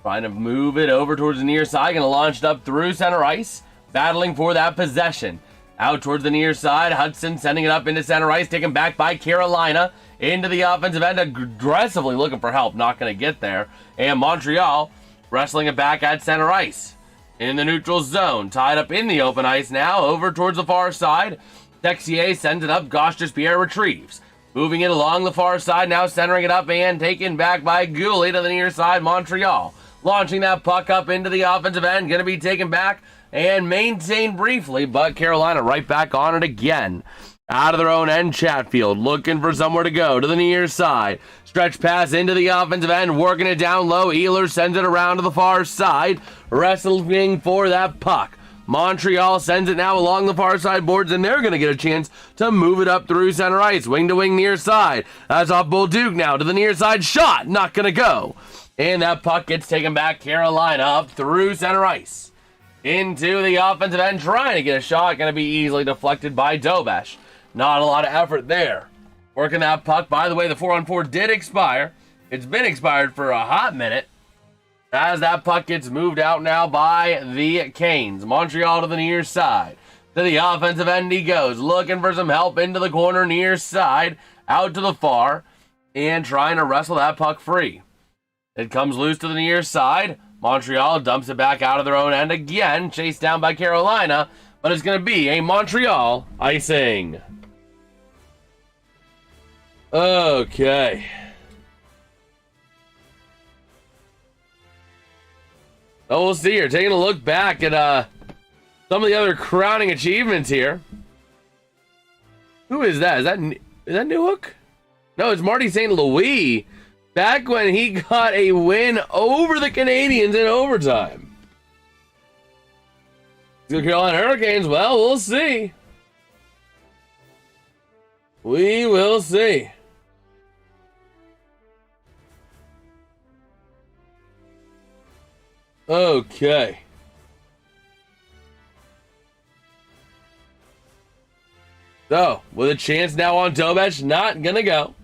Trying to move it over towards the near side. Going to launch it up through center ice. Battling for that possession. Out towards the near side. Hudson sending it up into center ice. Taken back by Carolina. Into the offensive end. Aggressively looking for help. Not going to get there. And Montreal wrestling it back at center ice. In the neutral zone. Tied up in the open ice now. Over towards the far side. Texier sends it up. Gauche-Pierre retrieves. Moving it along the far side. Now centering it up and taken back by Goulet to the near side. Montreal. Launching that puck up into the offensive end. Going to be taken back and maintained briefly, but Carolina right back on it again. Out of their own end, Chatfield looking for somewhere to go to the near side. Stretch pass into the offensive end, working it down low. Ehlers sends it around to the far side, wrestling for that puck. Montreal sends it now along the far side boards, and they're going to get a chance to move it up through center ice. Wing to wing near side. That's off Bolduc now to the near side. Shot, not going to go. And that puck gets taken back. Carolina up through center ice. Into the offensive end, trying to get a shot. Going to be easily deflected by Dobesh. Not a lot of effort there. Working that puck. By the way, the 4-on-4 did expire. It's been expired for a hot minute. As that puck gets moved out now by the Canes. Montreal to the near side. To the offensive end he goes. Looking for some help into the corner near side. Out to the far. And trying to wrestle that puck free. It comes loose to the near side. Montreal dumps it back out of their own end again. Chased down by Carolina. But it's going to be a Montreal icing. Okay. Oh, we'll see here. Taking a look back at some of the other crowning achievements here. Who is that? Is that Newhook? No, it's Marty St. Louis. Back when he got a win over the Canadiens in overtime. The Carolina Hurricanes, well, we'll see. We will see. Okay. So, with a chance now on Dobesh, not gonna go.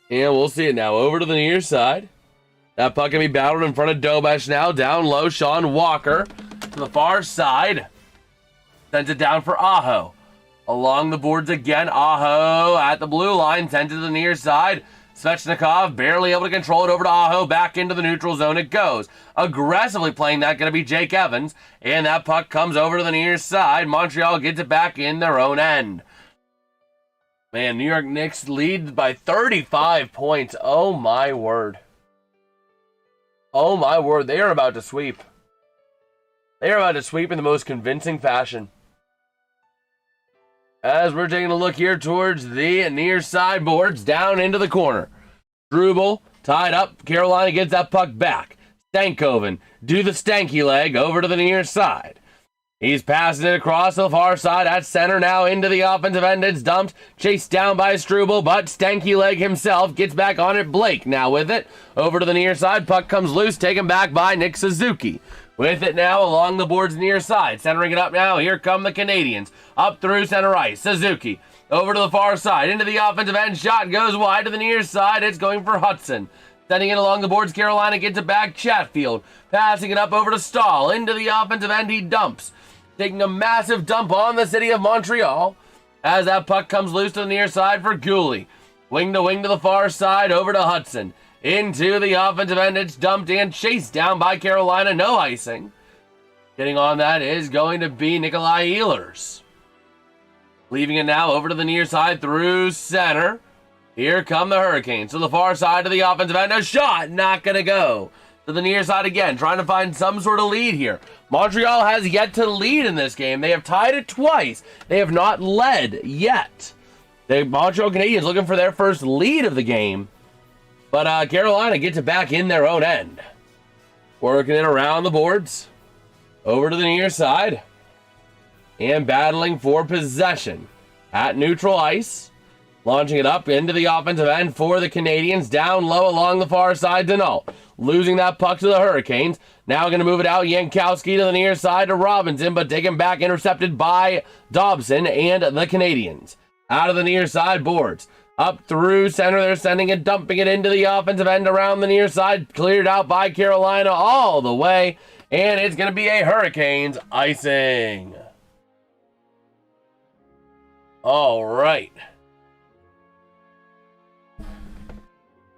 And we'll see it now. Over to the near side. That puck can be battled in front of Dobesh now. Down low, Sean Walker to the far side. Sends it down for Aho. Along the boards again. Aho at the blue line. Sends it to the near side. Svechnikov barely able to control it over to Aho. Back into the neutral zone it goes. Aggressively playing that going to be Jake Evans. And that puck comes over to the near side. Montreal gets it back in their own end. Man, New York Knicks lead by 35 points. Oh, my word. Oh, my word. They are about to sweep. They are about to sweep in the most convincing fashion. As we're taking a look here towards the near side boards, down into the corner. Struble tied up. Carolina gets that puck back. Stankoven do the stanky leg over to the near side. He's passing it across to the far side at center now into the offensive end. It's dumped, chased down by Struble, but Stanky Leg himself gets back on it. Blake now with it over to the near side. Puck comes loose, taken back by Nick Suzuki. With it now along the boards near side. Centering it up now. Here come the Canadiens. Up through center ice. Suzuki over to the far side. Into the offensive end. Shot goes wide to the near side. It's going for Hudson. Sending it along the boards. Carolina gets it back. Chatfield passing it up over to Stahl. Into the offensive end. He dumps. Taking a massive dump on the city of Montreal. As that puck comes loose to the near side for Goulet. Wing to the far side over to Hudson. Into the offensive end, it's dumped and chased down by Carolina. No icing. Getting on that is going to be Nikolai Ehlers. Leaving it now over to the near side through center. Here come the Hurricanes to the far side of the offensive end. A shot, not going to go. To the near side again, trying to find some sort of lead here. Montreal has yet to lead in this game. They have tied it twice. They have not led yet. The Montreal Canadiens looking for their first lead of the game. But Carolina gets it back in their own end. Working it around the boards. Over to the near side. And battling for possession at neutral ice. Launching it up into the offensive end for the Canadiens. Down low along the far side to Null. Losing that puck to the Hurricanes. Now going to move it out. Jankowski to the near side to Robinson. But taken back. Intercepted by Dobson and the Canadiens. Out of the near side boards. Up through center. They're sending it. Dumping it into the offensive end around the near side. Cleared out by Carolina all the way. And it's going to be a Hurricanes icing. All right.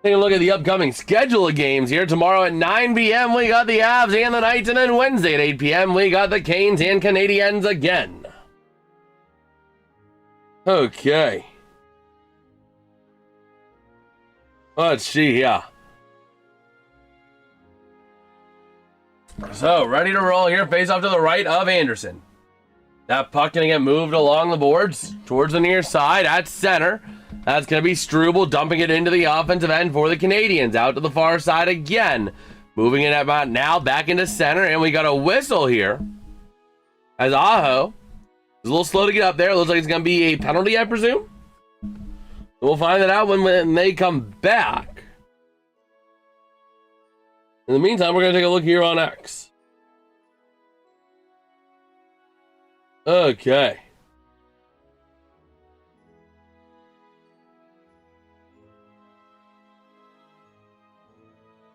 Take a look at the upcoming schedule of games here. Tomorrow at 9 p.m. we got the Avs and the Knights, and then Wednesday at 8 p.m. we got the Canes and Canadiens again. Okay. Let's see here. So, ready to roll here. Face off to the right of Anderson. That puck going to get moved along the boards towards the near side at center. That's going to be Struble dumping it into the offensive end for the Canadiens. Out to the far side again. Moving it about now back into center. And we got a whistle here. As Aho is a little slow to get up there. It looks like it's going to be a penalty, I presume. We'll find that out when they come back. In the meantime, we're going to take a look here on X. Okay.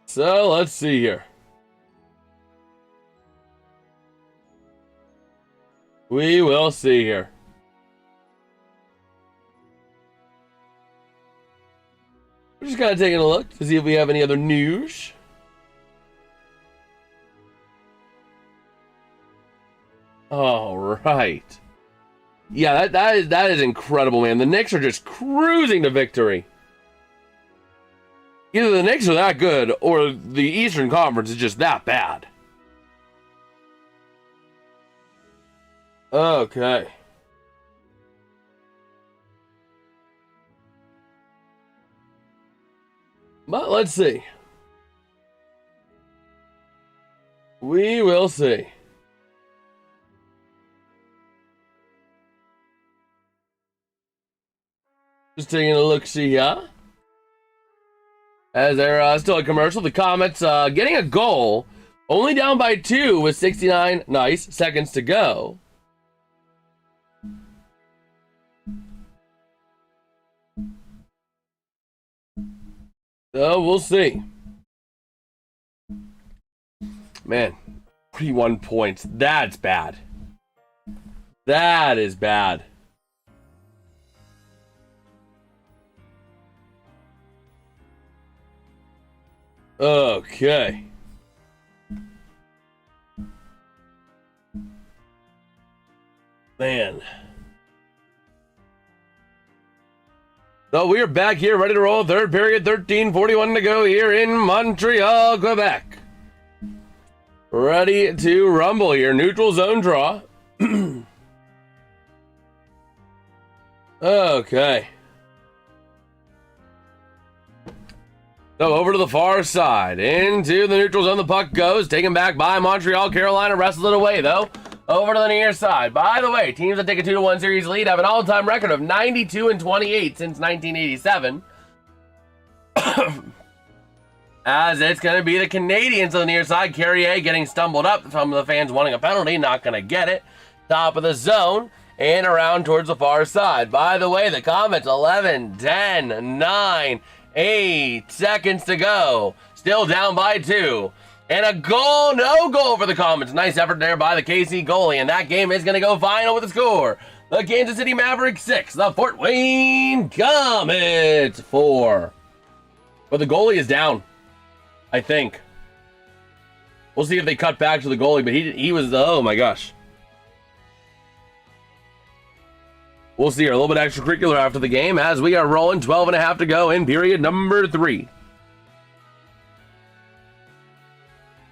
So, let's see here. We will see here. We're just kind of taking a look to see if we have any other news. All right. Yeah, that is incredible, man. The Knicks are just cruising to victory. Either the Knicks are that good, or the Eastern Conference is just that bad. Okay. But let's see. We will see. Just taking a look-see here. As they're still a commercial, the Comets getting a goal. Only down by 2 with 69 seconds to go. So we'll see. Man, 31 points. That's bad. That is bad. Okay. Man. So we are back here, ready to roll. Third period, 13:41 to go here in Montreal, Quebec. Ready to rumble here. Neutral zone draw. Okay. So over to the far side. Into the neutral zone the puck goes. Taken back by Montreal. Carolina wrestled it away, though. Over to the near side. By the way, teams that take a 2-1 series lead have an all-time record of 92-28 since 1987. As it's going to be the Canadiens on the near side. Carrier getting stumbled up. Some of the fans wanting a penalty. Not going to get it. Top of the zone. And around towards the far side. By the way, the Comets 11, 10, 9, 8 seconds to go. Still down by 2. And a goal, no goal for the Comets. Nice effort there by the KC goalie. And that game is going to go final with a score. The Kansas City Mavericks 6. The Fort Wayne Comets 4. But the goalie is down, I think. We'll see if they cut back to the goalie, but he was, oh my gosh. We'll see here. A little bit extracurricular after the game as we are rolling. 12.5 to go in period number 3.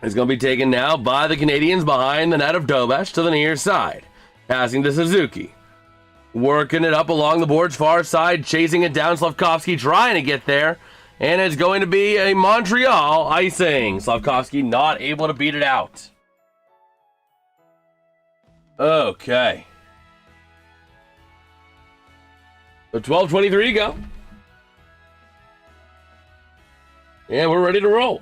It's going to be taken now by the Canadiens behind the net of Dobesh to the near side. Passing to Suzuki. Working it up along the board's far side. Chasing it down. Slavkovsky trying to get there. And it's going to be a Montreal icing. Slavkovsky not able to beat it out. Okay. So 12:23 to go. And we're ready to roll.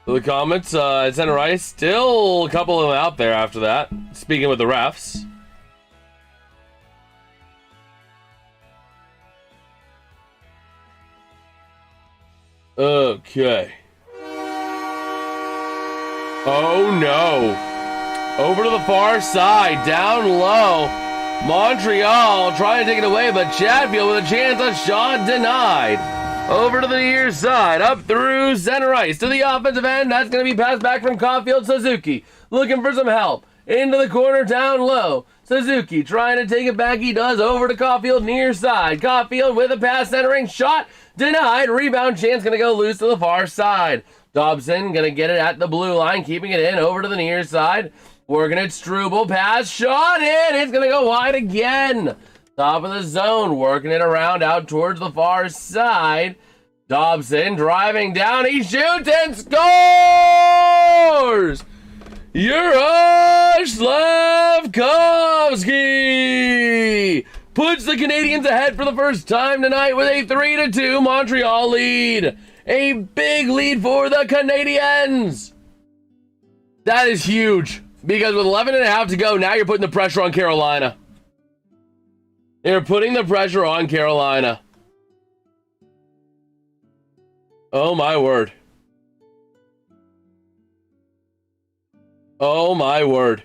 So the comments at center ice, still a couple of them out there after that. Speaking with the refs. Okay. Oh no. Over to the far side, down low. Montreal trying to take it away, but Chatfield with a chance, a shot denied. Over to the near side, up through center ice to the offensive end. That's going to be passed back from Caulfield. Suzuki looking for some help. Into the corner, down low. Suzuki trying to take it back. He does over to Caulfield, near side. Caulfield with a pass, centering, shot denied. Rebound chance going to go loose to the far side. Dobson going to get it at the blue line, keeping it in over to the near side. Working it, Struble, pass, shot in. It's going to go wide again. Top of the zone, working it around out towards the far side. Dobson driving down, he shoots and scores! Juraj Slavkovsky puts the Canadiens ahead for the first time tonight with a 3-2 Montreal lead. A big lead for the Canadiens. That is huge, because with 11.5 to go, now you're putting the pressure on Carolina. They're putting the pressure on Carolina. Oh my word. Oh my word.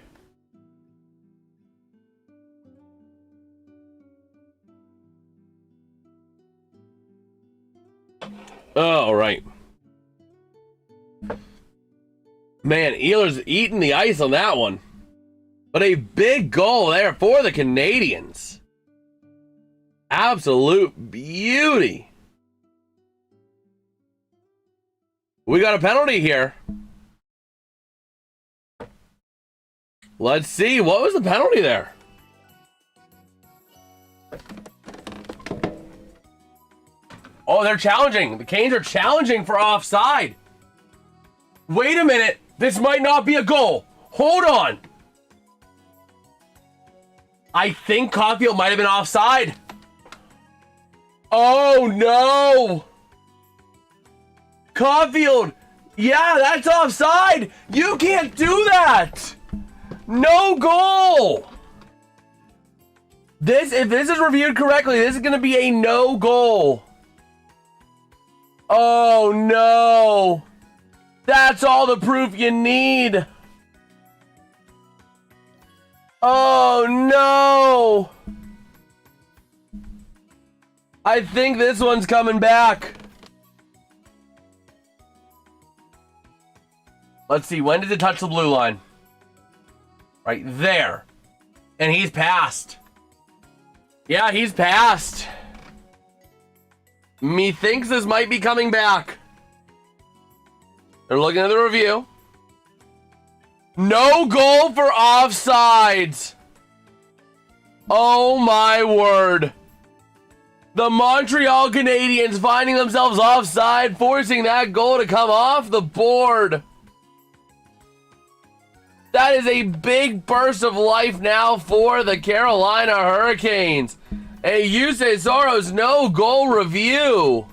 All right. Man, Ehlers eating the ice on that one. But a big goal there for the Canadiens. Absolute beauty. We got a penalty here. Let's see. What was the penalty there? Oh, they're challenging. The Canes are challenging for offside. Wait a minute. This might not be a goal. Hold on. I think Caulfield might have been offside. Oh, no. Caulfield. Yeah, that's offside. You can't do that. No goal. If this is reviewed correctly, this is going to be a no goal. Oh, no. That's all the proof you need. Oh, no. I think this one's coming back. Let's see. When did it touch the blue line? Right there. And he's passed. Yeah, he's passed. Methinks this might be coming back. They're looking at the review. No goal for offsides. Oh my word. The Montreal Canadiens finding themselves offside, forcing that goal to come off the board. That is a big burst of life now for the Carolina Hurricanes. A Yusei Soros no goal review.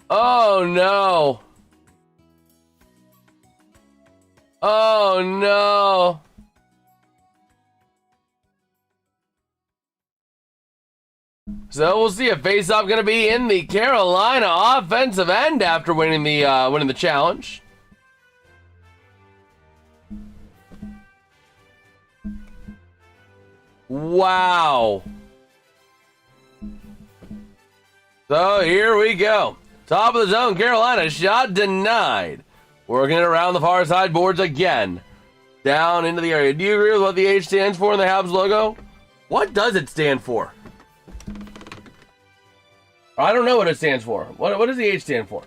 Oh no. Oh no. So we'll see a face-off going to be in the Carolina offensive end after winning the challenge. Wow. So here we go. Top of the zone, Carolina, shot denied. Working it around the far side boards again. Down into the area. Do you agree with what the H stands for in the Habs logo? What does it stand for? I don't know what it stands for. What does the H stand for?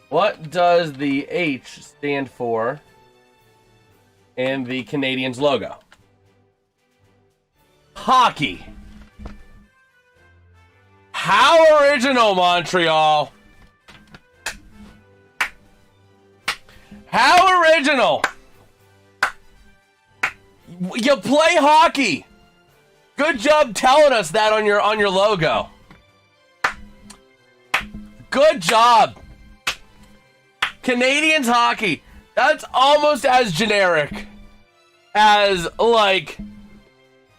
What does the H stand for in the Canadiens logo? Hockey. How original, Montreal. How original. You play hockey. Good job telling us that on your logo. Good job. Canadiens hockey. That's almost as generic as, like,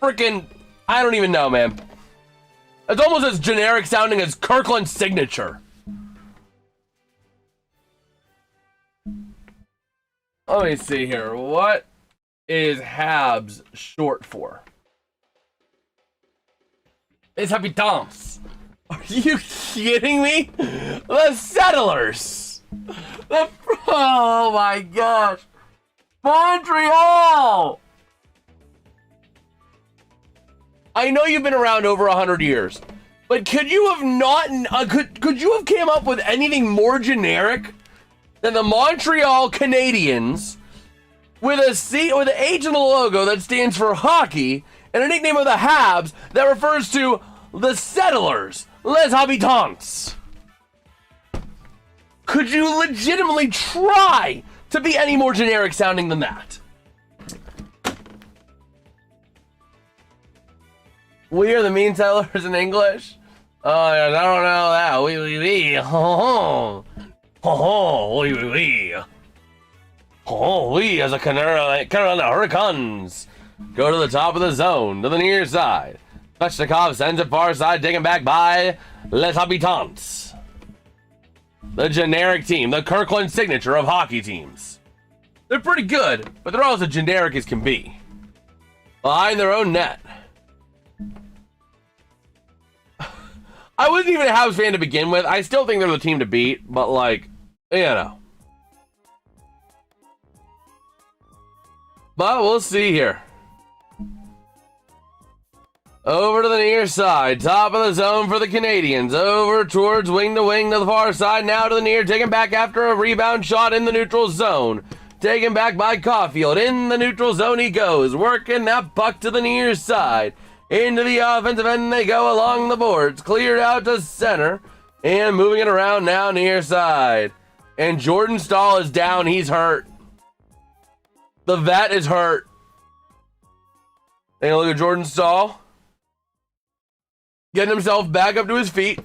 freaking, I don't even know, man. It's almost as generic sounding as Kirkland's signature. Let me see here. What is Habs short for? It's Habitants. Are you kidding me? The Settlers. Oh my gosh. Montreal. I know you've been around over 100 years, but could you have not? Could you have came up with anything more generic than the Montreal Canadiens with a C with an H in the logo that stands for hockey and a nickname of the Habs that refers to the Settlers, Les Habitants? Could you legitimately try to be any more generic sounding than that? We are the mean settlers in English? Oh, yes, I don't know that. We. Ho, ho, we. Oh, we as a Carolina Hurricanes go to the top of the zone, to the near side. Svechnikov sends it far side, taken back by Les Habitants. The generic team, the Kirkland signature of hockey teams. They're pretty good, but they're also generic as can be. Behind their own net. I wasn't even a Habs fan to begin with. I still think they're the team to beat, but, like, you know. But we'll see here. Over to the near side. Top of the zone for the Canadiens. Over towards wing to the far side. Now to the near. Taken back after a rebound shot in the neutral zone. Taken back by Caulfield. In the neutral zone he goes. Working that puck to the near side. Into the offensive end they go along the boards. Cleared out to center. And moving it around now near side. And Jordan Staal is down. He's hurt. The vet is hurt. Take a look at Jordan Staal. Getting himself back up to his feet.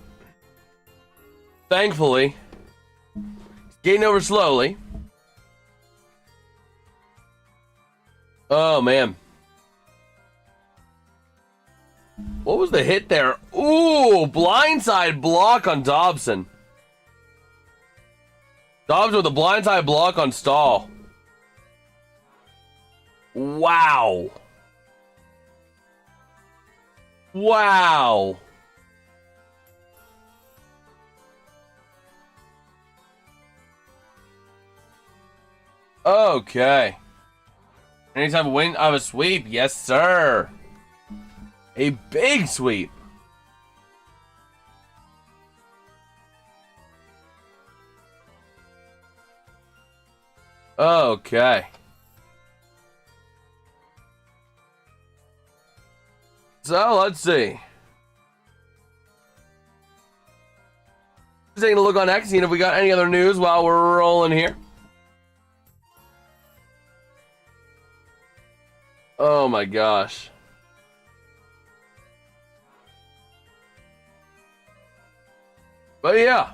Thankfully. Getting over slowly. Oh, man. What was the hit there? Ooh, blindside block on Dobson. Dobson with a blindside block on Staal. Wow. Wow. Okay. Anytime win of a sweep, yes sir. A big sweep. Okay. So let's see. Just taking a look on X, seeing if we got any other news while we're rolling here. Oh my gosh. But yeah,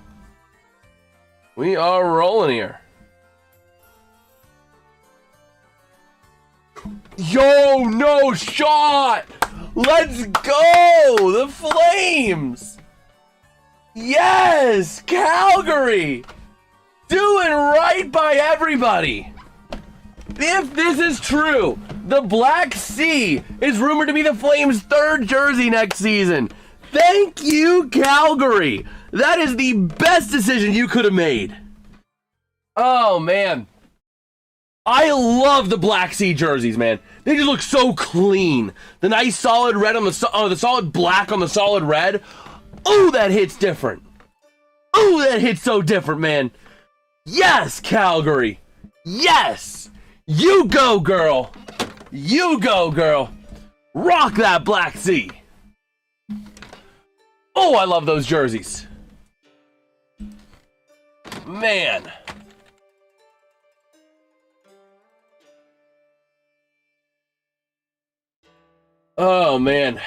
we are rolling here. Yo, no shot! Let's go! The Flames! Yes! Calgary! Doing right by everybody! If this is true, The Black Sea is rumored to be the Flames' third jersey next season. Thank you, Calgary. That is the best decision you could have made. Oh, man. I love the Black Sea jerseys, man. They just look so clean. The nice solid red on the solid black on the solid red. Oh, that hits different. Oh, that hits so different, man. Yes, Calgary. Yes. You go, girl. You go, girl. Rock that Black Sea. Oh, I love those jerseys. Man. Oh, man.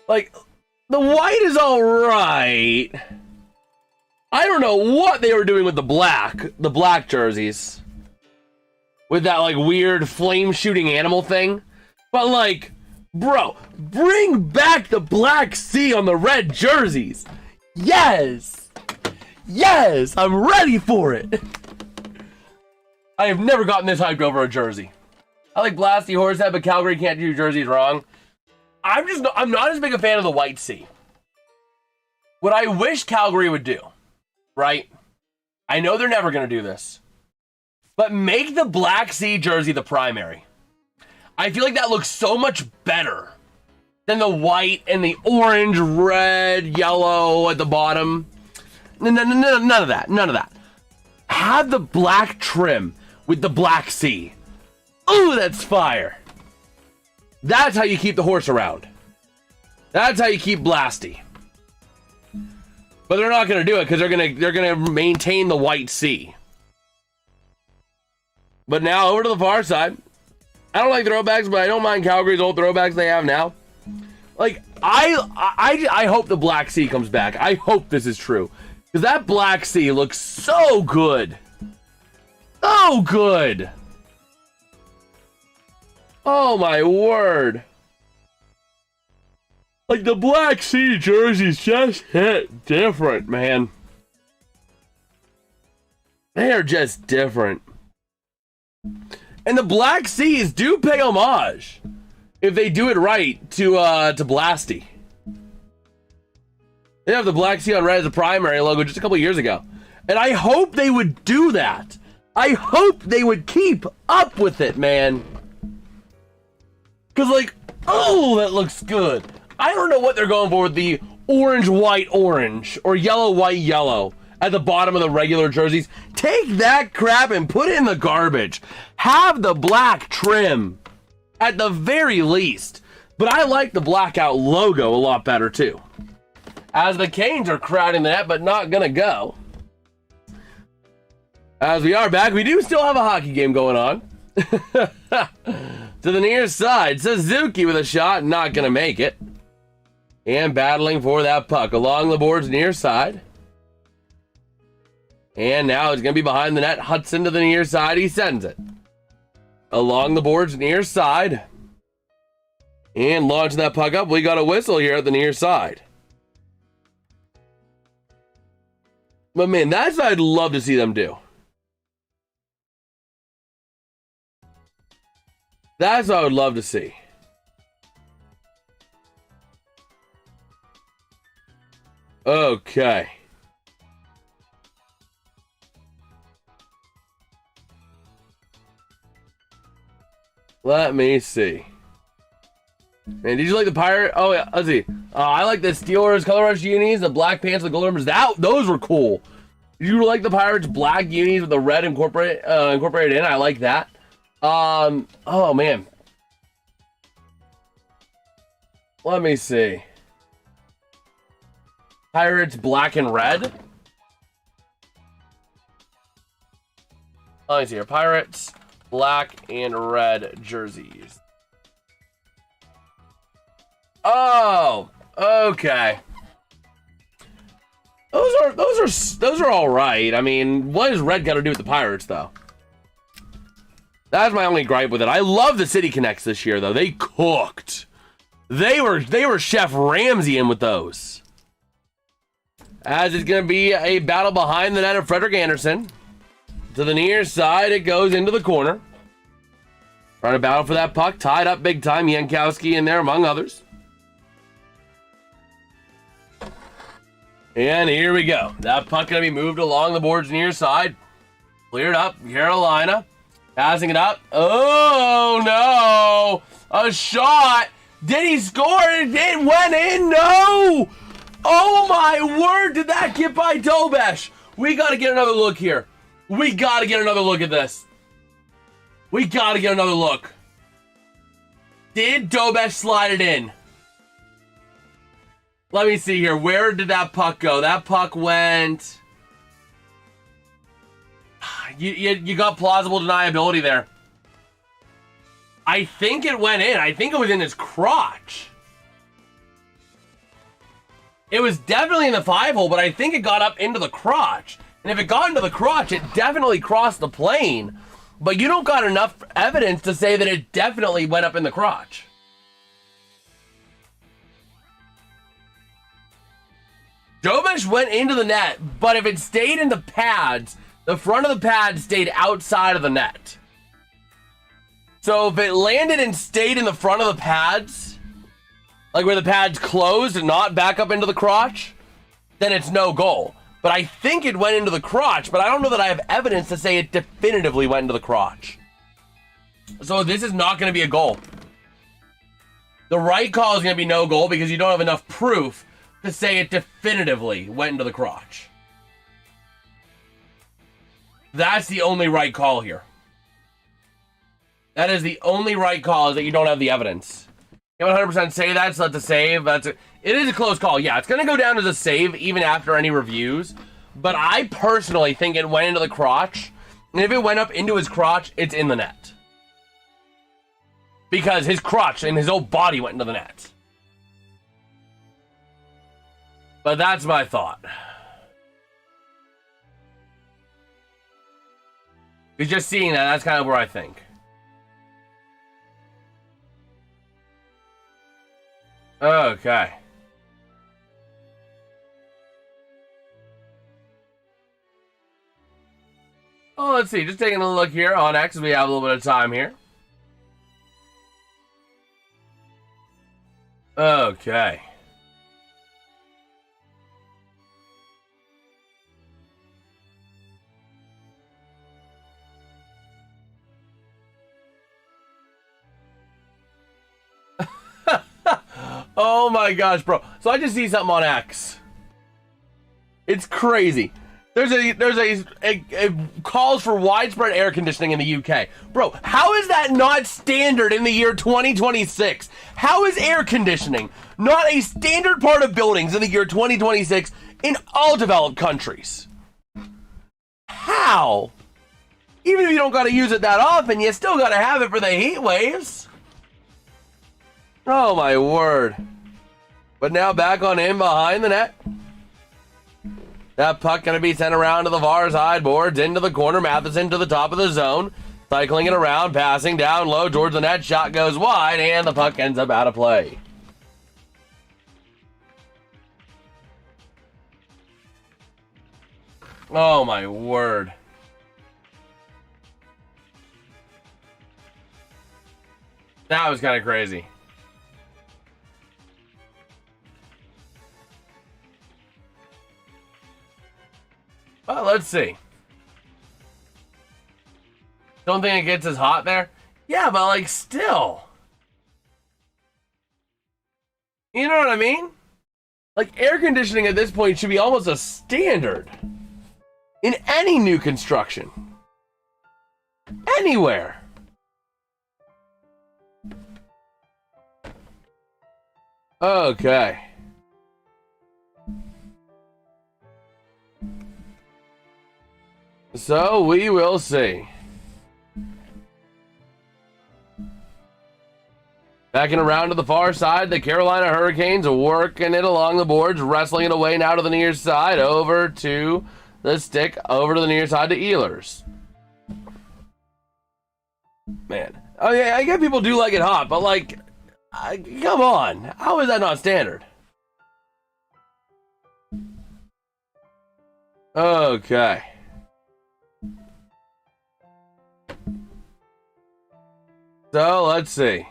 Like, the white is all right. I don't know what they were doing with the black jerseys. With that, like, weird flame-shooting animal thing. But, like, bro, bring back the Black Sea on the red jerseys. Yes. Yes, I'm ready for it. I have never gotten this hyped over a jersey. I like Blasty Horsehead, but Calgary can't do jerseys wrong. I'm not as big a fan of the White Sea. What I wish Calgary would do, right? I know they're never going to do this, but make the Black Sea jersey the primary. I feel like that looks so much better than the white and the orange, red, yellow at the bottom. None of that. None of that. Have the black trim with the Black Sea. Ooh, that's fire. That's how you keep the horse around. That's how you keep Blasty. But they're not going to do it because they're gonna maintain the White Sea. But now over to the far side. I don't like throwbacks, but I don't mind Calgary's old throwbacks they have now. Like, I hope the Black Sea comes back. I hope this is true. Because that Black Sea looks so good. So good. Oh my word. Like, the Black Sea jerseys just hit different, man. They are just different. And the Black Seas do pay homage, if they do it right, to Blasty. They have the Black Sea on red as a primary logo just a couple years ago. And I hope they would do that. I hope they would keep up with it, man. Because, like, oh, that looks good. I don't know what they're going for with the orange, white, orange, or yellow, white, yellow at the bottom of the regular jerseys. Take that crap and put it in the garbage. Have the black trim at the very least. But I like the blackout logo a lot better too. As the Canes are crowding the net, but not gonna go. As we are back, we do still have a hockey game going on. To the near side, Suzuki with a shot, not gonna make it. And battling for that puck along the boards near side. And now it's going to be behind the net. Hudson to the near side. He sends it. Along the boards near side. And launching that puck up. We got a whistle here at the near side. But man, that's what I'd love to see them do. That's what I would love to see. Okay. Let me see. Man, did you like the pirate? Oh yeah, let's see. I like the Steelers color rush unis, the black pants, the gold numbers. Those were cool. Did you like the Pirates black unis with the red incorporated in? I like that. Oh man. Let me see. Pirates black and red. Let me see here. Pirates black and red jerseys. Oh, okay. Those are all right. I mean, what does red got to do with the Pirates though? That's my only gripe with it. I love the City Connects this year though. They cooked. They were Chef Ramsay in with those. As it's going to be a battle behind the net of Frederick Anderson. To the near side, it goes into the corner. Trying to battle for that puck. Tied up big time. Jankowski in there, among others. And here we go. That puck going to be moved along the board's near side. Cleared up. Carolina. Passing it up. Oh, no. A shot. Did he score? It went in. No. Oh, my word. Did that get by Dobesh? We got to get another look here. We got to get another look at this. We got to get another look. Did Dobesh slide it in? Let me see here. Where did that puck go? That puck went... You got plausible deniability there. I think it went in. I think it was in his crotch. It was definitely in the 5-hole, but I think it got up into the crotch. And if it got into the crotch, it definitely crossed the plane. But you don't got enough evidence to say that it definitely went up in the crotch. Dobesh went into the net, but if it stayed in the pads, the front of the pad stayed outside of the net. So if it landed and stayed in the front of the pads, like where the pads closed and not back up into the crotch, then it's no goal. But I think it went into the crotch, but I don't know that I have evidence to say it definitively went into the crotch. So this is not going to be a goal. The right call is going to be no goal because you don't have enough proof to say it definitively went into the crotch. That's the only right call here. That is the only right call, is that you don't have the evidence. You 100% say that's not the save. It is a close call. Yeah, it's going to go down as a save even after any reviews. But I personally think it went into the crotch. And if it went up into his crotch, it's in the net. Because his crotch and his whole body went into the net. But that's my thought. Because just seeing that, that's kind of where I think. Okay. Oh, let's see. Just taking a look here on X. We have a little bit of time here. Okay. Oh my gosh, bro. So I just see something on X. It's crazy. There's a calls for widespread air conditioning in the UK. Bro, how is that not standard in the year 2026? How is air conditioning not a standard part of buildings in the year 2026 in all developed countries? How? Even if you don't got to use it that often, you still got to have it for the heat waves. Oh my word. But now back on in behind the net. That puck going to be sent around to the far side boards, into the corner. Matheson to the top of the zone. Cycling it around, passing down low towards the net. Shot goes wide, and the puck ends up out of play. Oh my word. That was kind of crazy. Well, let's see. Don't think it gets as hot there? Yeah, but like still. You know what I mean? Like air conditioning at this point should be almost a standard in any new construction. Anywhere. Okay. So we will see. Backing around to the far side, the Carolina Hurricanes working it along the boards, wrestling it away now to the near side, over to the stick, over to the near side to Ehlers. Man. Oh yeah, I get people do like it hot, but like, come on. How is that not standard? Okay. So, let's see.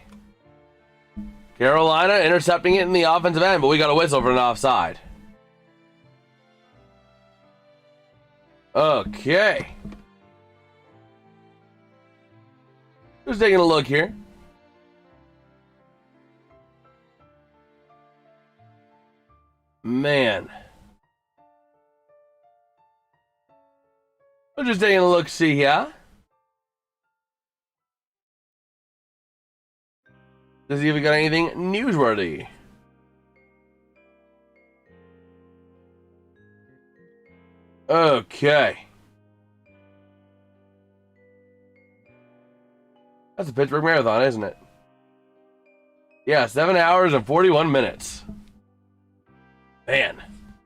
Carolina intercepting it in the offensive end, but we got a whistle for an offside. Okay. Just taking a look here. Man. I'm just taking a look, see here. Does he even got anything newsworthy? Okay. That's a Pittsburgh Marathon, isn't it? Yeah, 7 hours and 41 minutes. Man.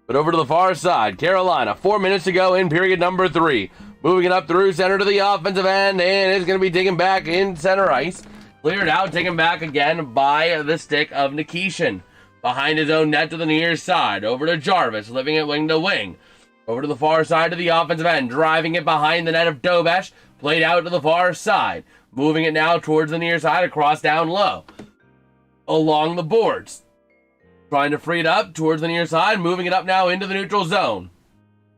But over to the far side, Carolina, 4 minutes to go in period number 3. Moving it up through center to the offensive end, and it's going to be taken back in center ice. Cleared out, taken back again by the stick of Nikishin. Behind his own net to the near side. Over to Jarvis, living it wing to wing. Over to the far side to the offensive end, driving it behind the net of Dobesh. Played out to the far side. Moving it now towards the near side, across down low. Along the boards. Trying to free it up towards the near side, moving it up now into the neutral zone.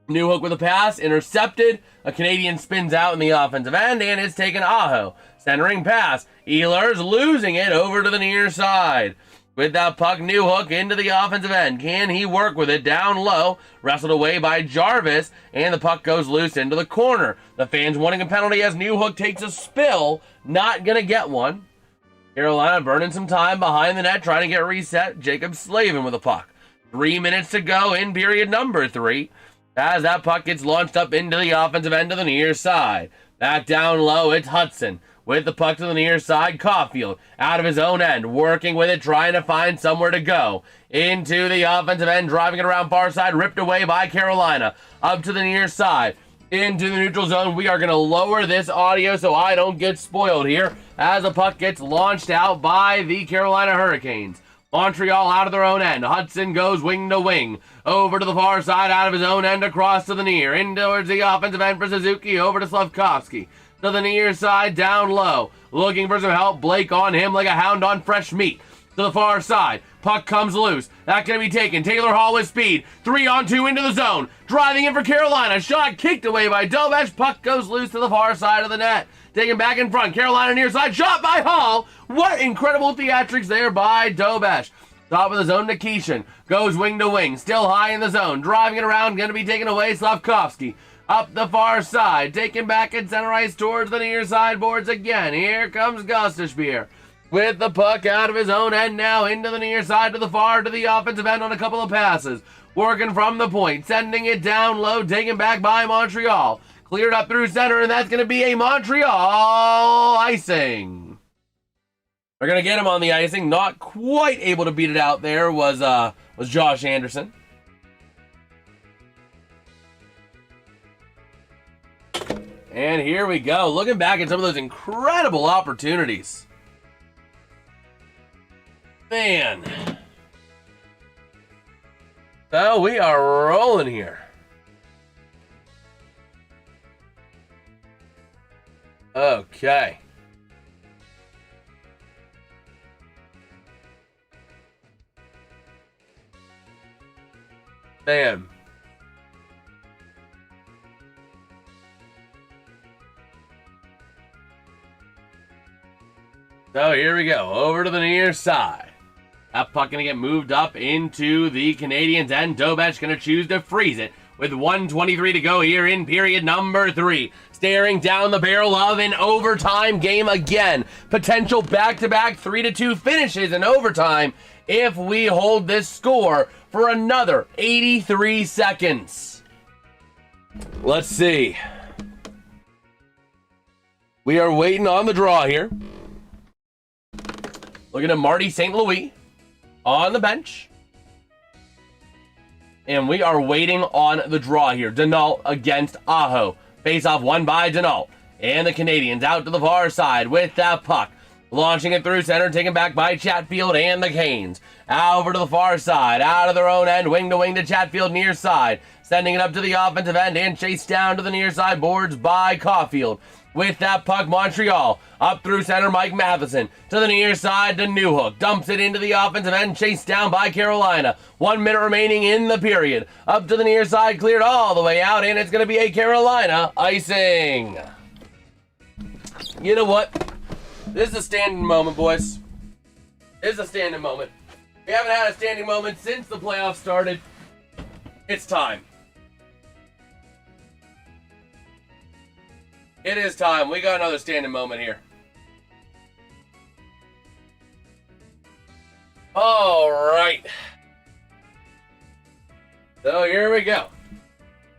New hook with a pass, intercepted. A Canadian spins out in the offensive end, and it's taken Aho. Centering pass. Ehlers losing it over to the near side. With that puck, new hook into the offensive end. Can he work with it down low? Wrestled away by Jarvis, and the puck goes loose into the corner. The fans wanting a penalty as new hook takes a spill. Not going to get one. Carolina burning some time behind the net, trying to get reset. Jacob Slavin with a puck. 3 minutes to go in period number 3. As that puck gets launched up into the offensive end of the near side. Back down low, it's Hudson. With the puck to the near side, Caulfield out of his own end, working with it, trying to find somewhere to go. Into the offensive end, driving it around far side, ripped away by Carolina. Up to the near side, into the neutral zone. We are going to lower this audio so I don't get spoiled here as the puck gets launched out by the Carolina Hurricanes. Montreal out of their own end. Hudson goes wing to wing. Over to the far side, out of his own end, across to the near. In towards the offensive end for Suzuki, over to Slavkovsky. To the near side, down low. Looking for some help. Blake on him like a hound on fresh meat. To the far side. Puck comes loose. That's going to be taken. Taylor Hall with speed. 3-on-2 into the zone. Driving in for Carolina. Shot kicked away by Dobesh. Puck goes loose to the far side of the net. Taken back in front. Carolina near side. Shot by Hall. What incredible theatrics there by Dobesh. Top of the zone, Nikishin. Goes wing to wing. Still high in the zone. Driving it around. Going to be taken away. Slavkovsky. Up the far side. Taken back in center ice towards the near side boards again. Here comes Gustafsson. With the puck out of his own end now into the near side to the far to the offensive end on a couple of passes. Working from the point. Sending it down low. Taken back by Montreal. Cleared up through center, and that's going to be a Montreal icing. We're going to get him on the icing. Not quite able to beat it out there was Josh Anderson. And here we go. Looking back at some of those incredible opportunities. Man. So we are rolling here. Okay. Bam. So here we go, over to the near side. That puck going to get moved up into the Canadiens, and Dobesh going to choose to freeze it with 1:23 to go here in period number 3. Staring down the barrel of an overtime game again. Potential back-to-back 3-2 finishes in overtime if we hold this score for another 83 seconds. Let's see. We are waiting on the draw here. Looking at Marty St. Louis on the bench. And we are waiting on the draw here. Denault against Aho. Face-off won by Denault. And the Canadiens out to the far side with that puck. Launching it through center, taken back by Chatfield and the Canes. Over to the far side, out of their own end, wing to wing to Chatfield near side. Sending it up to the offensive end and chased down to the near side boards by Caulfield. With that puck, Montreal up through center, Mike Matheson to the near side to Newhook, dumps it into the offensive end, chased down by Carolina. 1 minute remaining in the period. Up to the near side, cleared all the way out, and it's going to be a Carolina icing. You know what? This is a standing moment, boys. This is a standing moment. We haven't had a standing moment since the playoffs started. It's time. It is time. We got another standing moment here. All right. So here we go.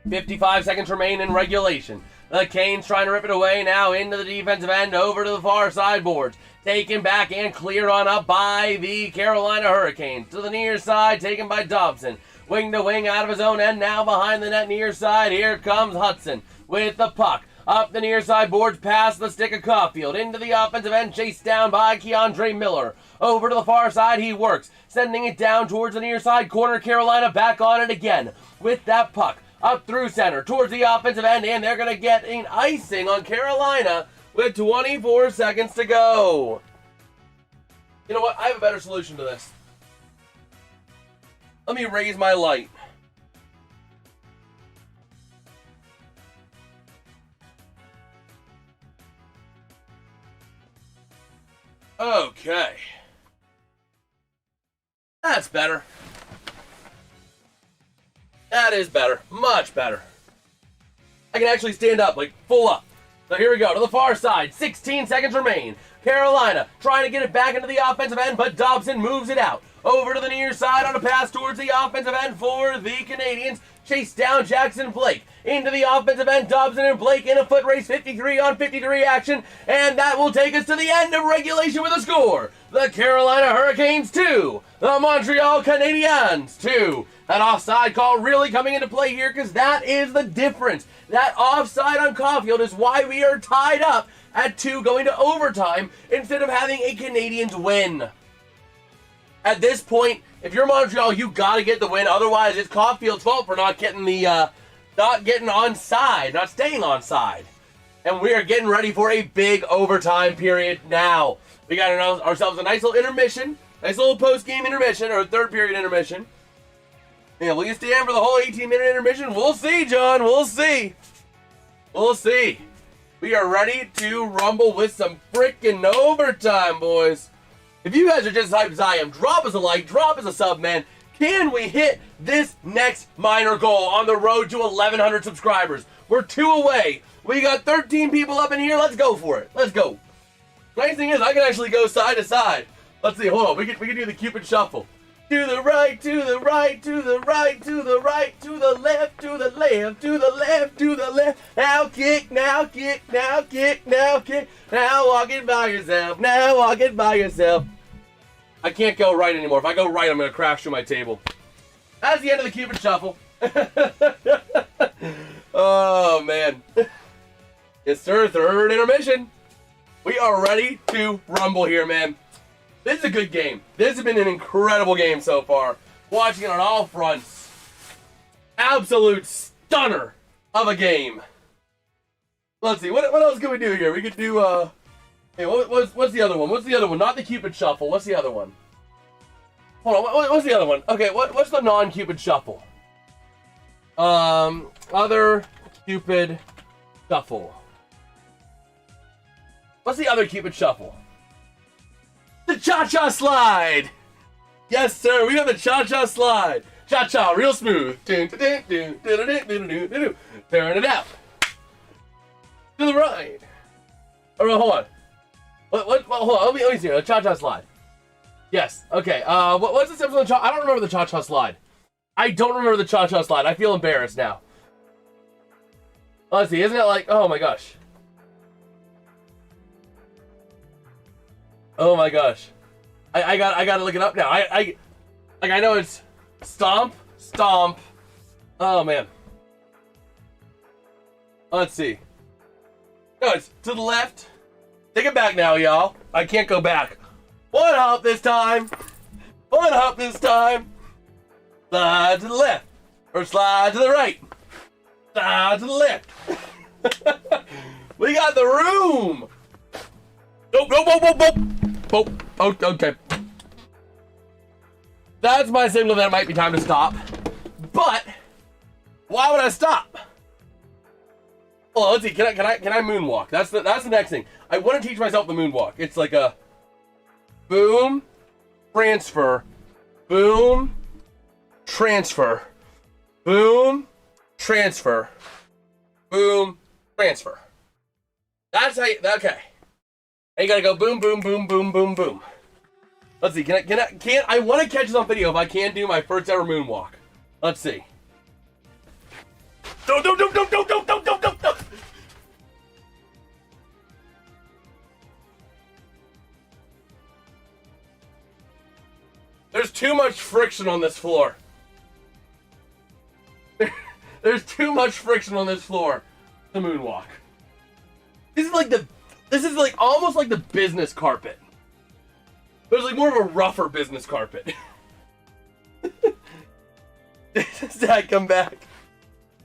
55 seconds remain in regulation. The Canes trying to rip it away now into the defensive end, over to the far side boards. Taken back and cleared on up by the Carolina Hurricanes. To the near side, taken by Dobson. Wing to wing out of his own end, now behind the net near side. Here comes Hudson with the puck. Up the near side boards, past the stick of Caulfield. Into the offensive end, chased down by Keandre Miller. Over to the far side, he works. Sending it down towards the near side corner. Carolina back on it again with that puck. Up through center, towards the offensive end, and they're going to get an icing on Carolina with 24 seconds to go. You know what? I have a better solution to this. Let me raise my light. Okay. That's better. That is better. Much better. I can actually stand up, like full up. So here we go, to the far side. 16 seconds remain. Carolina trying to get it back into the offensive end, but Dobson moves it out. Over to the near side on a pass towards the offensive end for the Canadiens. Chase down Jackson Blake. Into the offensive end, Dobson and Blake in a foot race, 53 on 53 action. And that will take us to the end of regulation with a score. The Carolina Hurricanes 2. The Montreal Canadiens 2. That offside call really coming into play here, because that is the difference. That offside on Caulfield is why we are tied up at 2 going to overtime instead of having a Canadiens win. At this point, if you're Montreal, you got to get the win. Otherwise, it's Caulfield's fault for not getting onside, not staying onside. And we are getting ready for a big overtime period now. We got ourselves a nice little intermission, nice little post-game intermission, or third period intermission. Yeah, will you stand for the whole 18-minute intermission? We'll see, John. We'll see. We'll see. We are ready to rumble with some freaking overtime, boys. If you guys are just as hyped as I am, drop us a like, drop us a sub, man. Can we hit this next minor goal on the road to 1,100 subscribers? We're 2 away. We got 13 people up in here. Let's go for it. Let's go. Nice thing is, I can actually go side to side. Let's see. Hold on. We can do the Cupid shuffle. To the right, to the right, to the right, to the right, to the left, to the left, to the left, to the left. Now kick, now kick, now kick, now kick. Now walk it by yourself, now walk it by yourself. I can't go right anymore. If I go right, I'm going to crash through my table. That's the end of the Cupid shuffle. Oh, man. Yes, sir. Third intermission. We are ready to rumble here, man. This is a good game. This has been an incredible game so far. Watching it on all fronts. Absolute stunner of a game. Let's see. What else can we do here? We could do, hey, what's the other one? What's the other one? Not the Cupid Shuffle. What's the other one? Hold on. What's the other one? Okay, what's the non-Cupid Shuffle? Other Cupid Shuffle. What's the other Cupid Shuffle? The Cha-Cha Slide! Yes, sir, we got the Cha-Cha Slide. Cha-Cha, real smooth. Turn it out. To the right. Oh, no, hold on. Hold on, let me see here. The Cha-Cha Slide. Yes, okay. What's the steps on the Cha? I don't remember the Cha-Cha Slide. I don't remember the Cha-Cha Slide. I feel embarrassed now. Let's see, isn't it like, oh my gosh. Oh my gosh. I gotta look it up now. I know it's stomp, stomp. Oh man. Let's see. No, it's to the left. Take it back now, y'all. I can't go back. One hop this time. One hop this time. Slide to the left. Or slide to the right. Slide to the left. We got the room. Nope, nope, nope, nope, nope. Nope. Oh, okay. That's my signal that it might be time to stop. But why would I stop? Oh, let's see. Can I moonwalk? That's the next thing. I want to teach myself the moonwalk. It's like a boom, transfer, boom, transfer, boom, transfer, boom, transfer. That's how you, okay. And you gotta go boom, boom, boom, boom, boom, boom. Let's see, I want to catch this on video if I can do my first ever moonwalk. Let's see. Don't. There's too much friction on this floor. There's too much friction on this floor to moonwalk. This is like almost like the business carpet. But it's like more of a rougher business carpet. Dad, come back.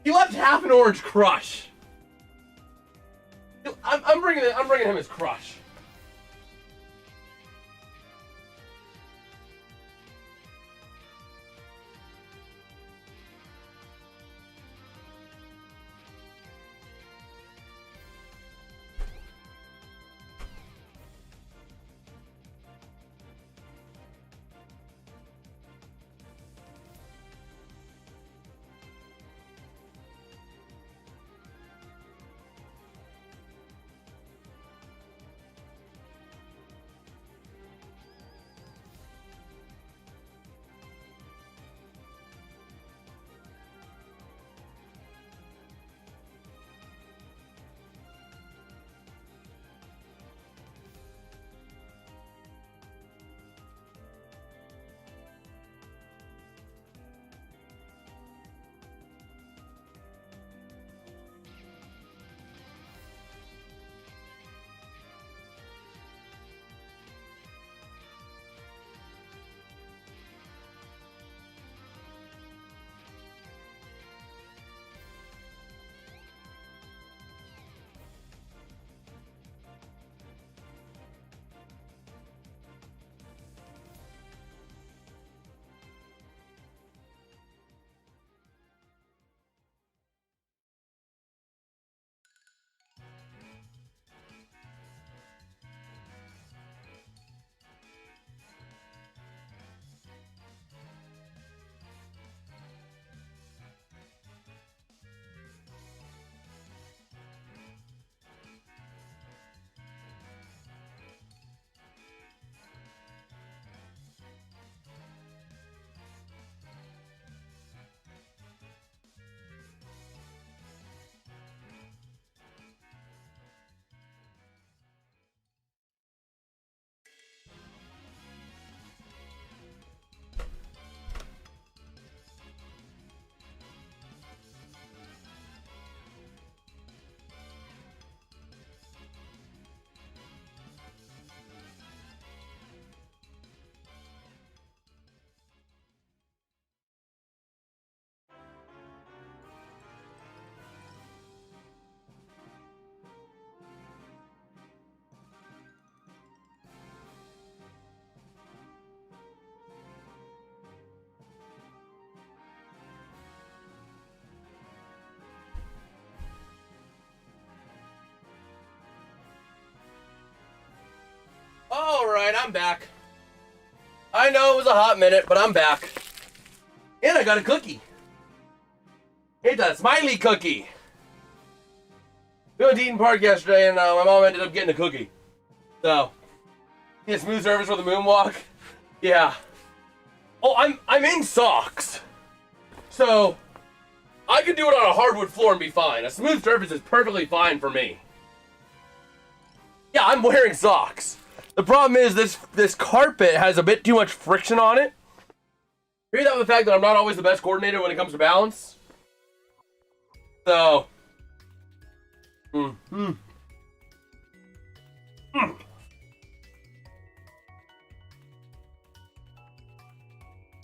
He left half an orange crush. I'm bringing him his crush. Alright, I'm back. I know it was a hot minute, but I'm back. And I got a cookie. It's a smiley cookie. We went to Eaton Park yesterday, and my mom ended up getting a cookie. So, yeah, smooth surface for the moonwalk. Yeah. Oh, I'm in socks. So, I could do it on a hardwood floor and be fine. A smooth surface is perfectly fine for me. Yeah, I'm wearing socks. The problem is this carpet has a bit too much friction on it. Hear that with the fact that I'm not always the best coordinator when it comes to balance. So.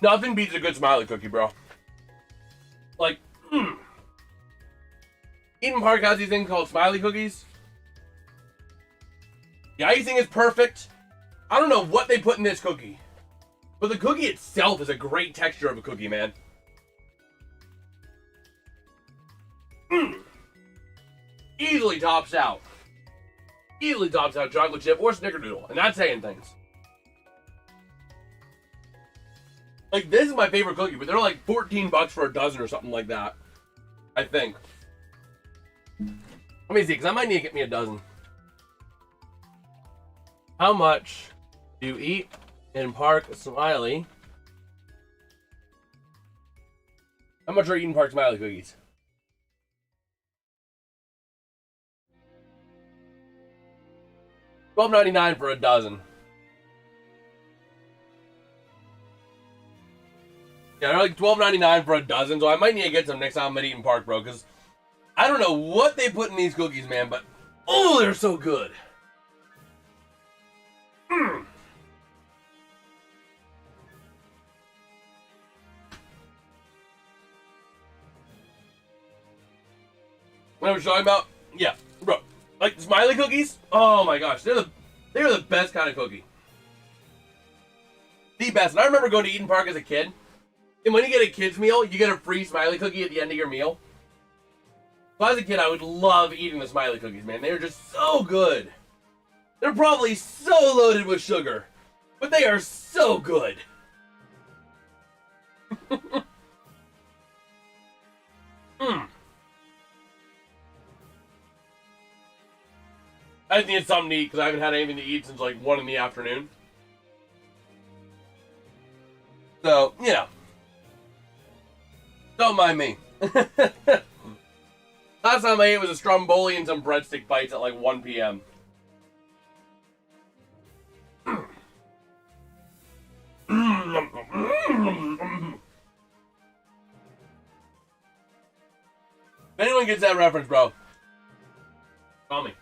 Nothing beats a good smiley cookie, bro. Like, Eaton Park has these things called smiley cookies. The icing is perfect. I don't know what they put in this cookie, but the cookie itself is a great texture of a cookie, man. Easily tops out. Easily tops out chocolate chip or snickerdoodle, and that's saying things. Like, this is my favorite cookie, but they're like $14 for a dozen or something like that, I think. Let me see, because I might need to get me a dozen. How much do you eat in Park Smiley? How much are Eden Park Smiley cookies? $12.99 for a dozen. Yeah, they're like $12.99 for a dozen, so I might need to get some next time I'm at Eden Park, bro, because I don't know what they put in these cookies, man, but oh, they're so good. What I was talking about? Yeah, bro. Like Smiley cookies? Oh my gosh, they're the best kind of cookie. The best. And I remember going to Eden Park as a kid. And when you get a kid's meal, you get a free Smiley cookie at the end of your meal. So as a kid, I would love eating the Smiley cookies, man. They're just so good. They're probably so loaded with sugar, but they are so good. I just need something to eat because I haven't had anything to eat since like 1 in the afternoon. So, you know. Don't mind me. Last time I ate was a Stromboli and some breadstick bites at like 1 p.m. If anyone gets that reference, bro, call me.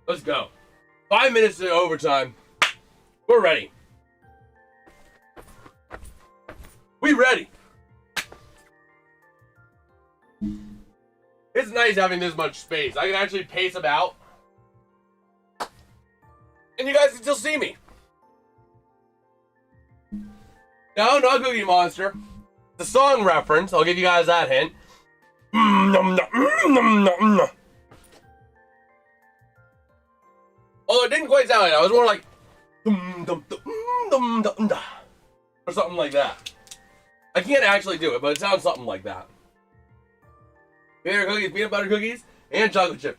Let's go. 5 minutes to overtime. We're ready. We ready. It's nice having this much space. I can actually pace about. And you guys can still see me. No, not Cookie Monster. The song reference. I'll give you guys that hint. Although it didn't quite sound like that. It was more like or something like that. I can't actually do it, but it sounds something like that. Favorite cookies, peanut butter cookies, and chocolate chip.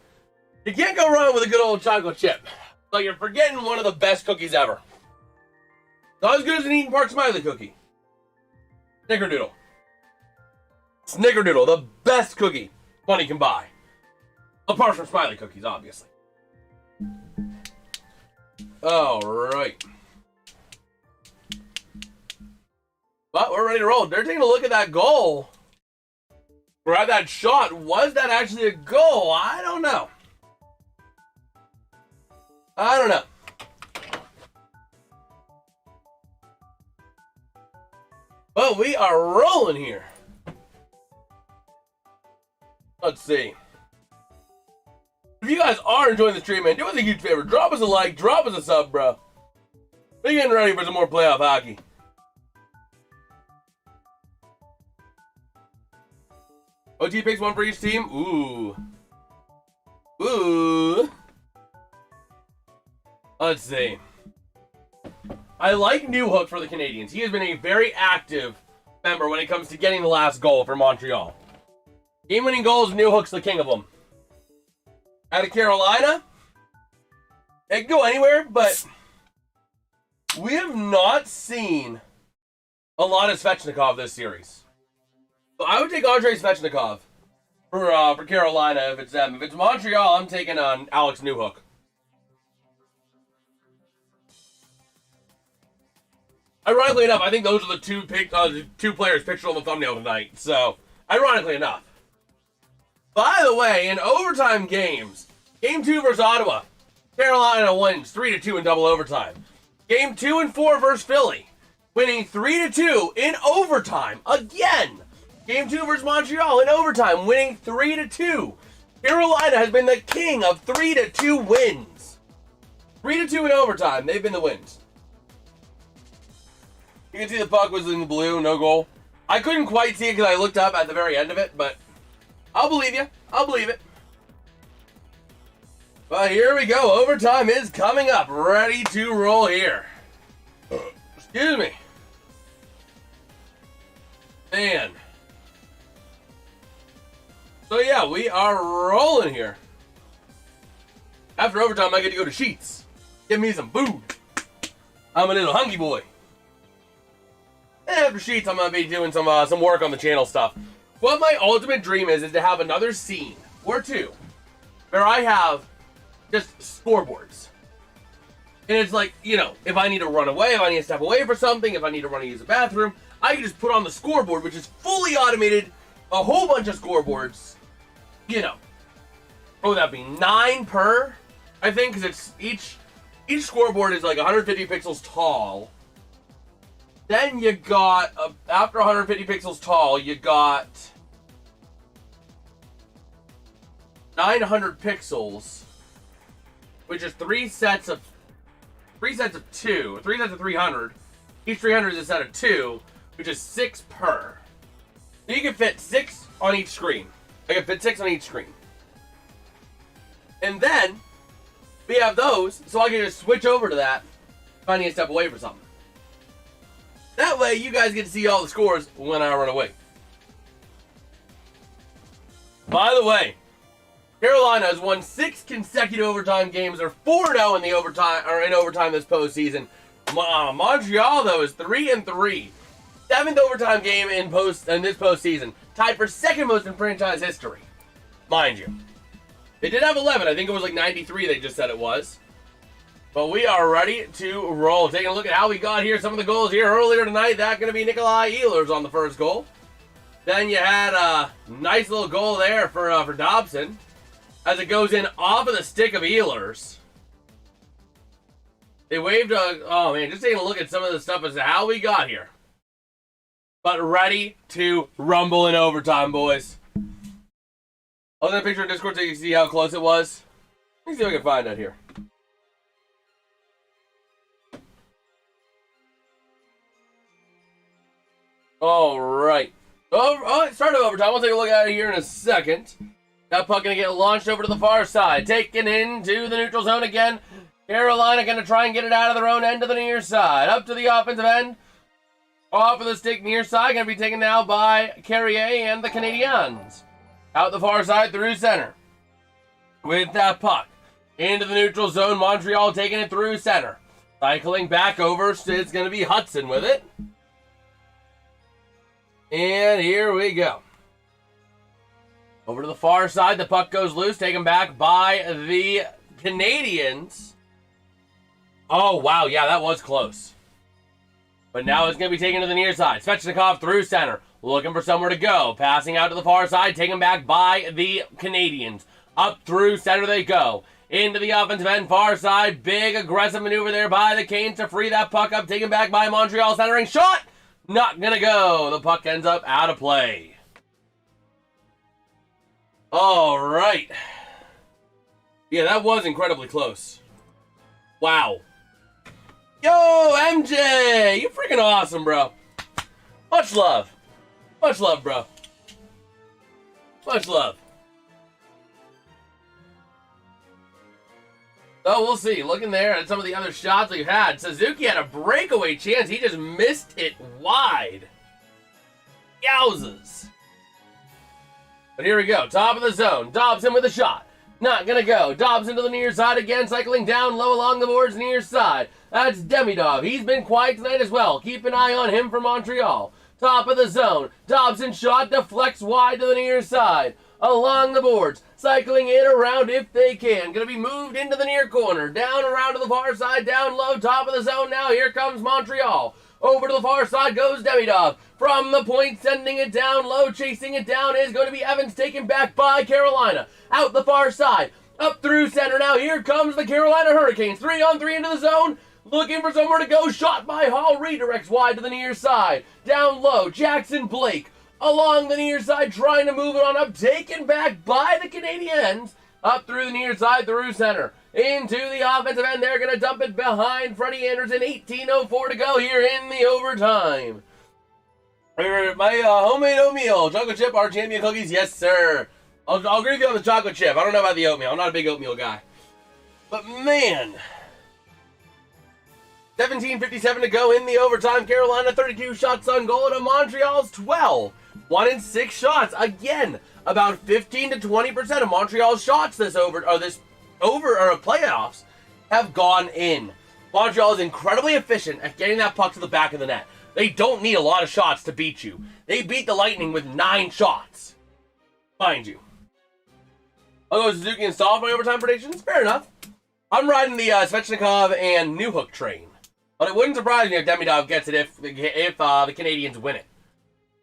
You can't go wrong with a good old chocolate chip. Like, you're forgetting one of the best cookies ever. Not as good as an Eden Park Smiley cookie. Snickerdoodle. Snickerdoodle, the best cookie money can buy. Apart from Smiley cookies, obviously. Alright. But we're ready to roll. They're taking a look at that goal. Or at that shot. Was that actually a goal? I don't know. I don't know. But we are rolling here. Let's see. If you guys are enjoying the stream, man, do us a huge favor. Drop us a like. Drop us a sub, bro. We're getting ready for some more playoff hockey. OT picks one for each team. Ooh. Ooh. Let's see. I like Newhook for the Canadiens. He has been a very active member when it comes to getting the last goal for Montreal. Game-winning goals, Newhook's the king of them. Out of Carolina, it can go anywhere, but we have not seen a lot of Svechnikov this series. So I would take Andrei Svechnikov for Carolina if it's them. If it's Montreal, I'm taking on Alex Newhook. Ironically enough, I think those are the two players pictured on the thumbnail tonight. So, ironically enough. By the way, in overtime games, Game 2 versus Ottawa, Carolina wins 3-2 in double overtime. Game 2 and 4 versus Philly, winning 3-2 in overtime again. Game 2 versus Montreal in overtime, winning 3-2. Carolina has been the king of 3-2 wins. 3-2 in overtime, they've been the wins. You can see the puck was in the blue, no goal. I couldn't quite see it because I looked up at the very end of it, but I'll believe you. I'll believe it. But here we go. Overtime is coming up. Ready to roll here. Excuse me. Man. So yeah, we are rolling here. After overtime, I get to go to Sheets. Give me some food. I'm a little hungry boy. And after Sheets, I'm going to be doing some work on the channel stuff. What my ultimate dream is to have another scene, or two, where I have just scoreboards. And it's like, you know, if I need to run away, if I need to step away for something, if I need to run and use the bathroom, I can just put on the scoreboard, which is fully automated, a whole bunch of scoreboards, you know. Oh, that'd be 9 per, I think, because it's each scoreboard is like 150 pixels tall. Then you got, after 150 pixels tall, you got 900 pixels, which is 3 sets of 2, 3 sets of 300. Each 300 is a set of 2, which is 6 per. So you can fit 6 on each screen. I can fit 6 on each screen. And then, we have those, so I can just switch over to that if I need to step away for something. That way, you guys get to see all the scores when I run away. By the way, Carolina has won 6 consecutive overtime games. They're 4-0 in the overtime this postseason. Montreal though is 3-3, 7th overtime game in this postseason, tied for 2nd most in franchise history, mind you. They did have 11. I think it was like 93. They just said it was. But we are ready to roll. Taking a look at how we got here. Some of the goals here earlier tonight. That's going to be Nikolai Ehlers on the first goal. Then you had a nice little goal there for Dobson, as it goes in off of the stick of Ehlers. They waved oh man, just taking a look at some of the stuff as to how we got here. But ready to rumble in overtime, boys. I'll send a picture in Discord so you can see how close it was. Let me see if I can find that here. All right. Oh, it started overtime. We'll take a look at it here in a second. That puck going to get launched over to the far side. Taken into the neutral zone again. Carolina going to try and get it out of their own end to the near side. Up to the offensive end. Off of the stick near side. Going to be taken now by Carrier and the Canadiens. Out the far side through center. With that puck. Into the neutral zone. Montreal taking it through center. Cycling back over. It's going to be Hudson with it. And here we go. Over to the far side. The puck goes loose. Taken back by the Canadiens. Oh, wow. Yeah, that was close. But now it's going to be taken to the near side. Svechnikov through center. Looking for somewhere to go. Passing out to the far side. Taken back by the Canadiens. Up through center they go. Into the offensive end. Far side. Big aggressive maneuver there by the Canes to free that puck up. Taken back by Montreal. Centering shot. Not going to go. The puck ends up out of play. All right. Yeah, that was incredibly close. Wow. Yo, MJ! You're freaking awesome, bro. Much love. Much love, bro. Much love. So we'll see. Looking there at some of the other shots we've had. Suzuki had a breakaway chance. He just missed it wide. Yowzers. But here we go. Top of the zone. Dobson with a shot. Not gonna go. Dobson to the near side again. Cycling down low along the boards near side. That's Demidov. He's been quiet tonight as well. Keep an eye on him for Montreal. Top of the zone. Dobson shot deflects wide to the near side. Along the boards. Cycling it around if they can. Gonna be moved into the near corner. Down around to the far side. Down low. Top of the zone now. Here comes Montreal. Over to the far side goes Demidov. From the point, sending it down low. Chasing it down is going to be Evans, taken back by Carolina. Out the far side. Up through center now. Here comes the Carolina Hurricanes. 3-on-3 into the zone. Looking for somewhere to go. Shot by Hall. Redirects wide to the near side. Down low. Jackson Blake along the near side. Trying to move it on up. Taken back by the Canadiens. Up through the near side. Through center. Into the offensive end. They're going to dump it behind Freddie Anderson. 18:04 to go here in the overtime. My homemade oatmeal. Chocolate chip, our champion cookies. Yes, sir. I'll agree with you on the chocolate chip. I don't know about the oatmeal. I'm not a big oatmeal guy. But man, 17:57 to go in the overtime. Carolina 32 shots on goal to Montreal's 12. 1 in 6 shots. Again, about 15 to 20% of Montreal's shots this playoffs have gone in. Montreal is incredibly efficient at getting that puck to the back of the net. They don't need a lot of shots to beat you. They beat the Lightning with 9 shots. Mind you. I'll go Suzuki and Stahl for my overtime predictions. Fair enough. I'm riding the Svechnikov and Newhook train. But it wouldn't surprise me if Demidov gets it if the Canadiens win it.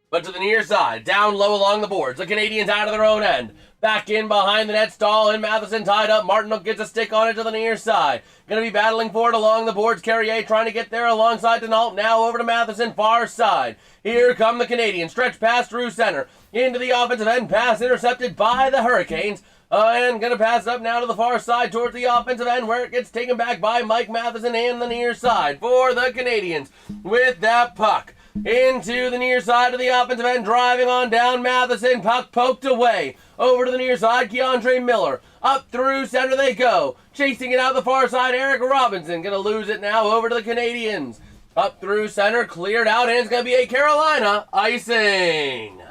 But to the near side, down low along the boards. The Canadiens out of their own end. Back in behind the net, Stahl and Matheson tied up. Martinook gets a stick on it to the near side. Going to be battling for it along the boards. Carrier trying to get there alongside Denault. Now over to Matheson, far side. Here come the Canadiens. Stretch pass through center. Into the offensive end. Pass intercepted by the Hurricanes. And going to pass up now to the far side towards the offensive end where it gets taken back by Mike Matheson and the near side for the Canadiens with that puck. Into the near side of the offensive end, driving on down Matheson. Puck poked away. Over to the near side, Keandre Miller. Up through center they go. Chasing it out the far side, Eric Robinson. Going to lose it now over to the Canadiens. Up through center, cleared out, and it's going to be a Carolina icing.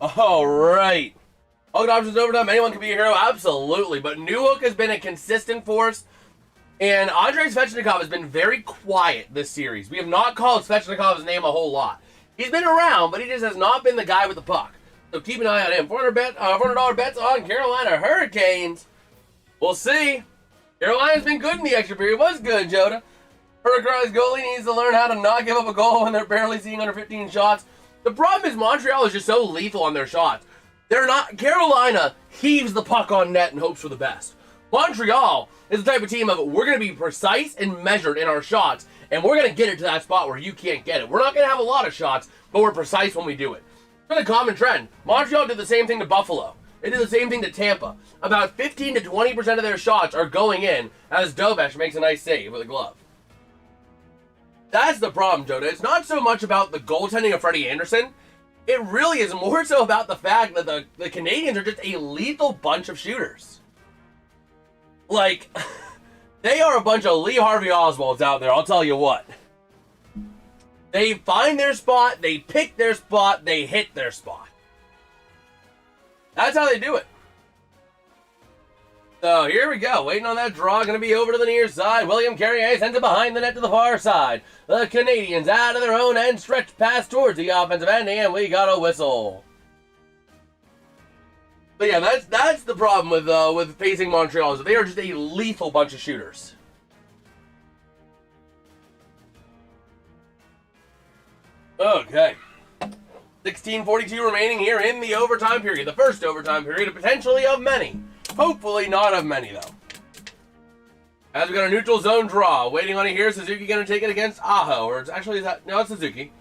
All right. All options overtime. Anyone can be a hero? Absolutely. But Newhook has been a consistent force. And Andrei Svechnikov has been very quiet this series. We have not called Svechnikov's name a whole lot. He's been around, but he just has not been the guy with the puck. So keep an eye on him. $400 bets on Carolina Hurricanes. We'll see. Carolina's been good in the extra period. Was good, Joda. Hurricanes goalie needs to learn how to not give up a goal when they're barely seeing under 15 shots. The problem is Montreal is just so lethal on their shots. They're not. Carolina heaves the puck on net and hopes for the best. Montreal is the type of team of we're going to be precise and measured in our shots, and we're going to get it to that spot where you can't get it. We're not going to have a lot of shots, but we're precise when we do it. It's been a common trend. Montreal did the same thing to Buffalo. They did the same thing to Tampa. About 15 to 20% of their shots are going in as Dobesh makes a nice save with a glove. That's the problem, Joda. It's not so much about the goaltending of Freddie Anderson. It really is more so about the fact that the Canadiens are just a lethal bunch of shooters. Like, they are a bunch of Lee Harvey Oswalds out there, I'll tell you what. They find their spot, they pick their spot, they hit their spot. That's how they do it. So here we go, waiting on that draw, going to be over to the near side. William Carrier sends it behind the net to the far side. The Canadiens out of their own end, stretch pass towards the offensive end, and we got a whistle. But yeah, that's the problem with facing Montreal, is that they are just a lethal bunch of shooters. Okay. 16:42 remaining here in the overtime period. The first overtime period, potentially of many. Hopefully not of many, though. As we got a neutral zone draw. Waiting on it here. Suzuki going to take it against Aho. Or it's actually, no, it's Suzuki.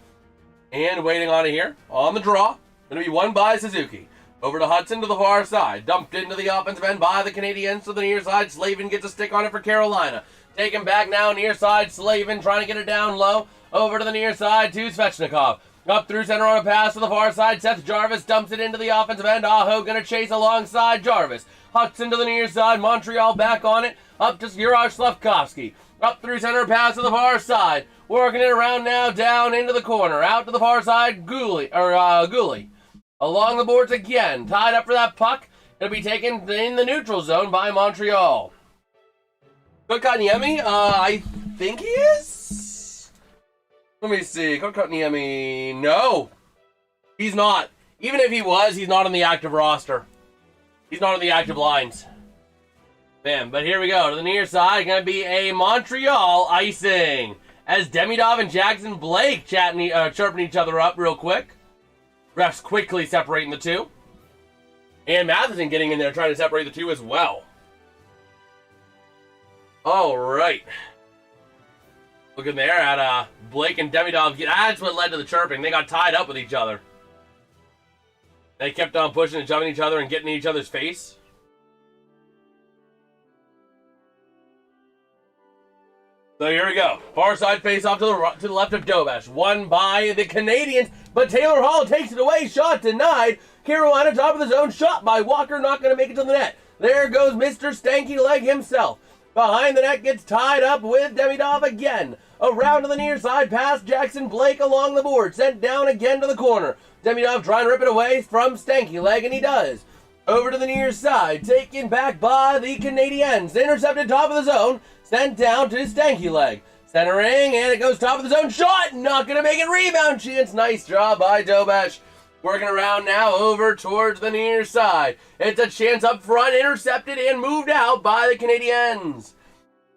And waiting on it here. On the draw. Going to be won by Suzuki. Over to Hudson to the far side. Dumped into the offensive end by the Canadiens to the near side. Slavin gets a stick on it for Carolina. Taken back now near side. Slavin trying to get it down low. Over to the near side to Svechnikov. Up through center on a pass to the far side. Seth Jarvis dumps it into the offensive end. Aho going to chase alongside Jarvis. Hudson to the near side. Montreal back on it. Up to Juraj Slavkovsky. Up through center pass to the far side. Working it around now down into the corner. Out to the far side. Gooley. Along the boards again. Tied up for that puck. Going to be taken in the neutral zone by Montreal. Kotkaniemi, I think he is? Let me see. Kotkaniemi, no. He's not. Even if he was, he's not on the active roster. He's not on the active lines. Man, but here we go. To the near side, going to be a Montreal icing. As Demidov and Jackson Blake chirping each other up real quick. Refs quickly separating the two. And Matheson getting in there trying to separate the two as well. All right. Looking there at Blake and Demidov. That's what led to the chirping. They got tied up with each other. They kept on pushing and shoving each other and getting in each other's face. So here we go. Far side face off to the left of Dobash. Won by the Canadiens, but Taylor Hall takes it away. Shot denied. Carolina top of the zone. Shot by Walker. Not going to make it to the net. There goes Mr. Stanky Leg himself. Behind the net gets tied up with Demidov again. Around to the near side, past Jackson Blake along the board. Sent down again to the corner. Demidov trying to rip it away from Stanky Leg, and he does. Over to the near side, taken back by the Canadiens. Intercepted top of the zone. Sent down to Stanky Leg. Centering, and it goes top of the zone. Shot! Not going to make it. Rebound chance. Nice job by Dobash. Working around now over towards the near side. It's a chance up front. Intercepted and moved out by the Canadiens.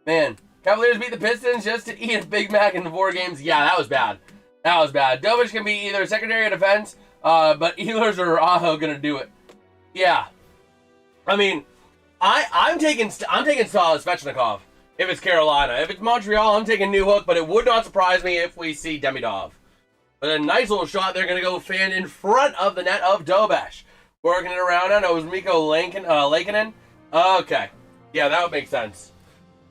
Man, Cavaliers beat the Pistons just to eat a Big Mac in the 4 games. Yeah, that was bad. That was bad. Dobash can be either secondary or defense, but Ehlers or Aho going to do it. Yeah. I mean, I'm taking Stahl Svechnikov. If it's Carolina. If it's Montreal, I'm taking Newhook, but it would not surprise me if we see Demidov. But a nice little shot. They're going to go fan in front of the net of Dobash. Working it around on Mikko Lankinen. Okay. Yeah, that would make sense.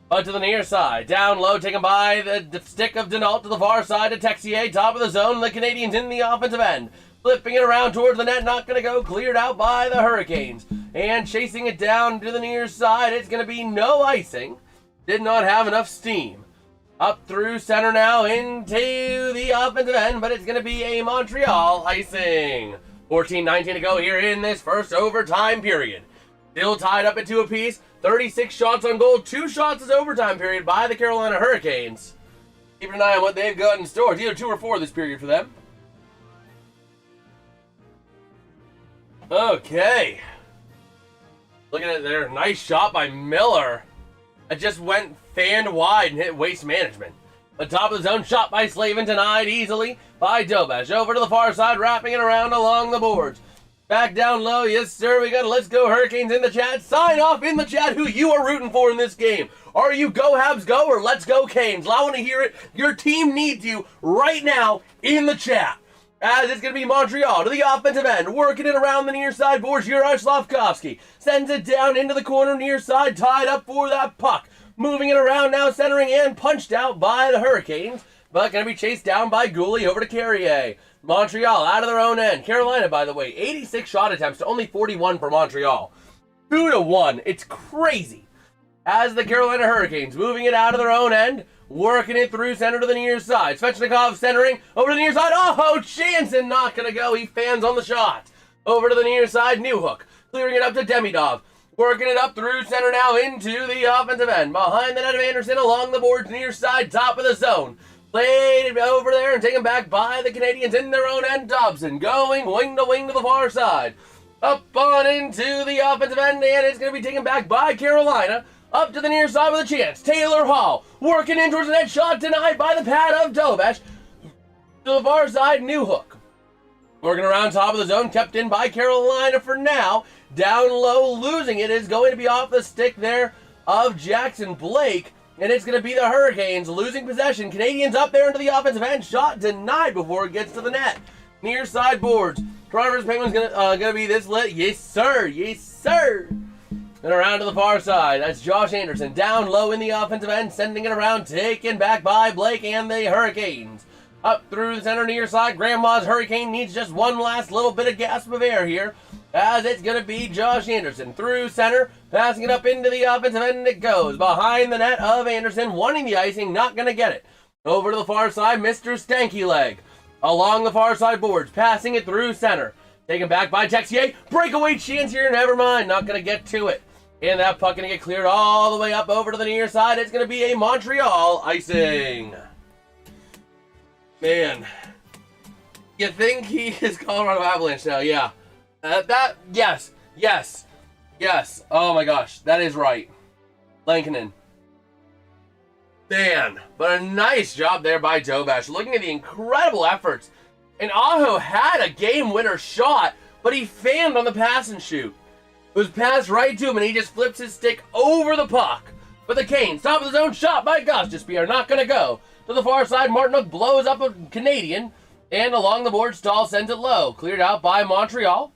But to the near side. Down low, taken by the stick of Denault to the far side to Texier. Top of the zone. The Canadiens in the offensive end. Flipping it around towards the net. Not going to go. Cleared out by the Hurricanes. And chasing it down to the near side. It's going to be no icing. Did not have enough steam. Up through center now into the offensive end, but it's going to be a Montreal icing. 14-19 to go here in this first overtime period. Still tied up at 2 apiece. 36 shots on goal. 2 shots this overtime period by the Carolina Hurricanes. Keep an eye on what they've got in store. It's either 2 or 4 this period for them. Okay. Looking at their nice shot by Miller. It just went fanned wide and hit waste management. The top of the zone shot by Slavin, denied easily by Dobash. Over to the far side, wrapping it around along the boards. Back down low, yes sir, we got Let's Go Hurricanes in the chat. Sign off in the chat who you are rooting for in this game. Are you Go Habs Go or Let's Go Canes? I want to hear it. Your team needs you right now in the chat. As it's going to be Montreal to the offensive end, working it around the near side boards. Juraj Slavkovsky sends it down into the corner near side, tied up for that puck. Moving it around now, centering and punched out by the Hurricanes, but going to be chased down by Goulet over to Carrier. Montreal out of their own end. Carolina, by the way, 86 shot attempts to only 41 for Montreal. 2-1. It's crazy. As the Carolina Hurricanes moving it out of their own end, working it through center to the near side. Svechnikov centering over to the near side. Oh, Jansen not going to go. He fans on the shot. Over to the near side, Newhook. Clearing it up to Demidov. Working it up through center now into the offensive end. Behind the net of Anderson along the boards near side, top of the zone. Played over there and taken back by the Canadiens in their own end. Dobson going wing to the far side. Up on into the offensive end, and it's going to be taken back by Carolina. Up to the near side with a chance. Taylor Hall working in towards the net. Shot denied by the pad of Dobash. To the far side, Newhook. Working around top of the zone, kept in by Carolina for now. Down low, losing it is going to be off the stick there of Jackson Blake. And it's going to be the Hurricanes losing possession. Canadiens up there into the offensive end. Shot denied before it gets to the net. Near side boards. Toronto Penguins going to be this lit. Yes, sir. Yes, sir. And around to the far side. That's Josh Anderson. Down low in the offensive end. Sending it around. Taken back by Blake and the Hurricanes. Up through the center near side. Grandma's Hurricane needs just one last little bit of gasp of air here. As it's going to be Josh Anderson through center. Passing it up into the offensive end. It goes behind the net of Anderson. Wanting the icing. Not going to get it. Over to the far side. Mr. Stanky Leg. Along the far side boards. Passing it through center. Taken back by Texier. Breakaway chance here. Never mind. Not going to get to it. And that puck going to get cleared all the way up over to the near side. It's going to be a Montreal icing. Man. You think he is Colorado Avalanche now? Yeah. Yes. Oh my gosh. That is right. Lankinen. Man. But a nice job there by Dobash. Looking at the incredible efforts. And Aho had a game winner shot, but he fanned on the pass and shoot. was passed right to him, and he just flips his stick over the puck. But the Canes, top of the zone, shot by Gostisbehere, are not going to go. To the far side, Martinook blows up a Canadian, and along the board, Stahl sends it low. Cleared out by Montreal.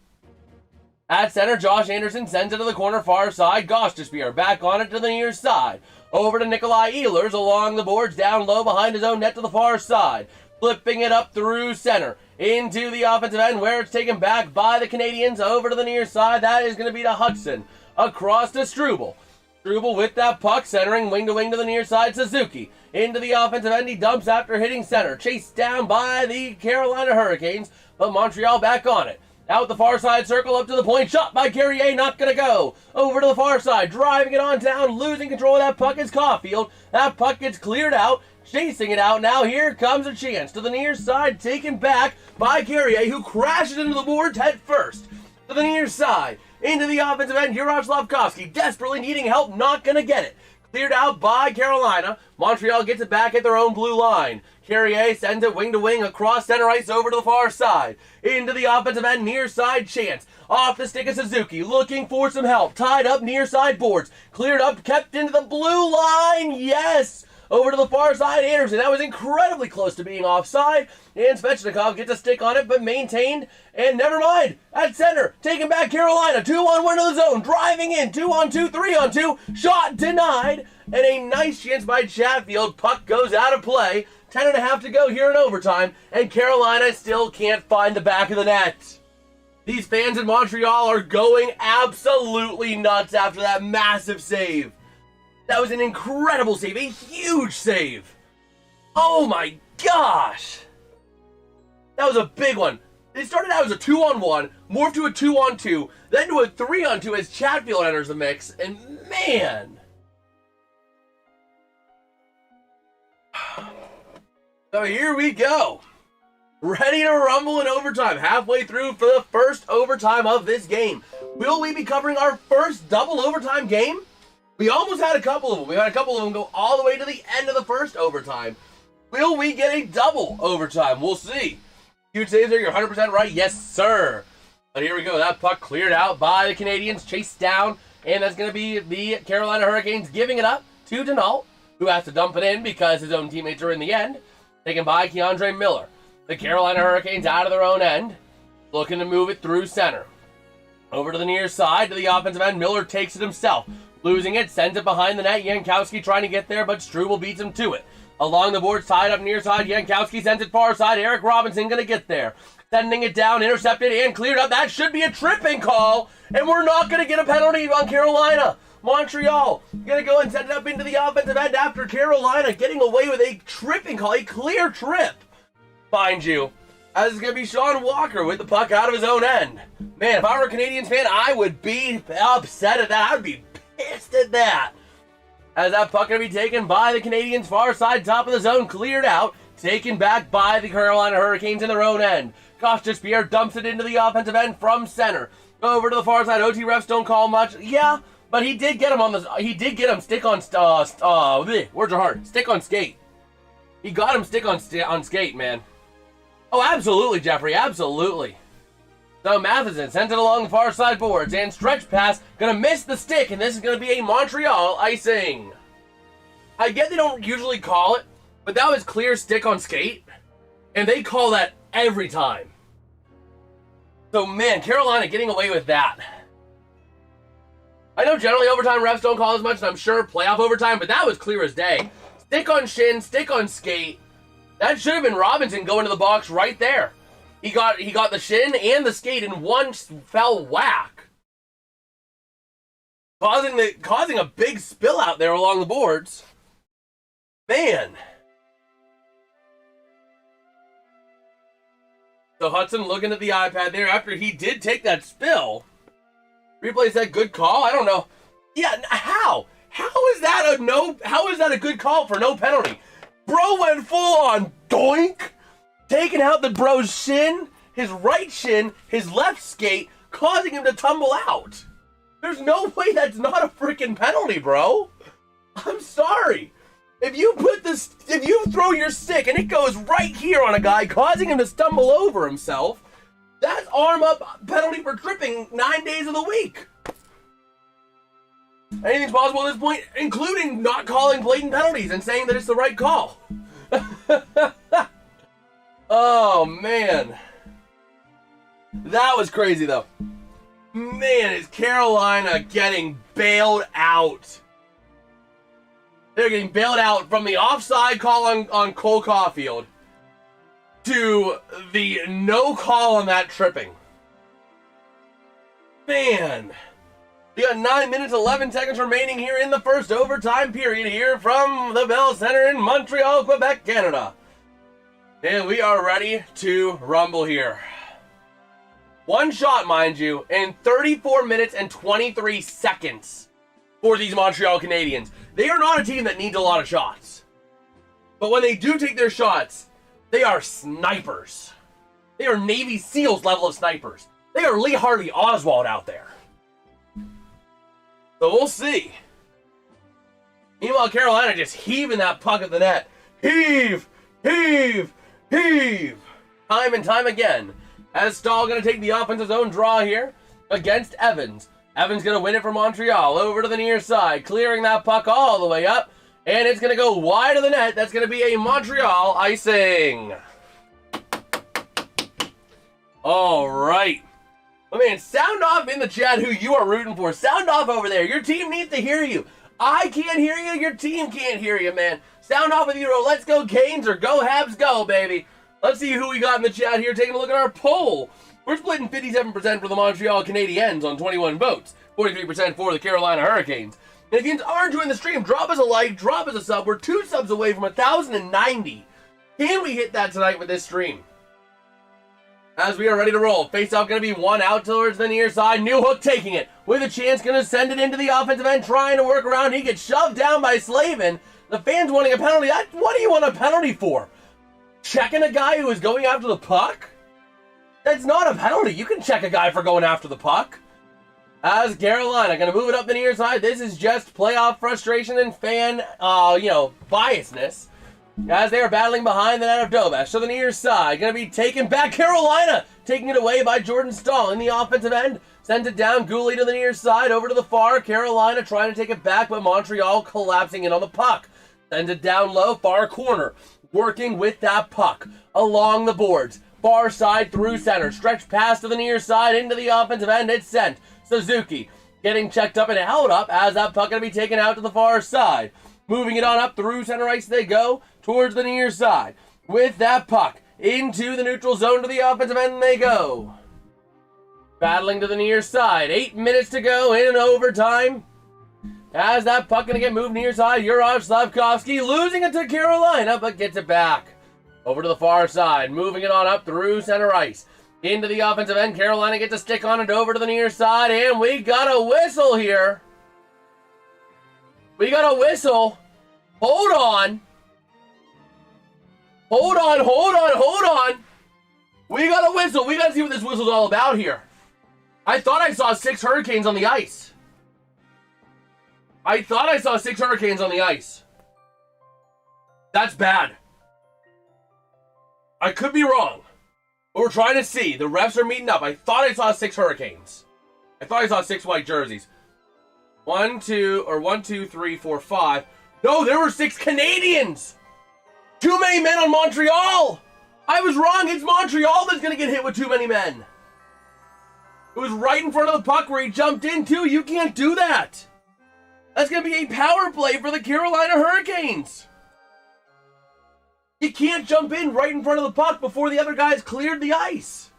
At center, Josh Anderson sends it to the corner far side. Gostisbehere back on it to the near side. Over to Nikolai Ehlers along the boards, down low behind his own net to the far side. Flipping it up through center. Into the offensive end where it's taken back by the Canadians. Over to the near side. That is going to be to Hudson. Across to Struble. Struble with that puck, centering wing to the near side. Suzuki. Into the offensive end. He dumps after hitting center. Chased down by the Carolina Hurricanes. But Montreal back on it. Out the far side circle, up to the point, shot by Carrier, not going to go. Over to the far side, driving it on down, losing control of that puck is Caulfield. That puck gets cleared out, chasing it out. Now here comes a chance to the near side, taken back by Carrier, who crashes into the boards head first. To the near side, into the offensive end, Juraj Slavkovsky, desperately needing help, not going to get it. Cleared out by Carolina. Montreal gets it back at their own blue line. Carrier sends it wing to wing across center ice over to the far side. Into the offensive end, near side chance. Off the stick of Suzuki, looking for some help. Tied up near side boards. Cleared up, kept into the blue line. Yes! Over to the far side, Anderson. That was incredibly close to being offside. And Svechnikov gets a stick on it, but maintained. And never mind. At center, taking back Carolina. 2-on-1 to the zone. Driving in. 2-on-2, 3-on-2. Shot denied. And a nice chance by Chatfield. Puck goes out of play. 10.5 to go here in overtime. And Carolina still can't find the back of the net. These fans in Montreal are going absolutely nuts after that massive save. That was an incredible save, a huge save. Oh my gosh. That was a big one. It started out as a 2-on-1, morphed to a 2-on-2, then to a 3-on-2 as Chatfield enters the mix, and man. So here we go. Ready to rumble in overtime, halfway through for the first overtime of this game. Will we be covering our first double overtime game? We almost had a couple of them. We had a couple of them go all the way to the end of the first overtime. Will we get a double overtime? We'll see. Huge saves there. You're 100% right. Yes, sir. But here we go. That puck cleared out by the Canadians, chased down, and that's going to be the Carolina Hurricanes giving it up to Denault, who has to dump it in because his own teammates are in the end. Taken by Keandre Miller. The Carolina Hurricanes out of their own end, looking to move it through center. Over to the near side, to the offensive end. Miller takes it himself. Losing it, sends it behind the net. Jankowski trying to get there, but Struble beats him to it. Along the boards, tied up near side. Jankowski sends it far side. Eric Robinson going to get there. Sending it down, intercepted, and cleared up. That should be a tripping call, and we're not going to get a penalty on Carolina. Montreal going to go and send it up into the offensive end after Carolina getting away with a tripping call, a clear trip. Mind you, as it's going to be Sean Walker with the puck out of his own end. Man, if I were a Canadiens fan, I would be upset at that. I would be pissed at that. As that puck going to be taken by the Canadiens, far side, top of the zone, cleared out, taken back by the Carolina Hurricanes in their own end. Gostisbehere dumps it into the offensive end from center. Over to the far side. OT refs don't call much. Yeah, but he did get him on the. He did get him stick on. Words are hard. Stick on skate. He got him stick on skate, man. Oh, absolutely, Jeffrey. Absolutely. So Matheson sends it along the far side boards, and stretch pass, gonna miss the stick, and this is gonna be a Montreal icing. I get they don't usually call it, but that was clear stick on skate, and they call that every time. So man, Carolina getting away with that. I know generally overtime refs don't call as much, and I'm sure playoff overtime, but that was clear as day. Stick on shin, stick on skate. That should have been Robinson going to the box right there. He got the shin and the skate in one fell whack, causing a big spill out there along the boards. Man. So Hudson looking at the iPad there after he did take that spill. Replay said good call. I don't know. Yeah, how? How is that a good call for no penalty? Bro went full on doink. Taking out the bro's shin, his right shin, his left skate, causing him to tumble out. There's no way that's not a freaking penalty, bro. I'm sorry. If you throw your stick and it goes right here on a guy, causing him to stumble over himself, that's arm up penalty for tripping 9 days of the week. Anything's possible at this point, including not calling blatant penalties and saying that it's the right call. Oh, man. That was crazy, though. Man, is Carolina getting bailed out. They're getting bailed out from the offside call on Cole Caulfield to the no call on that tripping. Man. We got 9 minutes, 11 seconds remaining here in the first overtime period here from the Bell Center in Montreal, Quebec, Canada. And we are ready to rumble here. One shot, mind you, in 34 minutes and 23 seconds for these Montreal Canadiens. They are not a team that needs a lot of shots. But when they do take their shots, they are snipers. They are Navy SEALs level of snipers. They are Lee Harvey Oswald out there. So we'll see. Meanwhile, Carolina just heaving that puck at the net. Heave! Heave! Heave! Time and time again. As Stahl going to take the offensive zone draw here against Evans. Evans going to win it for Montreal over to the near side, clearing that puck all the way up. And it's going to go wide of the net. That's going to be a Montreal icing. All right. Well, man, sound off in the chat who you are rooting for. Sound off over there. Your team needs to hear you. I can't hear you. Your team can't hear you, man. Sound off with your let's go Canes or go Habs go, baby. Let's see who we got in the chat here. Taking a look at our poll. We're splitting 57% for the Montreal Canadiens on 21 votes. 43% for the Carolina Hurricanes. And if you are enjoying the stream, drop us a like, drop us a sub. We're 2 subs away from 1,090. Can we hit that tonight with this stream? As we are ready to roll. Face-off going to be one out towards the near side. Newhook taking it. With a chance, going to send it into the offensive end. Trying to work around. He gets shoved down by Slavin. The fans wanting a penalty. What do you want a penalty for? Checking a guy who is going after the puck? That's not a penalty. You can check a guy for going after the puck. As Carolina going to move it up the near side. This is just playoff frustration and fan, biasness. As they are battling behind the net of Dovesh to the near side. Going to be taken back. Carolina taking it away by Jordan Stahl in the offensive end. Sends it down. Gooley to the near side. Over to the far. Carolina trying to take it back, but Montreal collapsing in on the puck. Sends it down low. Far corner. Working with that puck. Along the boards. Far side through center. Stretch pass to the near side into the offensive end. It's sent. Suzuki getting checked up and held up as that puck going to be taken out to the far side. Moving it on up through center ice they go towards the near side. With that puck into the neutral zone to the offensive end they go. Battling to the near side. 8 minutes to go in overtime. As that puck going to get moved near side. Yurov Slavkovsky losing it to Carolina but gets it back. Over to the far side. Moving it on up through center ice. Into the offensive end. Carolina gets a stick on it over to the near side. And we got a whistle here. We got a whistle. Hold on. Hold on, hold on, hold on. We got a whistle. We got to see what this whistle's all about here. I thought I saw 6 Hurricanes on the ice. I thought I saw 6 Hurricanes on the ice. That's bad. I could be wrong. But we're trying to see. The refs are meeting up. I thought I saw 6 Hurricanes. I thought I saw 6 white jerseys. 1, 2, 3, 4, 5. No, there were 6 Canadians. Too many men on Montreal. I was wrong. It's Montreal that's going to get hit with too many men. It was right in front of the puck where he jumped into. You can't do that. That's going to be a power play for the Carolina Hurricanes. You can't jump in right in front of the puck before the other guys cleared the ice.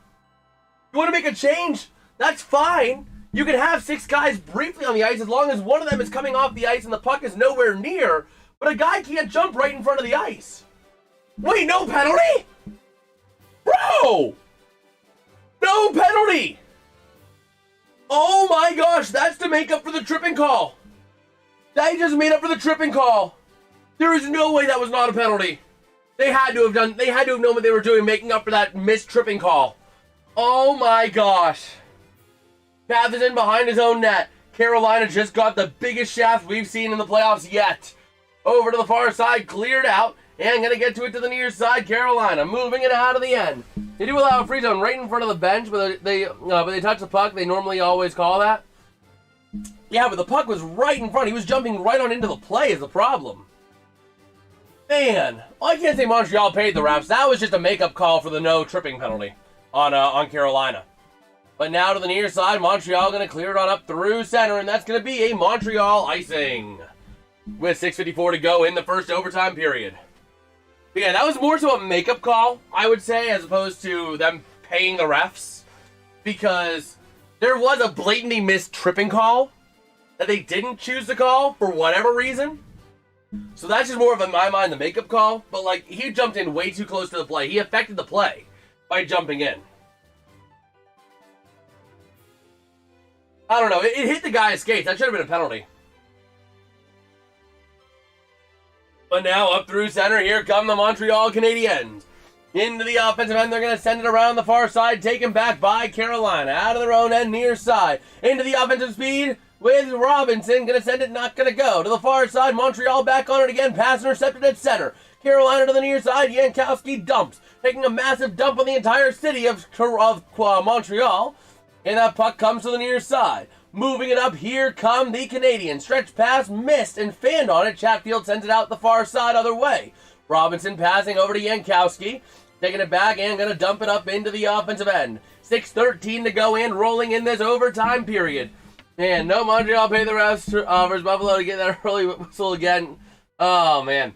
You want to make a change? That's fine. You can have 6 guys briefly on the ice as long as one of them is coming off the ice and the puck is nowhere near, but a guy can't jump right in front of the ice. Wait, no penalty? Bro! No penalty! Oh my gosh, that's to make up for the tripping call. That just made up for the tripping call. There is no way that was not a penalty. They had to have known what they were doing, making up for that missed tripping call. Oh my gosh. Path is in behind his own net. Carolina just got the biggest shaft we've seen in the playoffs yet. Over to the far side, cleared out, and gonna get to it to the near side. Carolina moving it out of the end. They do allow a free zone right in front of the bench, but they touch the puck. They normally always call that. Yeah, but the puck was right in front. He was jumping right on into the play is the problem. Man, I can't say Montreal paid the refs. That was just a makeup call for the no tripping penalty on Carolina. But now to the near side, Montreal going to clear it on up through center, and that's going to be a Montreal icing with 6:54 to go in the first overtime period. But yeah, that was more so a makeup call, I would say, as opposed to them paying the refs, because there was a blatantly missed tripping call that they didn't choose to call for whatever reason. So that's just more of, in my mind, the makeup call. But, like, he jumped in way too close to the play. He affected the play by jumping in. I don't know. It hit the guy's skates. That should have been a penalty. But now up through center, here come the Montreal Canadiens. Into the offensive end, they're going to send it around the far side, taken back by Carolina. Out of their own end, near side. Into the offensive speed with Robinson. Going to send it, not going to go. To the far side, Montreal back on it again. Pass intercepted at center. Carolina to the near side, Jankowski dumps. Taking a massive dump on the entire city of Montreal. And that puck comes to the near side. Moving it up, here come the Canadiens. Stretch pass, missed, and fanned on it. Chatfield sends it out the far side, other way. Robinson passing over to Jankowski. Taking it back and going to dump it up into the offensive end. 6:13 to go in, rolling in this overtime period. And no Montreal pay the refs versus Buffalo to get that early whistle again. Oh, man.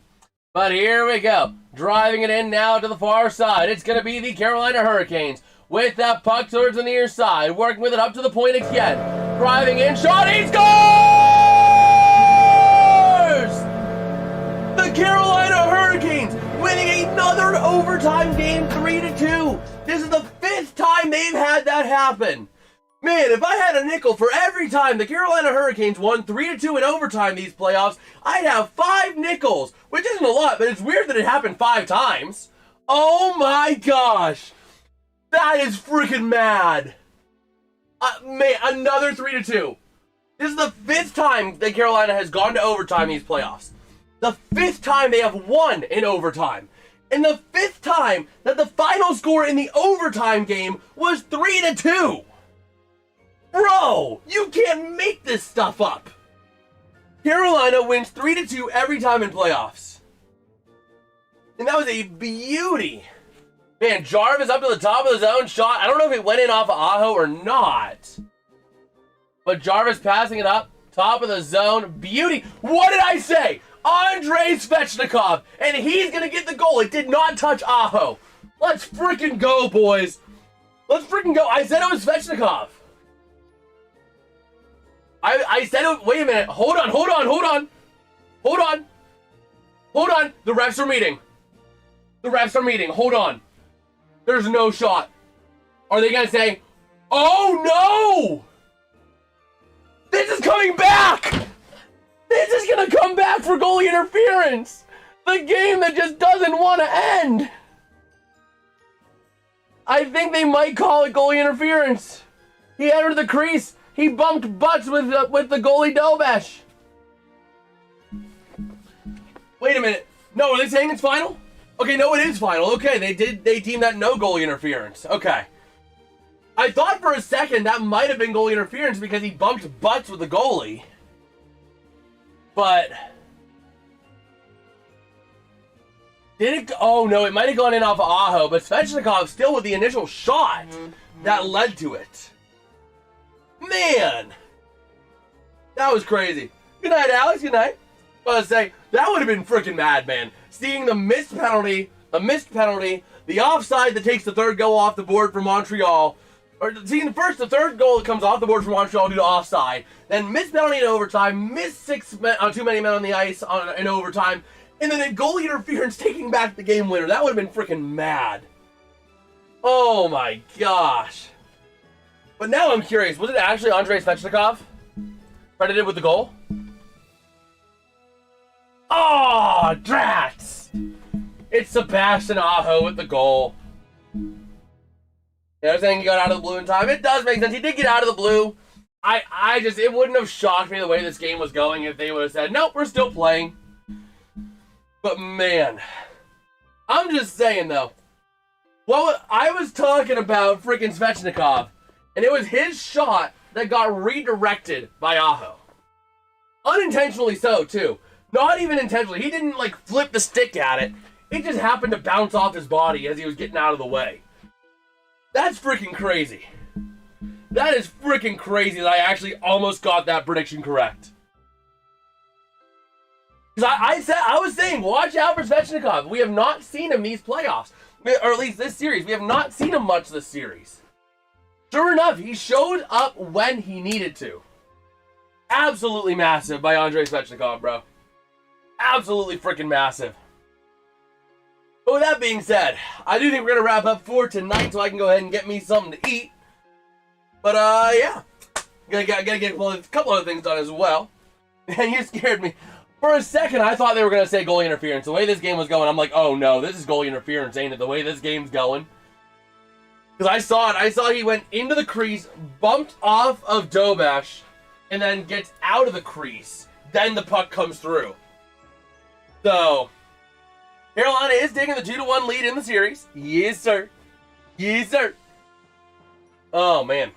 But here we go. Driving it in now to the far side. It's going to be the Carolina Hurricanes. With that puck towards the near side. Working with it up to the point again. Driving in. Shot. He scores! The Carolina Hurricanes winning another overtime game 3-2. This is the 5th time they've had that happen. Man, if I had a nickel for every time the Carolina Hurricanes won 3-2 in overtime these playoffs, I'd have 5 nickels. Which isn't a lot, but it's weird that it happened 5 times. Oh my gosh. That is freaking mad. Man, another 3-2. This is the 5th time that Carolina has gone to overtime these playoffs. The 5th time they have won in overtime. And the 5th time that the final score in the overtime game was 3-2. Bro, you can't make this stuff up. Carolina wins 3-2 every time in playoffs. And that was a beauty. Man, Jarvis up to the top of the zone shot. I don't know if it went in off of Aho or not. But Jarvis passing it up. Top of the zone. Beauty. What did I say? Andrei Svechnikov. And he's going to get the goal. It did not touch Aho. Let's freaking go, boys. Let's freaking go. I said it was Svechnikov. I said it. Wait a minute. Hold on. The refs are meeting. Hold on. There's no shot. Are they going to say, oh no! This is coming back! This is going to come back for goalie interference! The game that just doesn't want to end! I think they might call it goalie interference. He entered the crease. He bumped butts with the goalie Dobesh. Wait a minute. No, are they saying it's final? Okay, no, it is final. Okay, they deemed that no goalie interference. Okay. I thought for a second that might have been goalie interference because he bumped butts with the goalie. But did it? Oh no, it might have gone in off of Aho, but Svechnikov still with the initial shot that led to it. Man, that was crazy. Good night, Alex. Good night. I was say that would have been freaking mad, man. Seeing the missed penalty, the offside that takes the third goal off the board for Montreal, or seeing the third goal that comes off the board for Montreal due to offside, then missed penalty in overtime, missed too many men on the ice in overtime, and then a goalie interference taking back the game winner. That would have been freaking mad. Oh my gosh. But now I'm curious, was it actually Andrei Svechnikov credited with the goal? Oh, drats! It's Sebastian Aho with the goal. They're saying he got out of the blue in time. It does make sense. He did get out of the blue. It wouldn't have shocked me the way this game was going if they would have said, nope, we're still playing. But man, I'm just saying though, well, I was talking about freaking Svechnikov, and it was his shot that got redirected by Aho. Unintentionally so, too. Not even intentionally. He didn't, like, flip the stick at it. It just happened to bounce off his body as he was getting out of the way. That's freaking crazy. That is freaking crazy that I actually almost got that prediction correct. Because I was saying, watch out for Svechnikov. We have not seen him these playoffs. Or at least this series. We have not seen him much this series. Sure enough, he showed up when he needed to. Absolutely massive by Andrei Svechnikov, bro. Absolutely freaking massive. But with that being said, I do think we're going to wrap up for tonight so I can go ahead and get me something to eat. But, yeah. Gotta get a couple other things done as well. And you scared me. For a second, I thought they were going to say goalie interference. The way this game was going, I'm like, oh no, this is goalie interference, ain't it? The way this game's going. Because I saw it. I saw he went into the crease, bumped off of Dobash, and then gets out of the crease. Then the puck comes through. So, Carolina is taking the 2-1 lead in the series. Yes, sir. Yes, sir. Oh, man.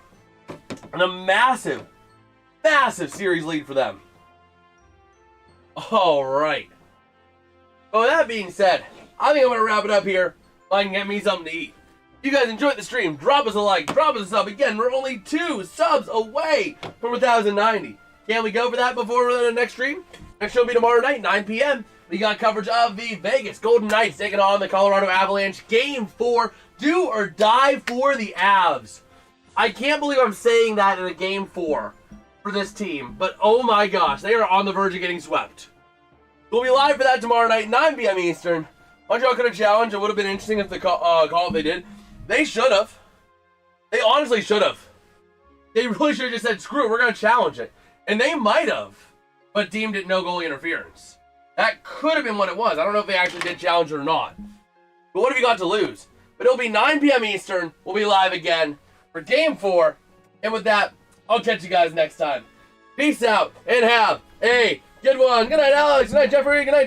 And a massive, massive series lead for them. All right. So with that being said, I think I'm going to wrap it up here so I can get me something to eat. If you guys enjoyed the stream, drop us a like, drop us a sub. Again, we're only 2 subs away from 1,090. Can we go for that before the next stream? Next show will be tomorrow night, 9 p.m. We got coverage of the Vegas Golden Knights taking on the Colorado Avalanche. Game 4, do or die for the Avs. I can't believe I'm saying that in a Game 4 for this team, but oh my gosh, they are on the verge of getting swept. We'll be live for that tomorrow night, 9 p.m. Eastern. Montreal could have challenged. It would have been interesting if the call they did. They should have. They honestly should have. They really should have just said, screw it, we're going to challenge it. And they might have, but deemed it no goalie interference. That could have been what it was. I don't know if they actually did challenge it or not. But what have you got to lose? But it'll be 9 p.m. Eastern. We'll be live again for Game 4. And with that, I'll catch you guys next time. Peace out and have a good one. Good night, Alex. Good night, Jeffrey. Good night.